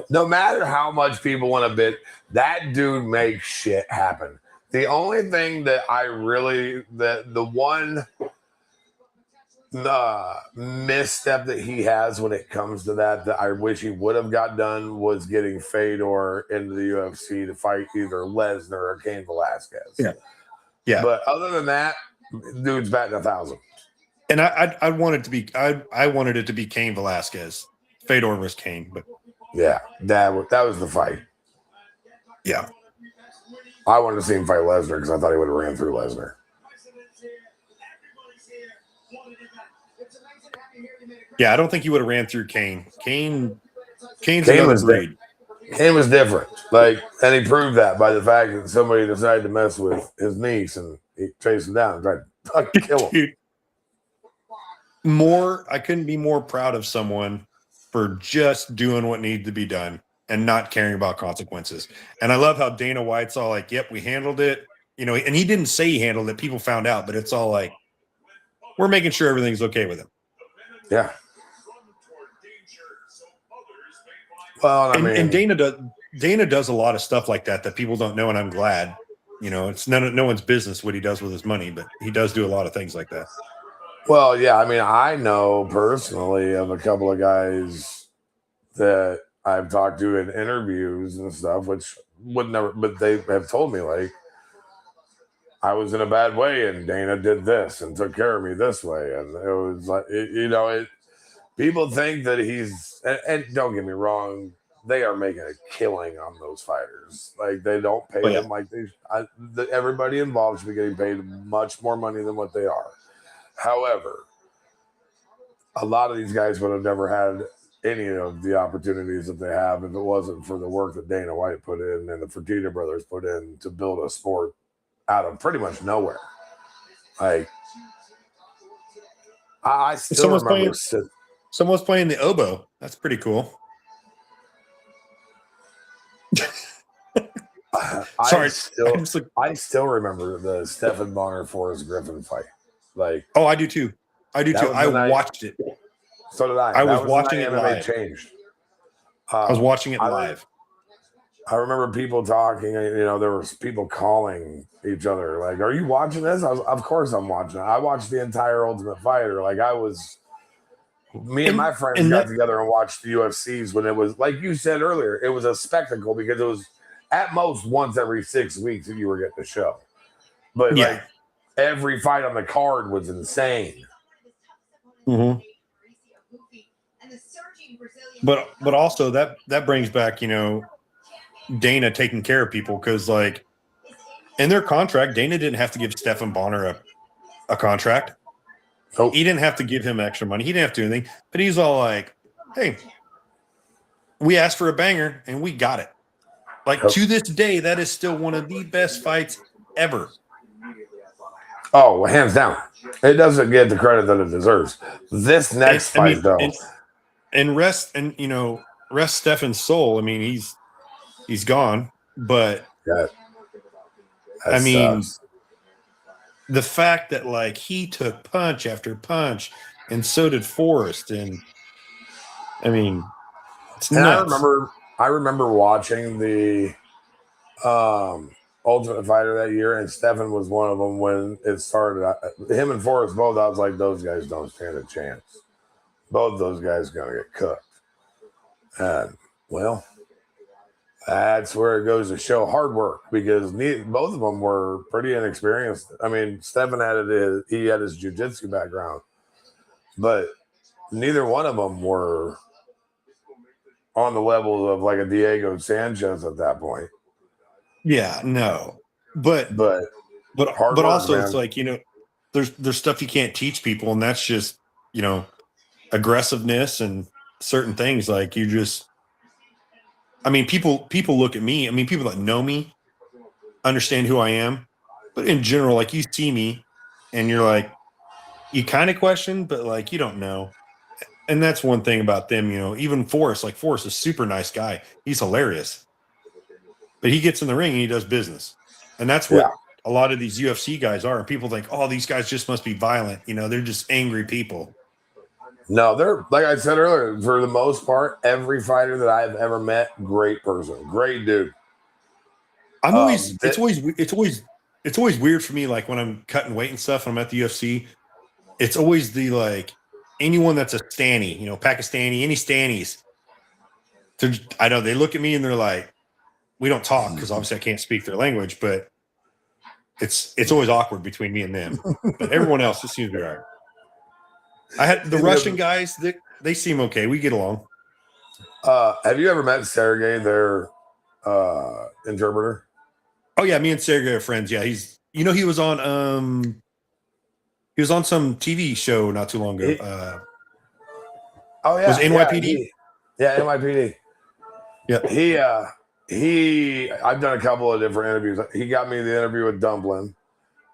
no matter how much people want to bid, that dude makes shit happen. The only thing that I really, the one misstep that he has when it comes to that I wish he would have got done was getting Fedor into the UFC to fight either Lesnar or Cain Velasquez. Yeah. But other than that, dude's batting 1,000. And I wanted it to be Cain Velasquez, Fedor versus Cain, but yeah, that was the fight. Yeah, I wanted to see him fight Lesnar because I thought he would have ran through Lesnar. Yeah, I don't think he would have ran through Cain. Cain's Cain another was breed. Cain was different. And he proved that by the fact that somebody decided to mess with his niece and he chased him down and tried to fucking kill him. Dude, I couldn't be more proud of someone for just doing what needed to be done and not caring about consequences. And I love how Dana White's all like, yep, we handled it. And he didn't say he handled it. People found out, but it's all like, we're making sure everything's okay with him. Yeah. Well, and Dana does a lot of stuff like that people don't know, and I'm glad. It's no one's business what he does with his money, but he does do a lot of things like that. Well, yeah, I know personally of a couple of guys that I've talked to in interviews and stuff, which would never, but they have told me I was in a bad way and Dana did this and took care of me this way. And it was like, people think that he's, and don't get me wrong, they are making a killing on those fighters. They don't pay them like these. Everybody involved should be getting paid much more money than what they are. However, a lot of these guys would have never had any of the opportunities that they have if it wasn't for the work that Dana White put in and the Fertitta brothers put in to build a sport out of pretty much nowhere. I still remember someone's playing the oboe. That's pretty cool. Sorry, I still remember the Stephen Bonner Forrest Griffin fight. Oh, I do too. I watched it. So did I. I was watching it live. Changed. I was watching it live. I remember people talking. There was people calling each other. Are you watching this? Of course I'm watching it. I watched the entire Ultimate Fighter. Me and my friends got together and watched the UFCs when it was, like you said earlier, it was a spectacle because it was at most once every 6 weeks that you were getting the show. But every fight on the card was insane. Mm-hmm. But also that brings back, Dana taking care of people because in their contract, Dana didn't have to give Stephen Bonner a contract. Oh. He didn't have to give him extra money. He didn't have to do anything. But he's all like, hey, we asked for a banger and we got it. To this day, that is still one of the best fights ever. Oh, well, hands down. It doesn't get the credit that it deserves. This next fight, though. And rest Stefan's soul. He's gone. But sucks. The fact that he took punch after punch, and so did Forrest, and it's nuts. I remember watching the Ultimate Fighter that year, and Stephen was one of them when it started. Him and Forrest both. I was like, those guys don't stand a chance. Both those guys are gonna get cooked. And that's where it goes to show hard work because both of them were pretty inexperienced. Stephen had his jiu-jitsu background, but neither one of them were on the level of like a Diego Sanchez at that point. Yeah, no. But Hard work, also man. it's like, there's stuff you can't teach people, and that's just, aggressiveness and certain things. Like people look at me. I mean, people that know me understand who I am, but in general, like, you see me and you're like, you kind of question, but like, you don't know. And that's one thing about them, even Forrest, like Forrest is a super nice guy. He's hilarious, but he gets in the ring and he does business. And that's what a lot of these UFC guys are. People think, oh, these guys just must be violent. They're just angry people. No, they're, like I said earlier, for the most part, every fighter that I've ever met, great person, great dude. It's always weird for me. Like when I'm cutting weight and stuff, and I'm at the UFC, it's always the, like, anyone that's a Stanny, Pakistani, any Stannies. I know they look at me and they're like, we don't talk because obviously I can't speak their language, but it's always awkward between me and them. But everyone else, it seems to be all right. I had the Russian guys, they seem okay. We get along. Have you ever met Sergey, their interpreter? Oh yeah, me and Sergey are friends. Yeah, he was on some TV show not too long ago. Was NYPD? Yeah, NYPD. Yeah. I've done a couple of different interviews. He got me the interview with Dumplin,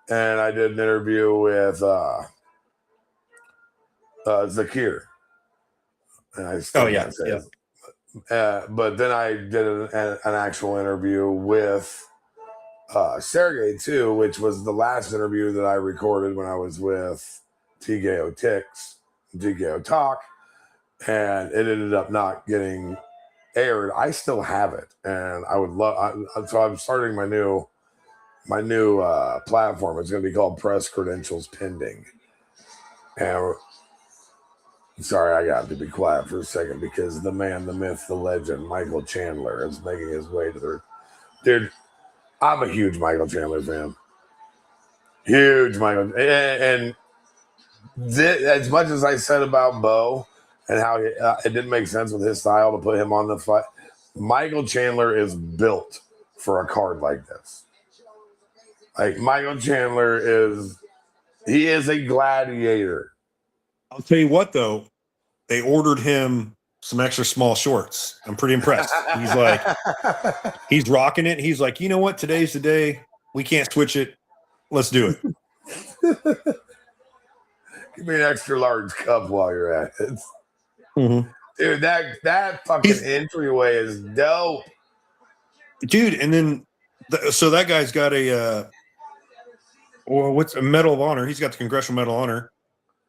and I did an interview with Zakir. And I still can't say it. But then I did an actual interview with Sergey too, which was the last interview that I recorded when I was with TKO Tix, TKO Talk, and it ended up not getting aired. I still have it, and I would love. So I'm starting my new platform. It's going to be called Press Credentials Pending. And sorry, I got to be quiet for a second because the man, the myth, the legend, Michael Chandler is making his way to the dude. I'm a huge Michael Chandler fan. Huge Michael. And as much as I said about Bo and how it didn't make sense with his style to put him on the fight, Michael Chandler is built for a card like this. Like, Michael Chandler is a gladiator. I'll tell you what, though, they ordered him some extra small shorts. I'm pretty impressed. He's like, he's rocking it. He's like, you know what? Today's the day. We can't switch it. Let's do it. Give me an extra large cup while you're at it. Mm-hmm. Dude, that fucking entryway is dope. Dude, and then, so that guy's got what's a Medal of Honor? He's got the Congressional Medal of Honor.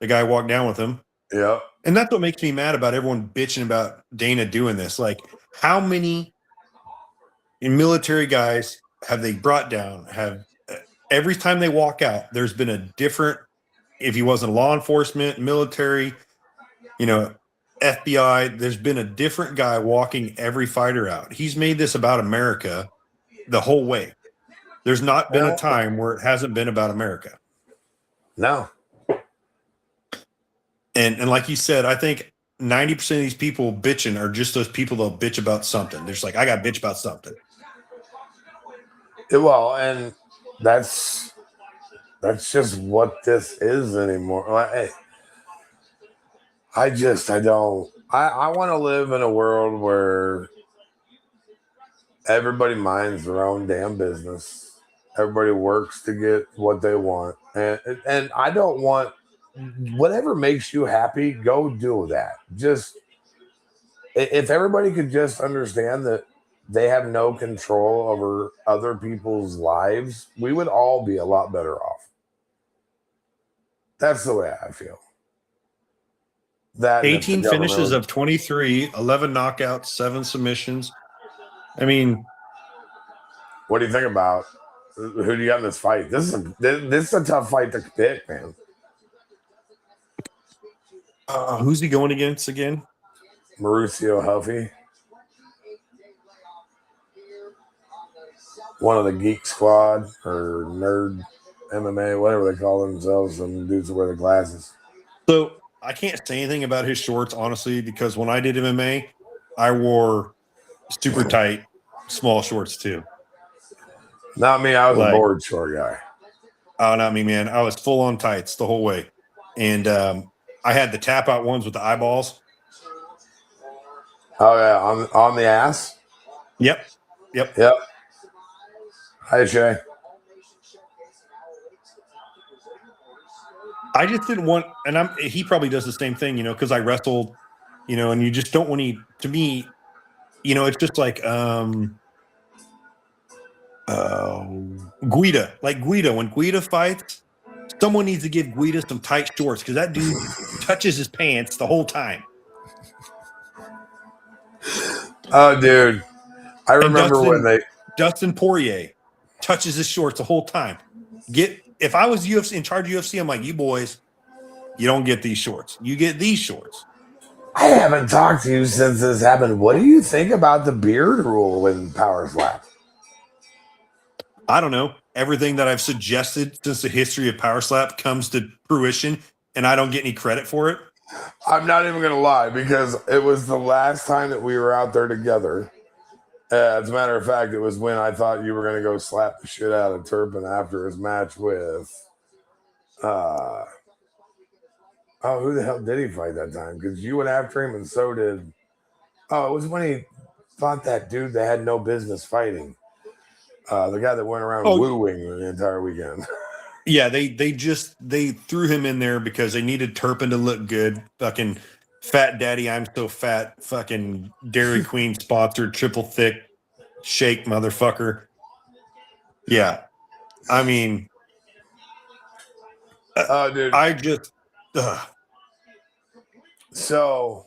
The guy walked down with him. Yeah. And that's what makes me mad about everyone bitching about Dana doing this. Like, how many military guys have they brought down? Every time they walk out, there's been a different, if he wasn't law enforcement, military, FBI, there's been a different guy walking every fighter out. He's made this about America the whole way. There's not been a time where it hasn't been about America. No. And like you said, I think 90% of these people bitching are just those people that'll bitch about something. They're just like, I got to bitch about something. Well, and that's just what this is anymore. Like, I want to live in a world where everybody minds their own damn business. Everybody works to get what they want. And I don't want, whatever makes you happy, go do that. Just, if everybody could just understand that they have no control over other people's lives, we would all be a lot better off. That's the way I feel. That 18 finishes of 23, 11 knockouts, 7 submissions. I mean, what do you think about who do you got in this fight? This is a tough fight to pick, man. Who's he going against again? Mauricio Huffy. One of the Geek Squad or Nerd MMA, whatever they call themselves, some dudes that wear the glasses. So I can't say anything about his shorts, honestly, because when I did MMA, I wore super tight, small shorts too. Not me. I was a Like- board short guy. Oh, not me, man. I was full on tights the whole way. And I had the tap out ones with the eyeballs. Oh yeah, on the ass. Yep. Yep. Hi Shay. I just didn't want, and he probably does the same thing, because I wrestled, and you just don't want to me, it's just like Guida. Like Guida, when Guida fights, someone needs to give Guida some tight shorts because that dude touches his pants the whole time. Oh, dude. I remember when Dustin Poirier touches his shorts the whole time. If I was UFC in charge of UFC, I'm like, you boys, you don't get these shorts. You get these shorts. I haven't talked to you since this happened. What do you think about the beard rule in Power Slap? I don't know. Everything that I've suggested since the history of Power Slap comes to fruition, and I don't get any credit for it. I'm not even going to lie, because it was the last time that we were out there together. As a matter of fact, it was when I thought you were going to go slap the shit out of Turpin after his match with who the hell did he fight that time? Because you went after him and so did it was when he fought that dude that had no business fighting. The guy that went around wooing the entire weekend. Yeah, they threw him in there because they needed Turpin to look good. Fucking Fat Daddy, I'm so fat. Fucking Dairy Queen sponsored triple thick shake motherfucker. Yeah, I mean, dude, I just. So,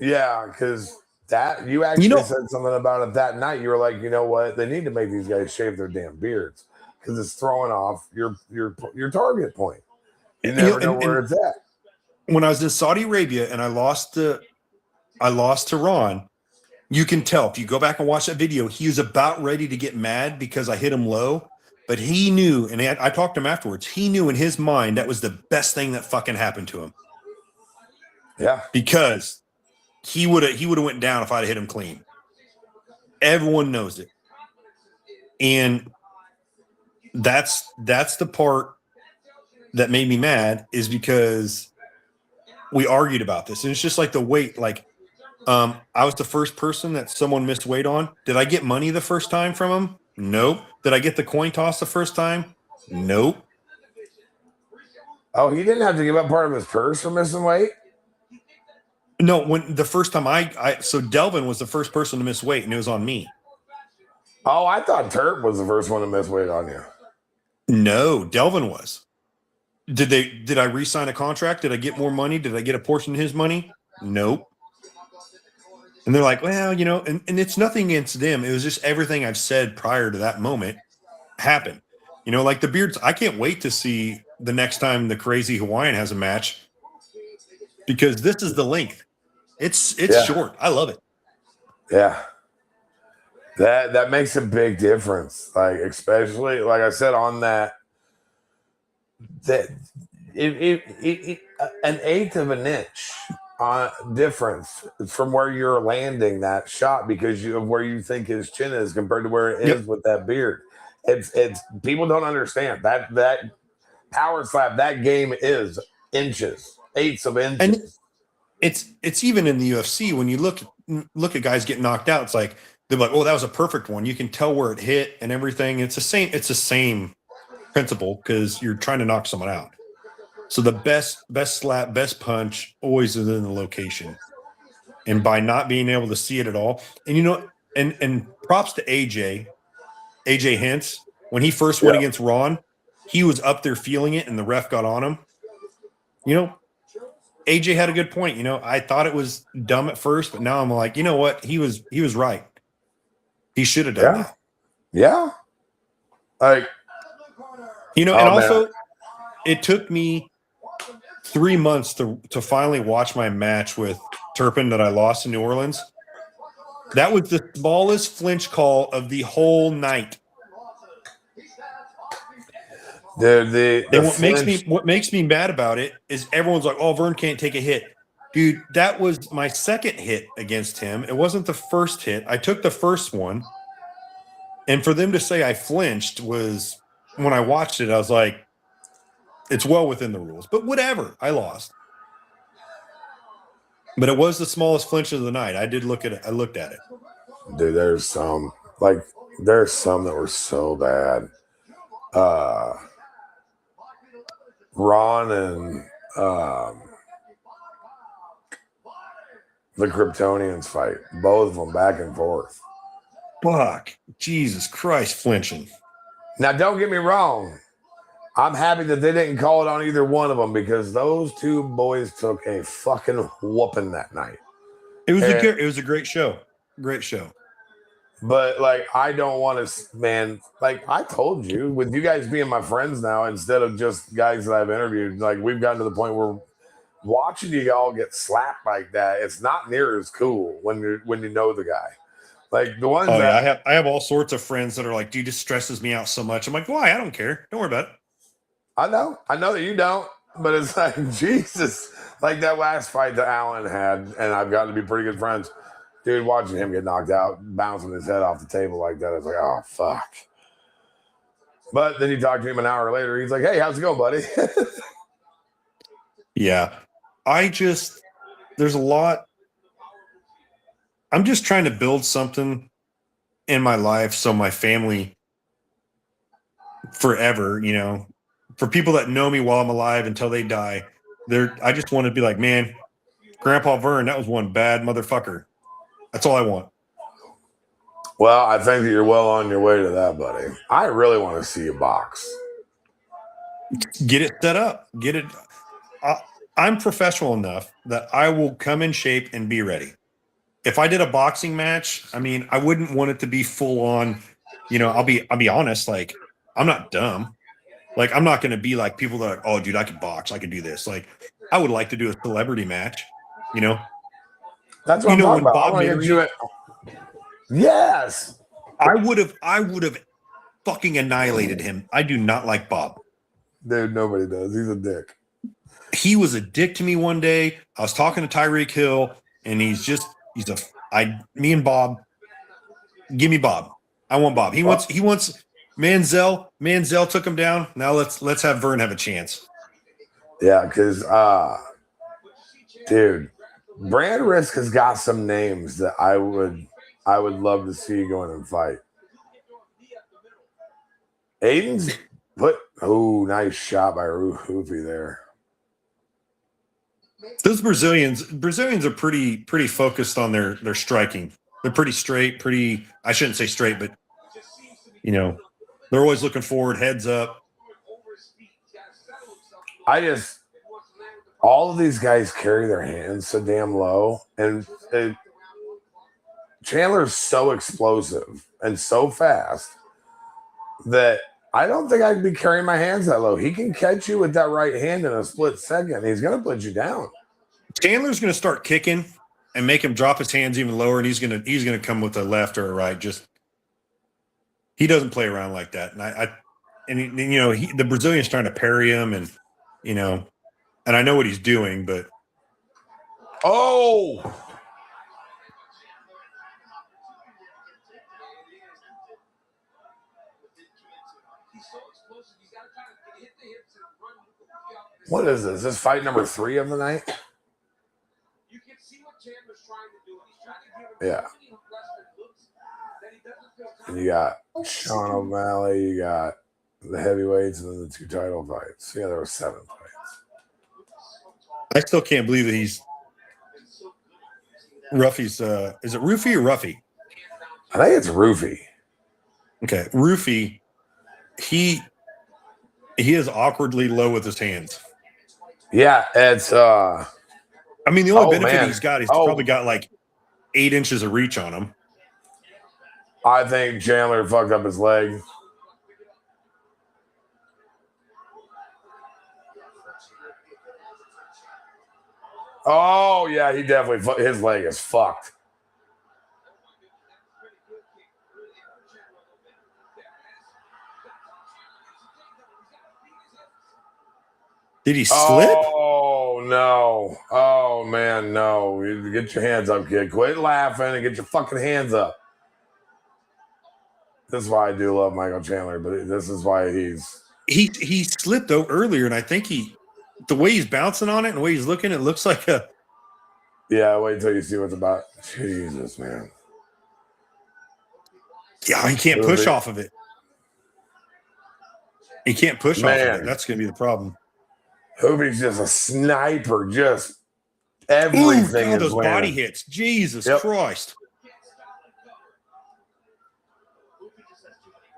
yeah, because that you actually said something about it that night. You were like, you know what? They need to make these guys shave their damn beards because it's throwing off your target point. You never know where it's at. When I was in Saudi Arabia and I lost to Ron, you can tell if you go back and watch that video, he was about ready to get mad because I hit him low, but he knew, and I talked to him afterwards. He knew in his mind that was the best thing that fucking happened to him. Yeah, because he would have went down if I'd hit him clean. Everyone knows it, and that's the part that made me mad is because we argued about this, and it's just like the weight. Like, I was the first person that someone missed weight on. Did I get money the first time from him? Nope. Did I get the coin toss the first time? Nope. Oh, he didn't have to give up part of his purse for missing weight? No, when the first time so Delvin was the first person to miss weight, and it was on me. Oh, I thought Turp was the first one to miss weight on you. No, Delvin was. Did I re-sign a contract? Did I get more money? Did I get a portion of his money? Nope. And they're like, well, and it's nothing against them. It was just everything I've said prior to that moment happened. Like the beards, I can't wait to see the next time the Crazy Hawaiian has a match because this is the length. It's short. I love it. Yeah. That makes a big difference. Like, especially, like I said, on that an eighth of an inch difference from where you're landing that shot because of where you think his chin is compared to where it is with that beard. It's people don't understand that Power Slap, that game is inches, eighths of inches. And it's even in the UFC when you look at guys get knocked out. It's like they're like, oh, that was a perfect one. You can tell where it hit and everything. It's the same principle because you're trying to knock someone out. So the best slap, best punch always is in the location. And by not being able to see it at all, and and props to AJ Hintz, when he first went against Ron, he was up there feeling it and the ref got on him. AJ had a good point. I thought it was dumb at first, but now I'm like, you know what? He was right. He should have done that. Yeah. Like, and also it took me 3 months to finally watch my match with Turpin that I lost in New Orleans. That was the smallest flinch call of the whole night. What makes me mad about it is everyone's like, oh, Vern can't take a hit. Dude, that was my second hit against him. It wasn't the first hit. I took the first one. And for them to say I flinched was, when I watched it, I was like, it's well within the rules. But whatever. I lost. But it was the smallest flinch of the night. I did look at it. I looked at it. Dude, there's some that were so bad. Ron and the Kryptonians fight. Both of them back and forth. Fuck. Jesus Christ, flinching. Now, don't get me wrong. I'm happy that they didn't call it on either one of them because those two boys took a fucking whooping that night. It was a great show. Great show. But like, I don't want to, man. Like I told you, with you guys being my friends now, instead of just guys that I've interviewed, like we've gotten to the point where watching you all get slapped like that, it's not near as cool when you know the guy. Like the ones I have all sorts of friends that are like, dude, it stresses me out so much. I'm like, why? I don't care. Don't worry about it. I know that you don't, but it's like Jesus, like that last fight that Alan had, and I've gotten to be pretty good friends. Dude, watching him get knocked out, bouncing his head off the table like that, I was like, oh, fuck. But then you talk to him an hour later, he's like, hey, how's it going, buddy? Yeah. There's a lot. I'm just trying to build something in my life so my family forever, for people that know me while I'm alive until they die, I just want to be like, man, Grandpa Vern, that was one bad motherfucker. That's all I want. Well, I think that you're well on your way to that, buddy. I really want to see you box. Get it set up. Get it. I'm professional enough that I will come in shape and be ready. If I did a boxing match, I mean, I wouldn't want it to be full on. I'll be honest. Like, I'm not dumb. Like, I'm not going to be like people that are, oh, dude, I can box. I can do this. Like, I would like to do a celebrity match. That's what I'm talking about. Bob Mary, yes. I would have fucking annihilated him. I do not like Bob. Dude, nobody does. He's a dick. He was a dick to me one day. I was talking to Tyreek Hill, and me and Bob. Give me Bob. I want Bob. He wants Manziel. Manziel took him down. Now let's have Vern have a chance. Yeah, because dude, Brand Risk has got some names that I would love to see go in and fight. Aiden's nice shot by Hoofy there. Those Brazilians are pretty focused on their striking. They're pretty straight, I shouldn't say straight, but they're always looking forward, heads up. All of these guys carry their hands so damn low, and Chandler's so explosive and so fast that I don't think I could be carrying my hands that low. He can catch you with that right hand in a split second. He's going to put you down. Chandler's going to start kicking and make him drop his hands even lower, and he's going to come with a left or a right. Just he doesn't play around like that. And the Brazilian's trying to parry him, and and I know what he's doing, but what is this? Is this fight number 3 of the night? Yeah. And you got Sean O'Malley, you got the heavyweights, and then the 2 title fights. Yeah, there were 7 fights. I still can't believe that he's Ruffy's. Is it Roofy or Ruffy? I think it's Roofy. Okay, Roofy. He is awkwardly low with his hands. Yeah, it's. I mean, the only benefit he's probably got like 8 inches of reach on him. I think Chandler fucked up his leg. Oh, yeah, he definitely, his leg is fucked. Did he slip? Oh, no. Oh, man, no. You get your hands up, kid. Quit laughing and get your fucking hands up. This is why I do love Michael Chandler, but this is why he slipped though earlier, and I think the way he's bouncing on it and the way he's looking, it looks like a. Yeah, wait until you see what's about. Jesus, man. Yeah, he can't push off of it. He can't push off of it. That's going to be the problem. Hoopy's just a sniper. Just everything God, is those landing. body hits. Jesus Christ.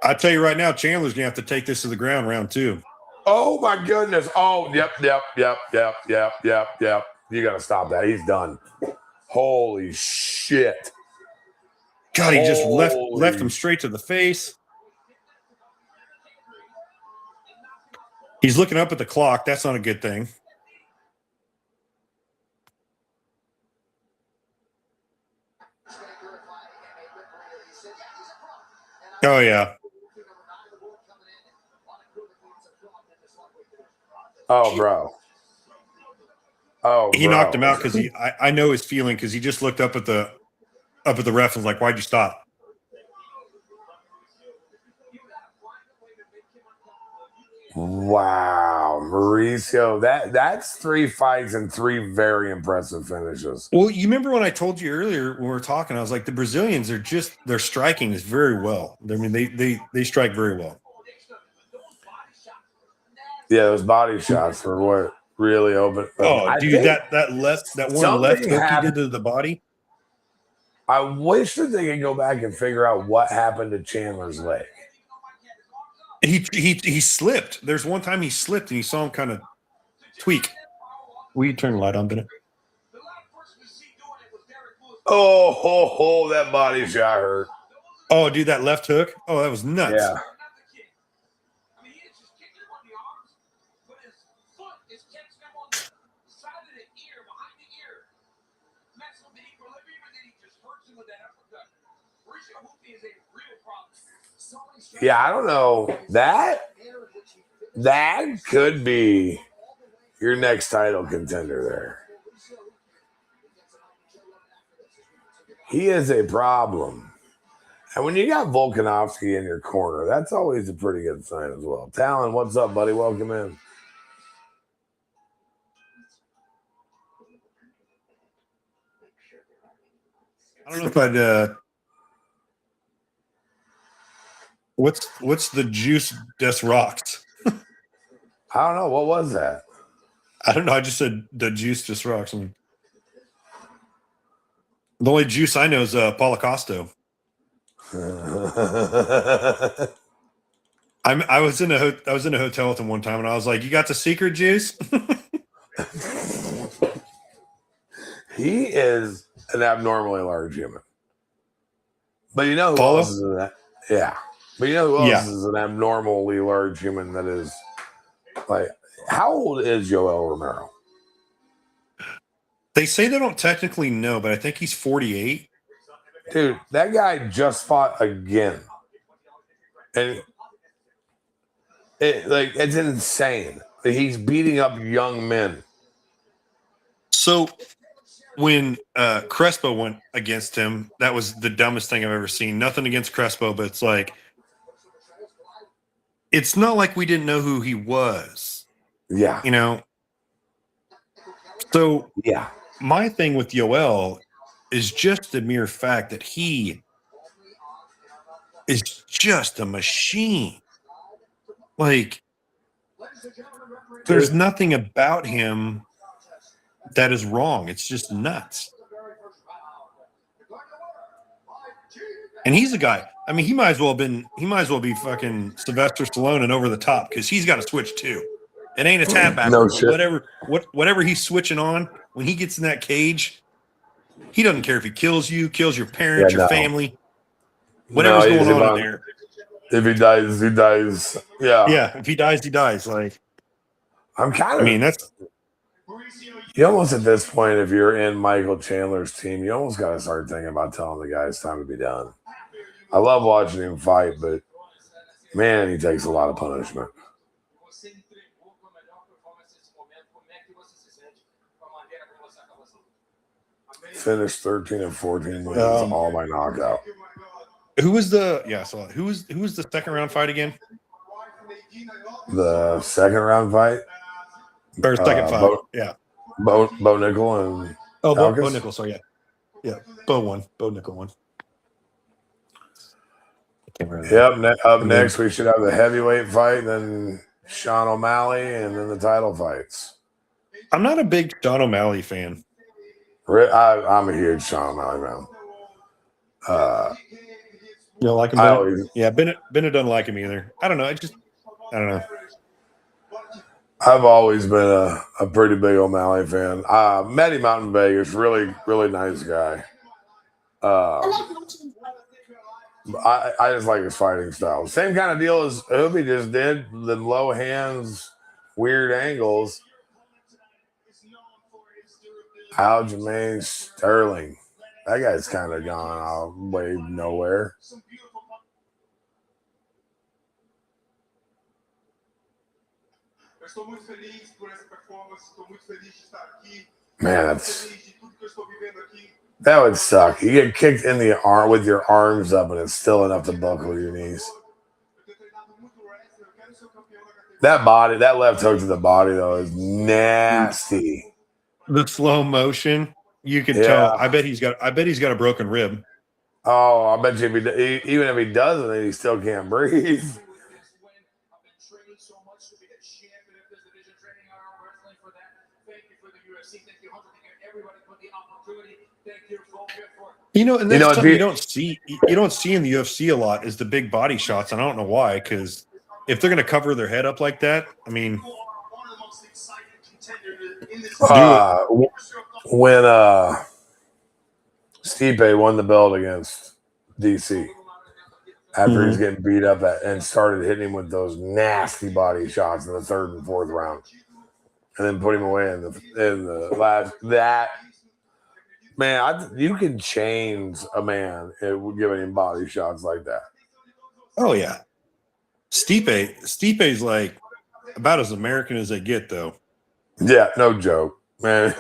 I tell you right now, Chandler's going to have to take this to the ground round 2. Oh, my goodness. Oh, yep. You got to stop that. He's done. Holy shit. God, he just left him straight to the face. He's looking up at the clock. That's not a good thing. Oh, yeah. Oh, bro. He knocked him out because I know his feeling because he just looked up at the ref and was like, "Why'd you stop?" Wow, Mauricio, that's 3 fights and 3 very impressive finishes. Well, you remember when I told you earlier when we were talking, I was like, the Brazilians are their striking is very well. I mean, they strike very well. Yeah, those body shots were what really open. Oh, dude, that one left hook he did to the body. I wish that they could go back and figure out what happened to Chandler's leg. He slipped. There's one time he slipped and you saw him kind of tweak. Will you turn the light on, Bennett? Oh, that body shot hurt. Oh, dude, that left hook. Oh, that was nuts. Yeah. Yeah, I don't know. That could be your next title contender there. He is a problem. And when you got Volkanovski in your corner, that's always a pretty good sign as well. Talon, what's up, buddy? Welcome in. I don't know if I'd what's the juice des rocks? I don't know. What was that? I don't know. I just said the juice des rocks. I mean, the only juice I know is Paulo Costa. I was in a hotel with him one time, and I was like, "You got the secret juice?" He is an abnormally large human. But you know who Paulo? else is in that? Yeah. But you know who else is an abnormally large human that is like, how old is Yoel Romero? They say they don't technically know, but I think he's 48. Dude, that guy just fought again. And it's insane. He's beating up young men. So when Crespo went against him, that was the dumbest thing I've ever seen. Nothing against Crespo, but it's like, it's not like we didn't know who he was. Yeah. You know? So yeah. My thing with Yoel is just the mere fact that he is just a machine. Like, there's nothing about him that is wrong. It's just nuts. And he's a guy. I mean, he might as well be fucking Sylvester Stallone and over the top because he's got to switch too. It ain't a tap back. No shit. Whatever he's switching on when he gets in that cage, he doesn't care if he kills you, kills your parents, your family, whatever's going on in there. If he dies, he dies. Yeah. Yeah. If he dies, he dies. Like, that's. You almost at this point, if you're in Michael Chandler's team, you almost got to start thinking about telling the guy it's time to be done. I love watching him fight, but man, he takes a lot of punishment. finished 13 and 14 wins, all by knockout. Who was the who was the second round fight again? The second round fight, Or second fight? Bo Nickel and Bo Alcus? Nickel. So yeah, Bo won. Bo Nickel won. Yep. Up next, we should have the heavyweight fight, then Sean O'Malley, and then the title fights. I'm not a big Sean O'Malley fan. I'm a huge Sean O'Malley fan. You don't like him? Bennett doesn't like him either. I don't know. I don't know. I've always been a pretty big O'Malley fan. Met him out in Vegas. Really, really nice guy. I just like his fighting style. Same kind of deal as Hoopy just did. The low hands, weird angles. Aljamain Sterling. That guy's kind of gone way nowhere. Man, that would suck. You get kicked in the arm with your arms up, and it's still enough to buckle your knees. That left hook to the body though is nasty. The slow motion, you can tell. I bet he's got a broken rib. Oh, I bet you even if he doesn't, he still can't breathe. And that's something you don't see in the UFC a lot is the big body shots, and I don't know why. Because if they're going to cover their head up like that, I mean, when Stipe won the belt against DC after he's getting beat up and started hitting him with those nasty body shots in the third and fourth round, and then put him away in the last that. Man, you can change a man giving him body shots like that. Oh yeah, Stipe's like about as American as they get, though. Yeah, no joke, man.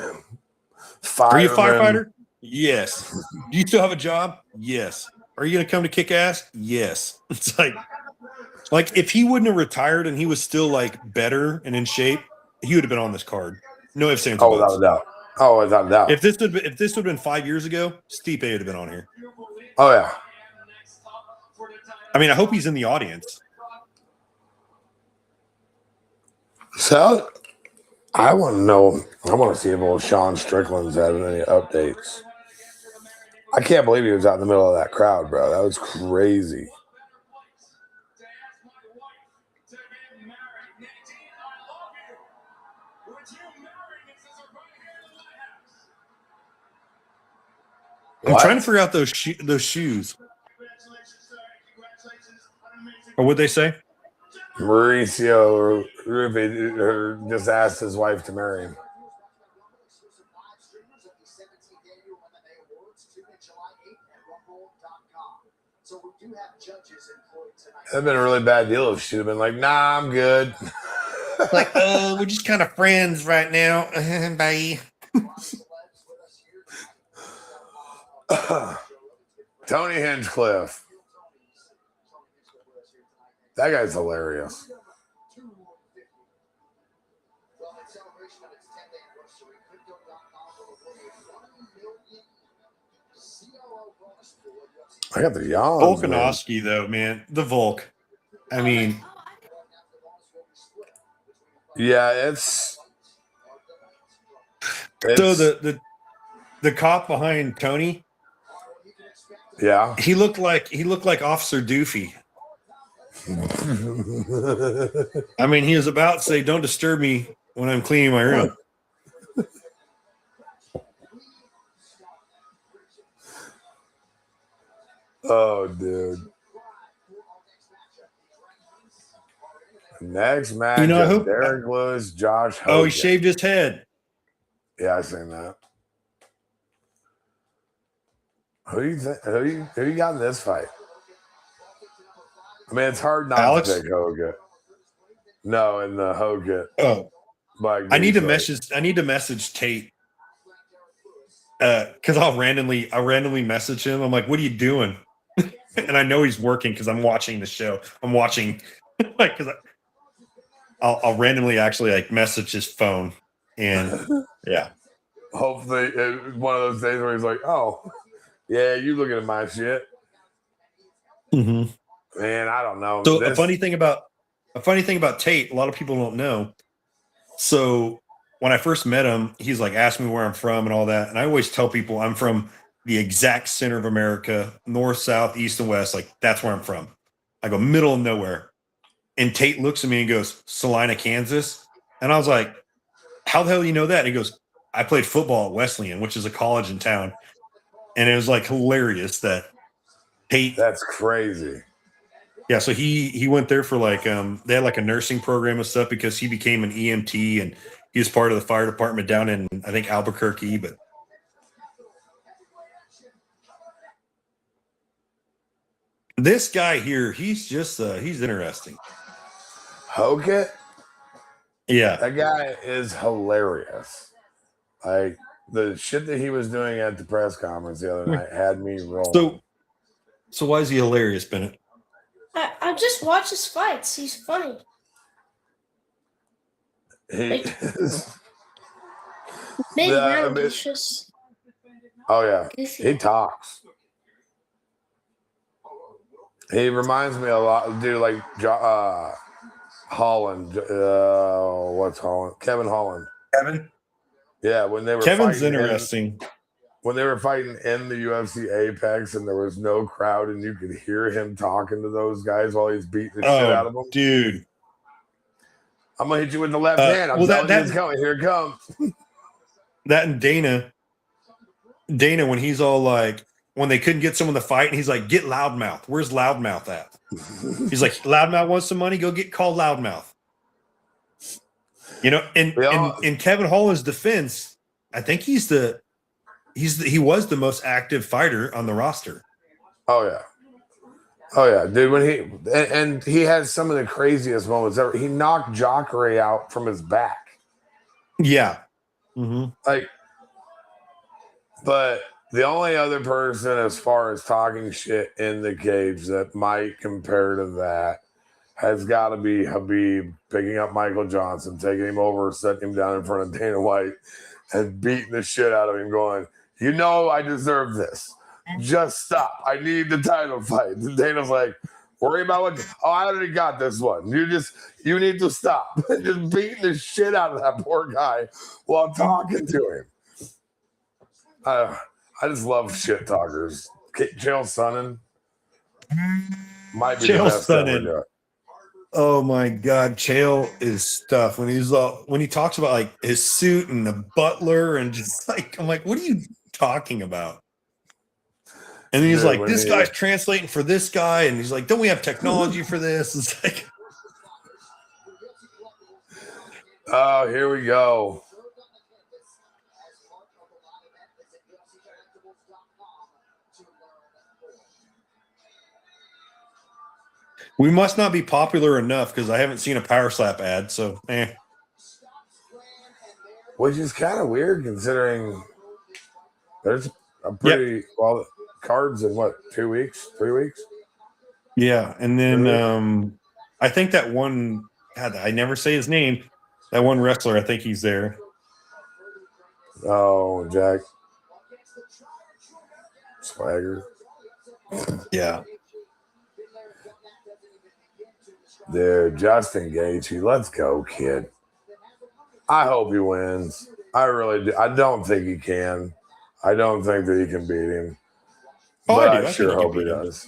Are you a firefighter? Yes. Do you still have a job? Yes. Are you going to come to kick ass? Yes. It's like if he wouldn't have retired and he was still like better and in shape, he would have been on this card. No ifs, ands, or buts. Without a doubt. Oh, without a doubt. If this would have been 5 years ago, Stipe would have been on here. Oh yeah. I mean, I hope he's in the audience. So, I want to know. I want to see if old Sean Strickland's having any updates. I can't believe he was out in the middle of that crowd, bro. That was crazy. I'm trying to figure out those shoes. Or what'd they say? Mauricio Rufy just asked his wife to marry him. That'd been a really bad deal if she'd have been like, "Nah, I'm good." Like, we're just kind of friends right now. Bye. Tony Hinchcliffe. That guy's hilarious. I got the yawns. Volkanovski, though, man. The Volk. I mean. Yeah, it's so the cop behind Tony. Yeah. He looked like Officer Doofy. I mean, he was about to say, "Don't disturb me when I'm cleaning my room." Oh, dude. Next match, I hope Derek Lewis, Josh Hogan. Oh, he shaved his head. Yeah, I seen that. Who you got in this fight? I mean, it's hard not to pick Hogan. No, in the Hogan. Oh, I need to message Tate. because I'll randomly message him. I'm like, "What are you doing?" And I know he's working because I'm watching the show. I'm watching like because I'll randomly actually like message his phone, and yeah. Hopefully, it's one of those days where he's like, "Oh, yeah, you looking at my shit, Mm-hmm. man." I don't know. So a funny thing about Tate, a lot of people don't know. So when I first met him, he's like asked me where I'm from and all that, and I always tell people I'm from the exact center of America, north, south, east, and west. Like that's where I'm from. I go middle of nowhere, and Tate looks at me and goes, "Salina, Kansas," and I was like, "How the hell do you know that?" And he goes, "I played football at Wesleyan, which is a college in town," and it was like hilarious that Tate. That's crazy. Yeah, so he went there for like they had like a nursing program and stuff because he became an EMT and he was part of the fire department down in I think Albuquerque. But this guy here, he's just he's interesting. Hogan, Yeah, that guy is hilarious. Like the shit that he was doing at the press conference the other night had me rolling. So why is he hilarious, Bennett? I just watch his fights. He's funny. He Maybe Yeah, now I mean- he's just oh yeah, goofy. he talks. He reminds me a lot, dude. Like Holland. What's Holland? Kevin Holland. Kevin? Yeah, when they were Kevin's fighting interesting. when they were fighting in the UFC Apex and there was no crowd and you could hear him talking to those guys while he's beating the shit out of them. Dude. I'm gonna hit you with the left hand. I'm well, telling you that- it's coming. Here it comes. That and Dana, when he's all like, when they couldn't get someone to fight, and he's like, "Get Loudmouth. Where's Loudmouth at?" He's like, "Loudmouth wants some money. Go get called Loudmouth." You know, in Kevin Holland's defense, I think he was the most active fighter on the roster. Oh yeah, dude. When he had some of the craziest moments ever. He knocked Jacare out from his back. Yeah. Mm-hmm. Like, but the only other person as far as talking shit in the cage that might compare to that has got to be Habib picking up Michael Johnson, taking him over, setting him down in front of Dana White, and beating the shit out of him, going, "You know, I deserve this. Just stop. I need the title fight." And Dana's like, "Worry about what? Oh, I already got this one. You need to stop." Just beating the shit out of that poor guy while talking to him. I just love shit talkers. Chael Sonnen might be the best ever do it. Oh my God, Chael is stuff when he talks about like his suit and the butler and just like I'm like, what are you talking about? And then he's like, this guy's translating for this guy, and he's like, don't we have technology for this? It's like, oh, here we go. we must not be popular enough because I haven't seen a Power Slap ad. So, Which is kind of weird considering there's a pretty well cards in what 2 weeks, 3 weeks. Yeah, and then I think that one. God, I never say his name. That one wrestler, I think he's there. Oh, Jack Swagger. Yeah. Dude, Justin Gaethje, let's go, kid. I hope he wins. I really do. I don't think he can. I don't think that he can beat him. But I sure hope he does.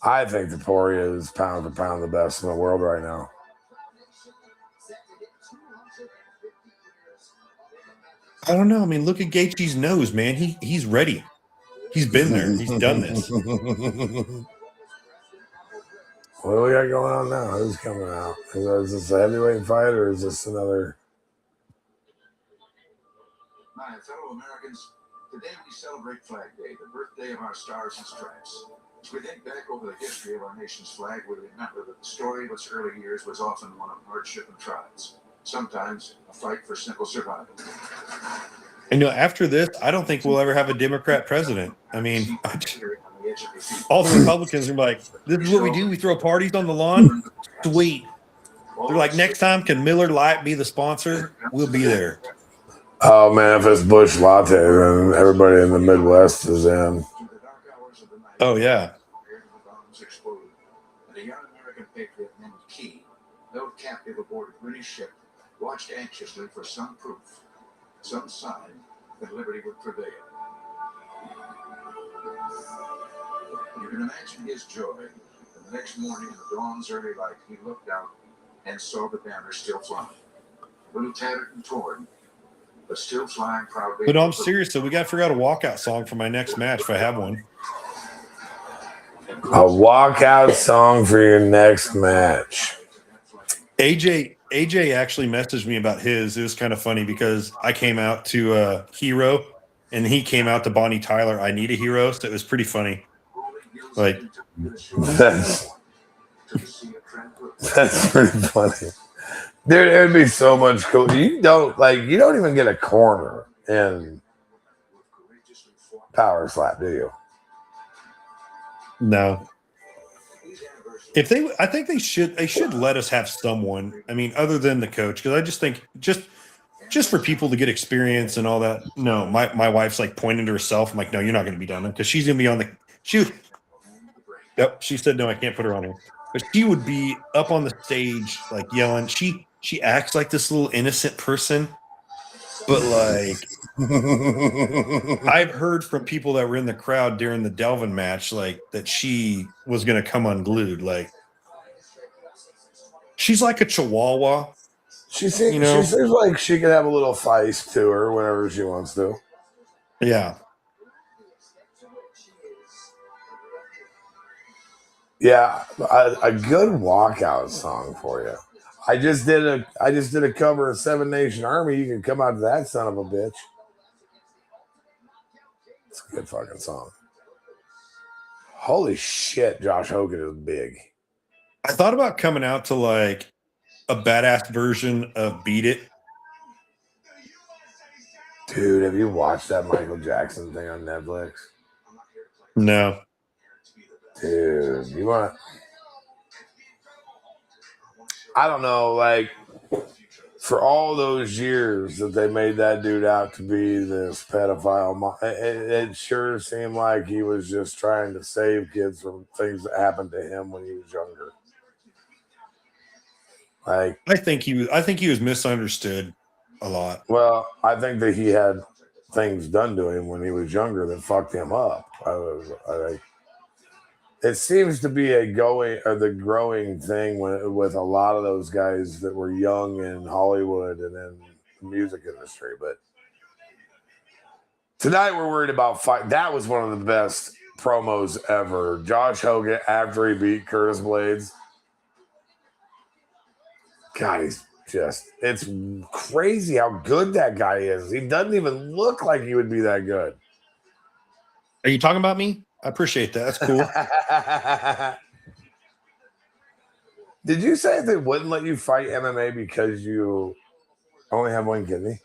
I think Taporia is pound for pound the best in the world right now. I don't know. I mean, look at Gaethje's nose, man. He's ready. He's been there. He's done this. What do we got going on now? Who's coming out? Is this a heavyweight fight or is this another? My fellow Americans, today we celebrate Flag Day, the birthday of our stars and stripes. As we think back over the history of our nation's flag, we remember that the story of its early years was often one of hardship and trials, sometimes a fight for simple survival. And after this, I don't think we'll ever have a Democrat president. I mean, all the Republicans are like, this is what we do. We throw parties on the lawn. Sweet. They're like, next time, can Miller Lite be the sponsor? We'll be there. Oh man, if it's Bush Latte, then everybody in the Midwest is in. Oh yeah. And a young American patriot named Key, held captive aboard a British ship, watched anxiously for some proof, some sign that liberty would prevail. You can imagine his joy when the next morning in the dawn's early light he looked out and saw the banner still flying. A little tattered and torn, but still flying proudly. But no, I'm serious. So we got to figure out a walkout song for my next match if I have one. A walkout song for your next match. AJ actually messaged me about his. It was kind of funny because I came out to Hero and he came out to Bonnie Tyler. I Need a Hero. So it was pretty funny. Like that's pretty funny. Dude, it would be so much cool. You don't even get a corner in Power Slap, do you? No. I think they should let us have someone. I mean, other than the coach, because I just think just for people to get experience and all that. No, my wife's like pointing to herself. I'm like, no, you're not going to be done because she's going to be on the shoot. Yep, she said no, I can't put her on here. But she would be up on the stage like yelling. She acts like this little innocent person, but like I've heard from people that were in the crowd during the Delvin match, like that she was going to come unglued. Like she's like a chihuahua. She seems like she could have a little feist to her whenever she wants to. Yeah. Yeah, a good walkout song for you. I just did a cover of Seven Nation Army. You can come out to that son of a bitch. It's a good fucking song. Holy shit, Josh Hogan is big. I thought about coming out to like a badass version of Beat It. Dude, have you watched that Michael Jackson thing on Netflix? No. Dude, you want to... I don't know, like, for all those years that they made that dude out to be this pedophile, it sure seemed like he was just trying to save kids from things that happened to him when he was younger. Like, I think he was misunderstood a lot. Well, I think that he had things done to him when he was younger that fucked him up. It seems to be the growing thing with a lot of those guys that were young in Hollywood and in the music industry. But tonight we're worried about fight. That was one of the best promos ever. Josh Hogan after he beat Curtis Blades. God, it's crazy how good that guy is. He doesn't even look like he would be that good. Are you talking about me? I appreciate that. That's cool. Did you say they wouldn't let you fight MMA because you only have one kidney?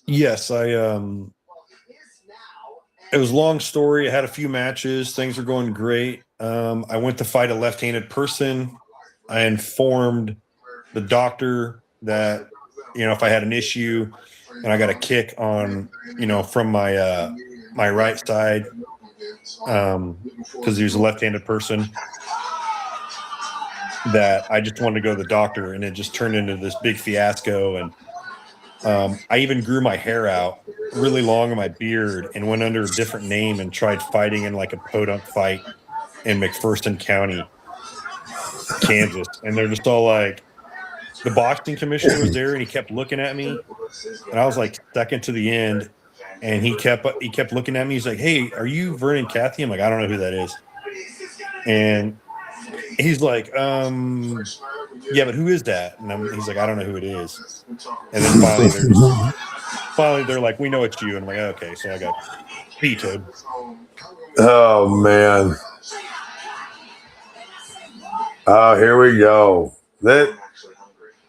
Yes, it was a long story. I had a few matches. Things were going great. I went to fight a left-handed person. I informed the doctor that, if I had an issue and I got a kick on, from my my right side, because he was a left-handed person, that I just wanted to go to the doctor, and it just turned into this big fiasco. And I even grew my hair out really long in my beard and went under a different name and tried fighting in like a podunk fight in McPherson County, Kansas. And they're just all like, the boxing commissioner was there and he kept looking at me, and I was like second to the end, and he kept looking at me. He's like, "Hey, are you Vernon Cathy?" I'm like, "I don't know who that is." And he's like, "Yeah, but who is that?" And he's like, "I don't know who it is." And then finally they're like, "We know it's you." And I'm like, "Okay." So I got vetoed. Oh man. Oh, here we go.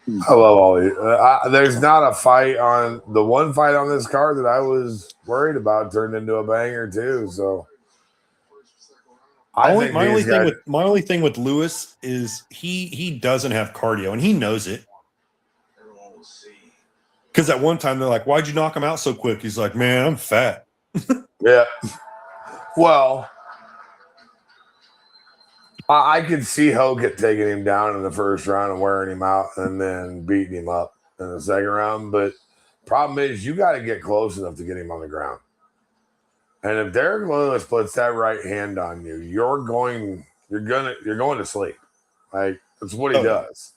I love all these. There's not a fight on the one fight on this card that I was worried about turned into a banger too. So I think My only these guys. thing with Lewis is he doesn't have cardio, and he knows it. Everyone will see. Because at one time they're like, "Why'd you knock him out so quick?" He's like, "Man, I'm fat." Yeah. Well, I could see Hogan taking him down in the first round and wearing him out and then beating him up in the second round. But problem is you got to get close enough to get him on the ground. And if Derek Lewis puts that right hand on you, you're going to sleep. Like that's what he does.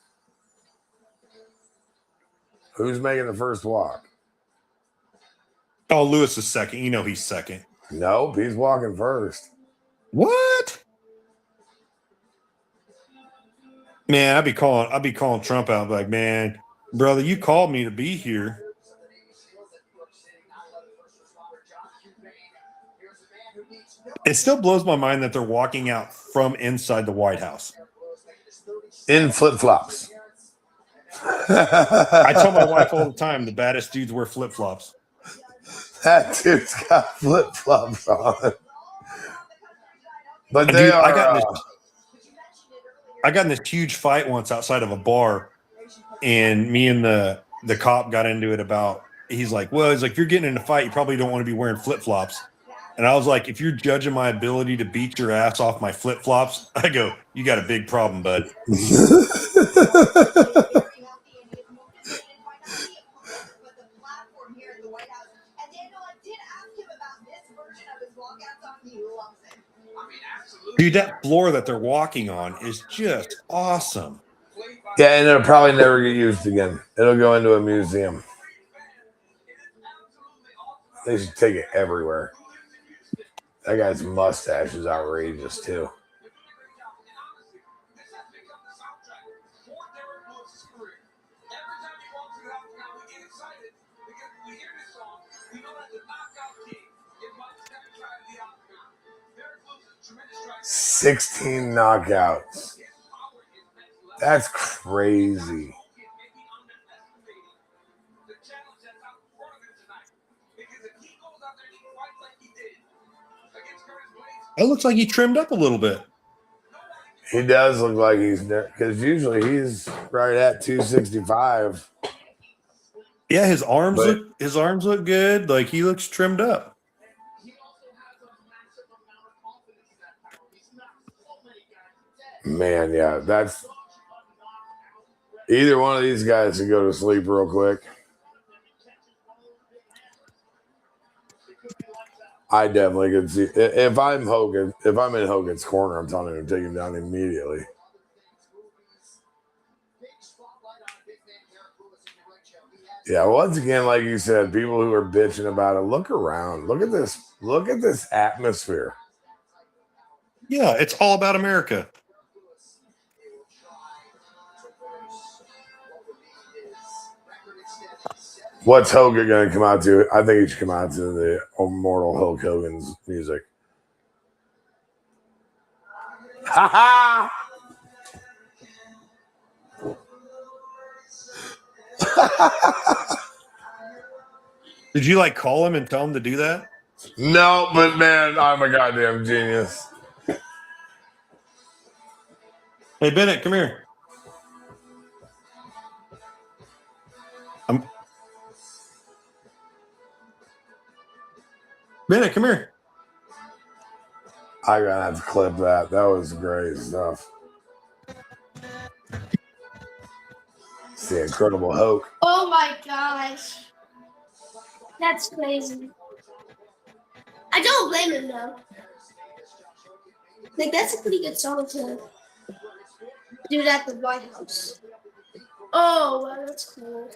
Who's making the first walk? Oh, Lewis is second. You know he's second. Nope, he's walking first. What? Man, I'd be calling Trump out like, man, brother, you called me to be here. It still blows my mind that they're walking out from inside the White House in flip-flops. I tell my wife all the time, the baddest dudes wear flip-flops. That dude's got flip-flops on. But they dude, are. I got in this huge fight once outside of a bar, and me and the cop got into it about. He's like, if you're getting in a fight, you probably don't want to be wearing flip-flops. And I was like, if you're judging my ability to beat your ass off my flip-flops, I go, you got a big problem, bud. Dude, that floor that they're walking on is just awesome. Yeah, and it'll probably never get used again. It'll go into a museum. They should take it everywhere. That guy's mustache is outrageous, too. "16 knockouts. That's crazy. It looks like he trimmed up a little bit. He does look like he's there because usually he's right at 265. Yeah, his arms look good. Like he looks trimmed up. Man, yeah, that's either one of these guys can go to sleep real quick. I definitely could see if I'm in Hogan's corner, I'm telling him to take him down immediately. Yeah, once again, like you said, people who are bitching about it, look around. Look at this. Look at this atmosphere. Yeah, it's all about America. What's Hogan going to come out to? I think he should come out to the immortal Hulk Hogan's music. Ha ha! Did you call him and tell him to do that? No, but man, I'm a goddamn genius. Hey, Bennett, come here. Bennett, come here. I gotta have to clip that. That was great stuff. It's the Incredible Hulk. Oh my gosh. That's crazy. I don't blame him though. That's a pretty good song to do that at the White House. Oh, wow, that's cool.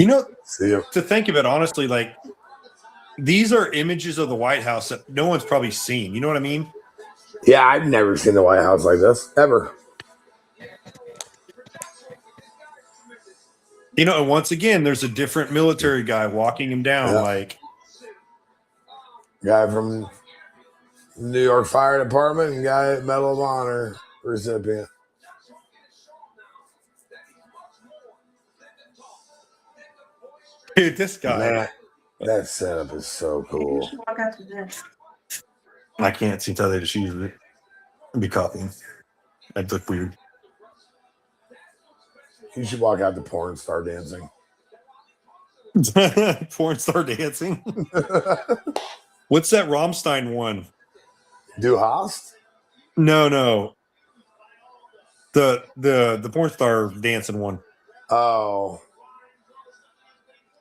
To think of it honestly, these are images of the White House that no one's probably seen. You know what I mean? Yeah, I've never seen the White House like this, ever. And once again, there's a different military guy walking him down. Guy from New York Fire Department and guy at Medal of Honor recipient. Dude, this guy. Man, that setup is so cool. Walk out to that. I can't see how they just use it. I'd be copying. That'd look weird. You should walk out to porn star dancing. Porn star dancing. What's that Rammstein one? Du Hast? No. The porn star dancing one. Oh.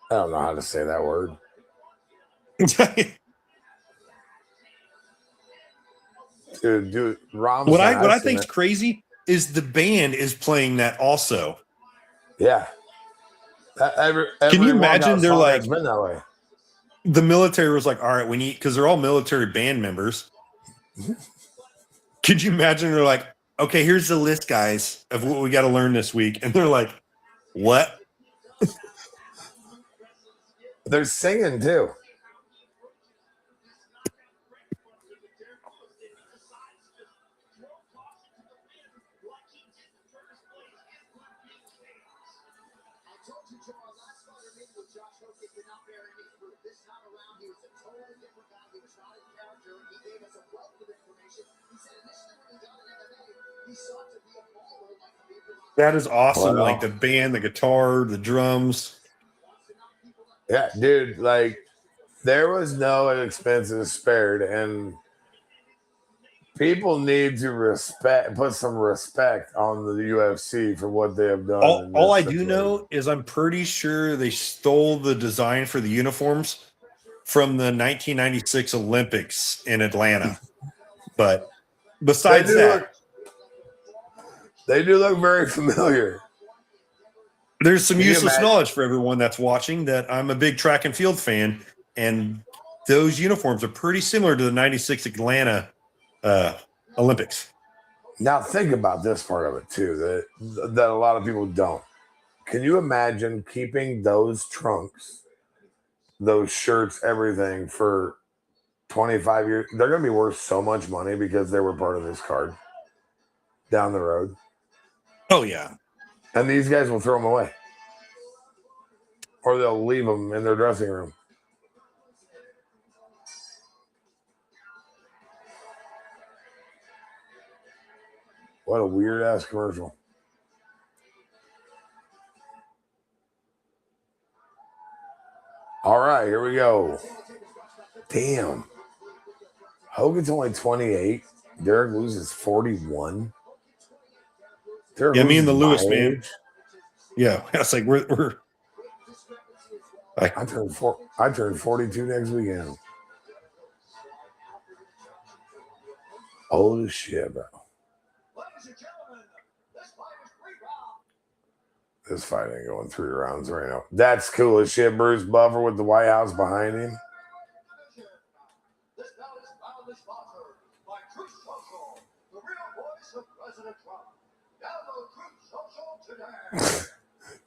I don't know how to say that word. Dude, Rammstein. What I think's crazy is the band is playing that also. Yeah. Every Can you walkout imagine they're song like has been that way. the military was like, all right, we need, because they're all military band members. Could you imagine they're like, okay, here's the list, guys, of what we got to learn this week. And they're like, what? They're singing too. That is awesome. Wow. Like the band, the guitar, the drums. Yeah, dude, like there was no expenses spared, and people need to put some respect on the UFC for what they have done. All I do know is I'm pretty sure they stole the design for the uniforms from the 1996 Olympics in Atlanta. But besides that, they do look very familiar. There's some useless knowledge for everyone that's watching that I'm a big track and field fan, and those uniforms are pretty similar to the 96 Atlanta Olympics. Now think about this part of it too, that a lot of people don't. Can you imagine keeping those trunks, those shirts, everything for 25 years? They're going to be worth so much money because they were part of this card down the road. Oh, yeah. And these guys will throw them away. Or they'll leave them in their dressing room. What a weird-ass commercial. All right, here we go. Damn. Hogan's only 28. Derek Lewis is 41. Yeah, me and the Lewis man. Yeah, it's like we're I turned 42 next weekend. Old as shit, bro. This fight ain't going 3 rounds right now. That's cool as shit. Bruce Buffer with the White House behind him.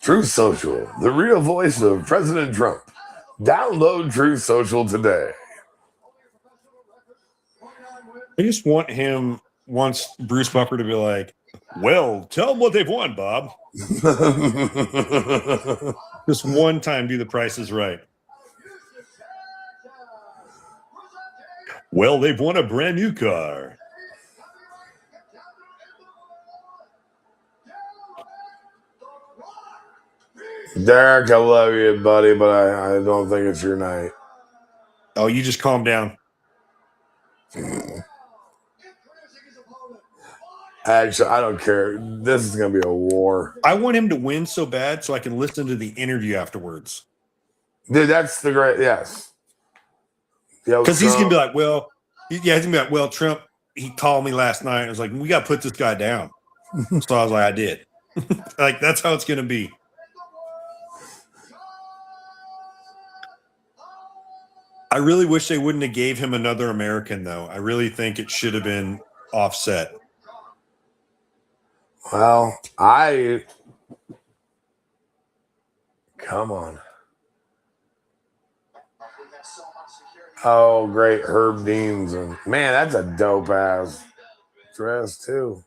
Truth Social, the real voice of President Trump. Download Truth Social today. I just want him, once Bruce Buffer, to be like, well, tell them what they've won, Bob. Just one time, do the Price is Right. Well, they've won a brand new car. Derek, I love you, buddy, but I don't think it's your night. Oh, you just calm down. Actually, I don't care. This is going to be a war. I want him to win so bad so I can listen to the interview afterwards. Dude, that's the great, yes. Because he's going to be like, well, he's going to be like, well, Trump, he called me last night. I was like, we got to put this guy down. So I was like, I did. Like, that's how it's going to be. I really wish they wouldn't have gave him another American, though. I really think it should have been Offset. Well, come on. Oh, great. Herb Dean's. And man, that's a dope ass dress, too.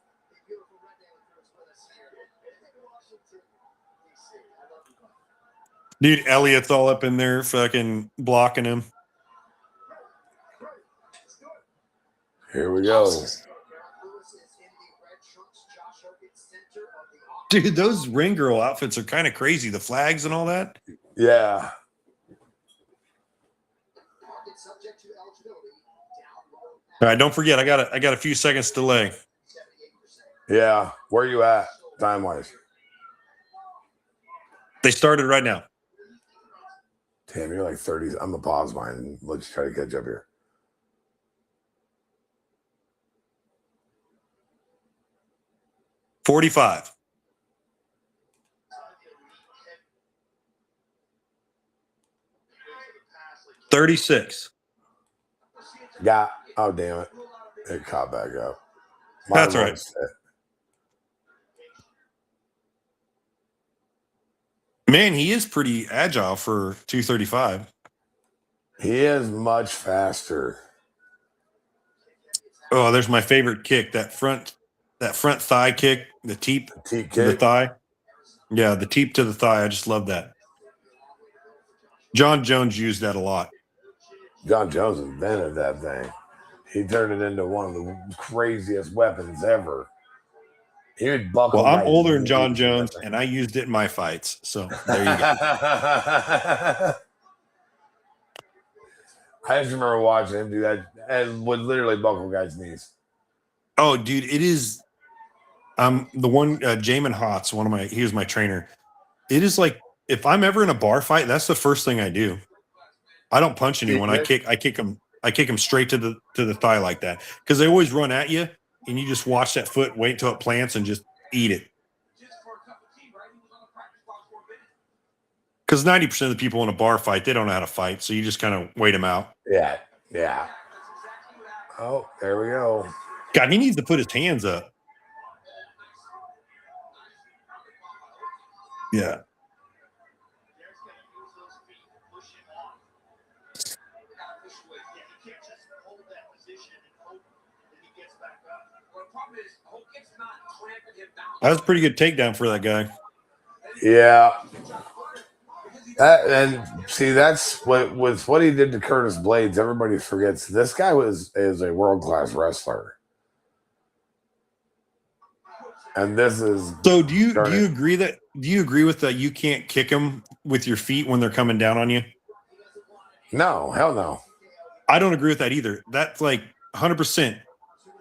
Dude, Elliot's all up in there fucking blocking him. Here we go. Dude, those ring girl outfits are kind of crazy. The flags and all that. Yeah. All right, don't forget, I got a few seconds delay. Yeah. Where you at time wise? They started right now. Damn, you're like 30. I'm gonna pause mine and let's try to catch up here. 45. 36. Oh damn it. It caught back up. That's right. Man, he is pretty agile for 235. He is much faster. Oh, there's my favorite kick. That front thigh kick, the teep kick? The thigh. Yeah, the teep to the thigh. I just love that. John Jones used that a lot. John Jones invented that thing. He turned it into one of the craziest weapons ever. He would buckle. Well, I'm older than John Jones, and I used it in my fights. So there you go. I just remember watching him do that and would literally buckle guys' knees. Oh, dude, it is. The one Jamin Hotz, he was my trainer. It is like if I'm ever in a bar fight, that's the first thing I do. I don't punch anyone. I kick them straight to the thigh like that because they always run at you, and you just watch that foot, wait until it plants, and just eat it. Because 90% of the people in a bar fight, they don't know how to fight, so you just kind of wait them out. Yeah. Oh, there we go. God, he needs to put his hands up. Yeah. That was a pretty good takedown for that guy. Yeah. And see, that's what he did to Curtis Blades. Everybody forgets this guy is a world-class wrestler. And this is so. Do you agree with that? You can't kick them with your feet when they're coming down on you. No, hell no. I don't agree with that either. That's like 100%.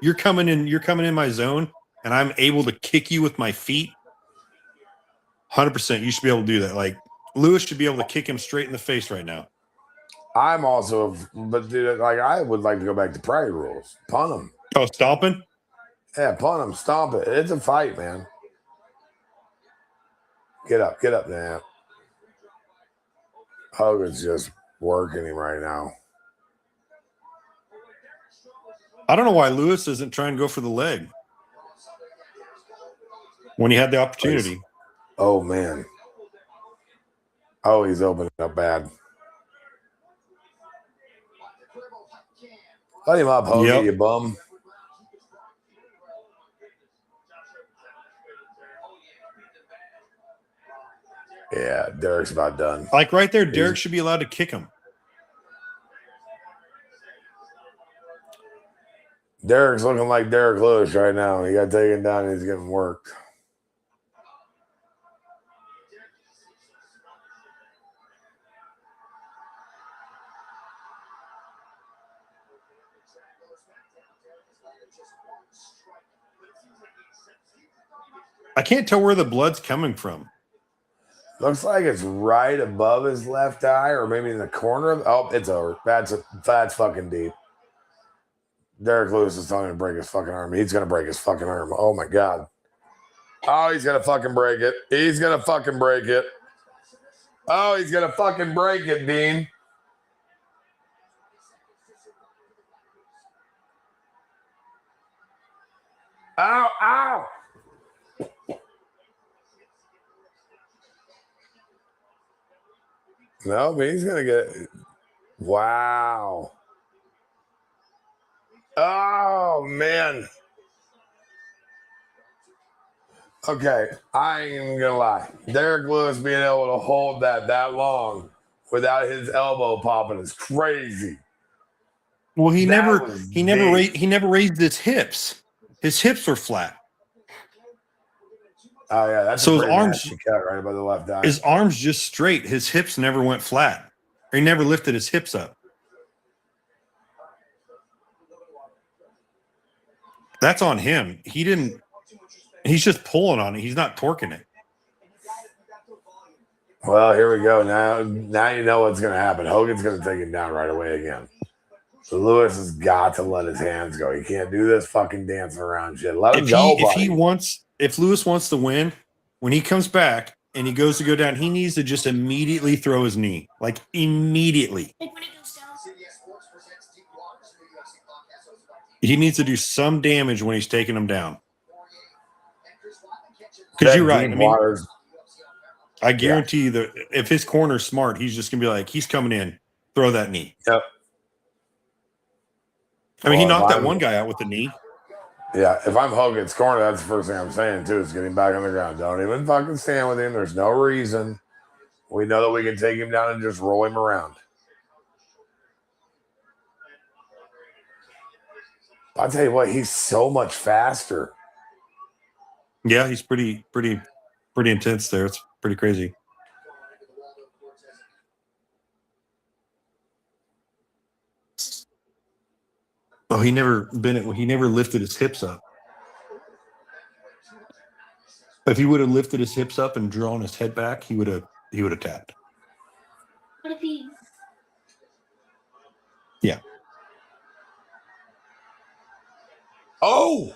You're coming in my zone, and I'm able to kick you with my feet. 100%. You should be able to do that. Like Lewis should be able to kick him straight in the face right now. But dude, like I would like to go back to Prairie rules. Punt him. Oh, stomping. Yeah, punt him, stomp it. It's a fight, man. Get up now. Hogan's just working him right now. I don't know why Lewis isn't trying to go for the leg when he had the opportunity. Oh, man. Oh, he's opening up bad. Let him up, Hogan, you bum. Yeah, Derek's about done. Like right there, Derek should be allowed to kick him. Derek's looking like Derek Lewis right now. He got taken down and he's getting worked. I can't tell where the blood's coming from. Looks like it's right above his left eye or maybe in the corner of. Oh, it's over. That's fucking deep. Derek Lewis is telling him to break his fucking arm. He's going to break his fucking arm. Oh, my God. Oh, he's going to fucking break it. He's going to fucking break it. Oh, he's going to fucking break it, Dean. Ow, ow. No, but he's going to get. Wow. Oh, man. Okay, I ain't even gonna lie. Derek Lewis being able to hold that long without his elbow popping is crazy. Well, he That never was he never deep. raised he never raised his hips. His hips were flat. Oh yeah, that's So a pretty nasty cut right by the left eye. his arms just straight. His hips never went flat. Or he never lifted his hips up. That's on him. He didn't. He's just pulling on it. He's not torquing it. Well, here we go. Now you know what's going to happen. Hogan's going to take him down right away again. So Lewis has got to let his hands go. He can't do this fucking dancing around shit. Let him go, buddy. If Lewis wants to win, when he comes back and he goes to go down, he needs to just immediately throw his knee, like immediately. He needs to do some damage when he's taking him down. Because you're right. I mean, I guarantee you that if his corner's smart, he's just gonna be like, he's coming in, throw that knee. Yep. I mean, he knocked that one guy out with the knee. Yeah, if I'm Hogan's corner, that's the first thing I'm saying too, is getting back on the ground. Don't even fucking stand with him. There's no reason. We know that we can take him down and just roll him around. I'll tell you what, he's so much faster. Yeah, he's pretty intense there. It's pretty crazy. Oh, he never lifted his hips up. If he would have lifted his hips up and drawn his head back, he would have tapped. What if he? Yeah. Oh!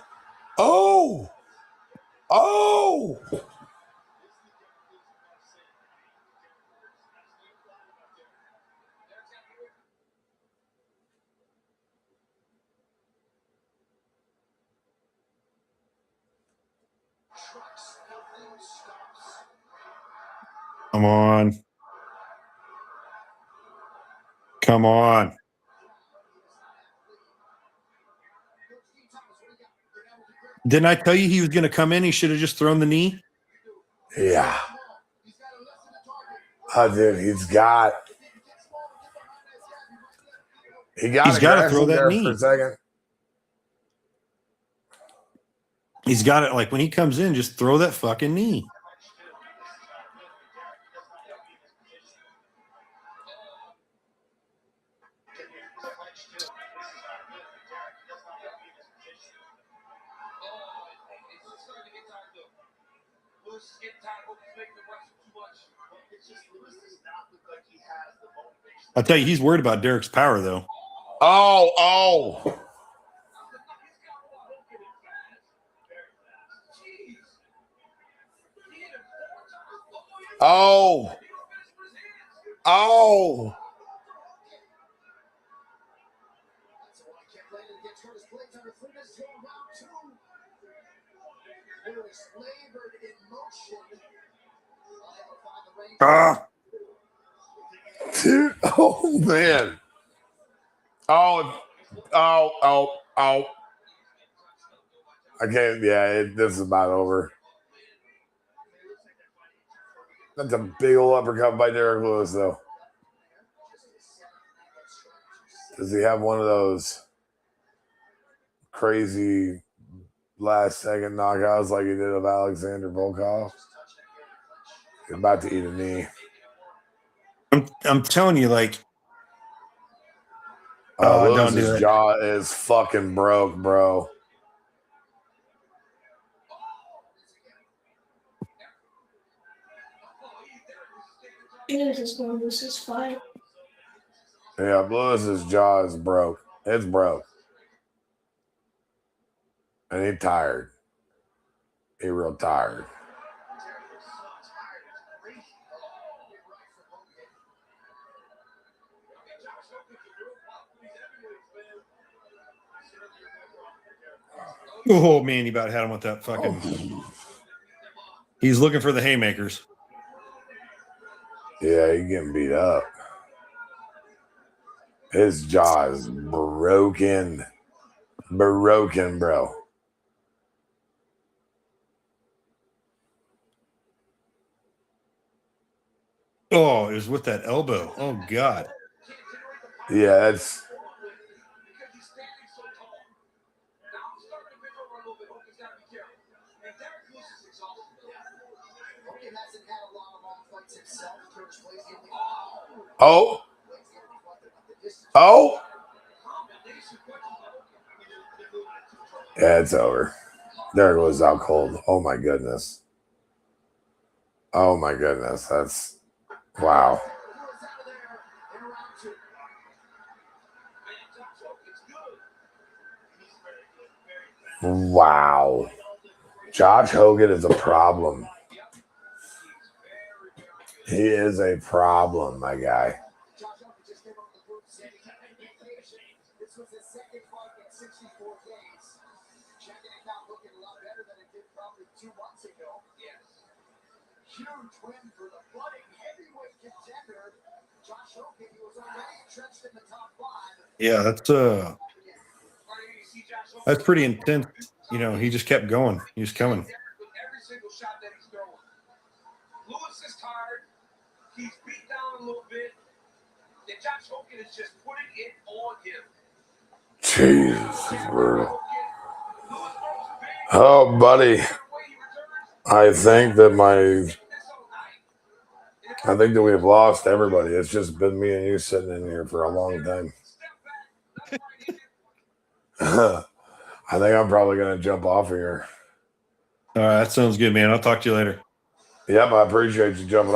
Come on. Didn't I tell you he was going to come in? He should have just thrown the knee. Yeah. Oh, dude, he's got to throw that knee for a second. He's got it. Like when he comes in, just throw that fucking knee. I'll tell you, he's worried about Derek's power, though. Oh. Dude, oh man. Oh. I can't. Yeah, this is about over. That's a big old uppercut by Derek Lewis, though. Does he have one of those crazy last-second knockouts like he did of Alexander Volkov? He's about to eat a knee. I'm telling you, like, Lewis's jaw is fucking broke, bro. Just going to lose this fight. Yeah, Lewis's jaw is broke. It's broke. And he's tired. He's real tired. Oh man, he about had him with that fucking. He's looking for the haymakers. Yeah, he's getting beat up. His jaw is broken. Broken, bro. Oh, it was with that elbow. Oh God. Yeah, it's Because he's standing so tall. Now I'm starting to bend over a little bit. Hogan's got to be careful. And Derek Lewis is exhausted. Hogan hasn't had a lot of long fights himself. Curtis plays in the oh. Yeah, it's over. There it was out cold. Oh my goodness. Oh my goodness. That's wow. Wow. Josh Hogan is a problem. He is a problem, my guy. This was his second fight in 64 days. Checking account looking a lot better than it did probably 2 months ago. Yes. Huge win for the budding heavyweight contender. Josh Hogan, he was already entrenched in the top 5. Yeah, that's pretty intense. You know, he just kept going. He was coming. With every single shot that he's throwing. Lewis is tired. He's beat down a little bit. And Josh Hogan is just putting it on him. Jesus, it's brutal. Oh, buddy. I think that we have lost everybody. It's just been me and you sitting in here for a long time. I think I'm probably going to jump off of here. All right, that sounds good, man. I'll talk to you later. Yep, I appreciate you jumping on.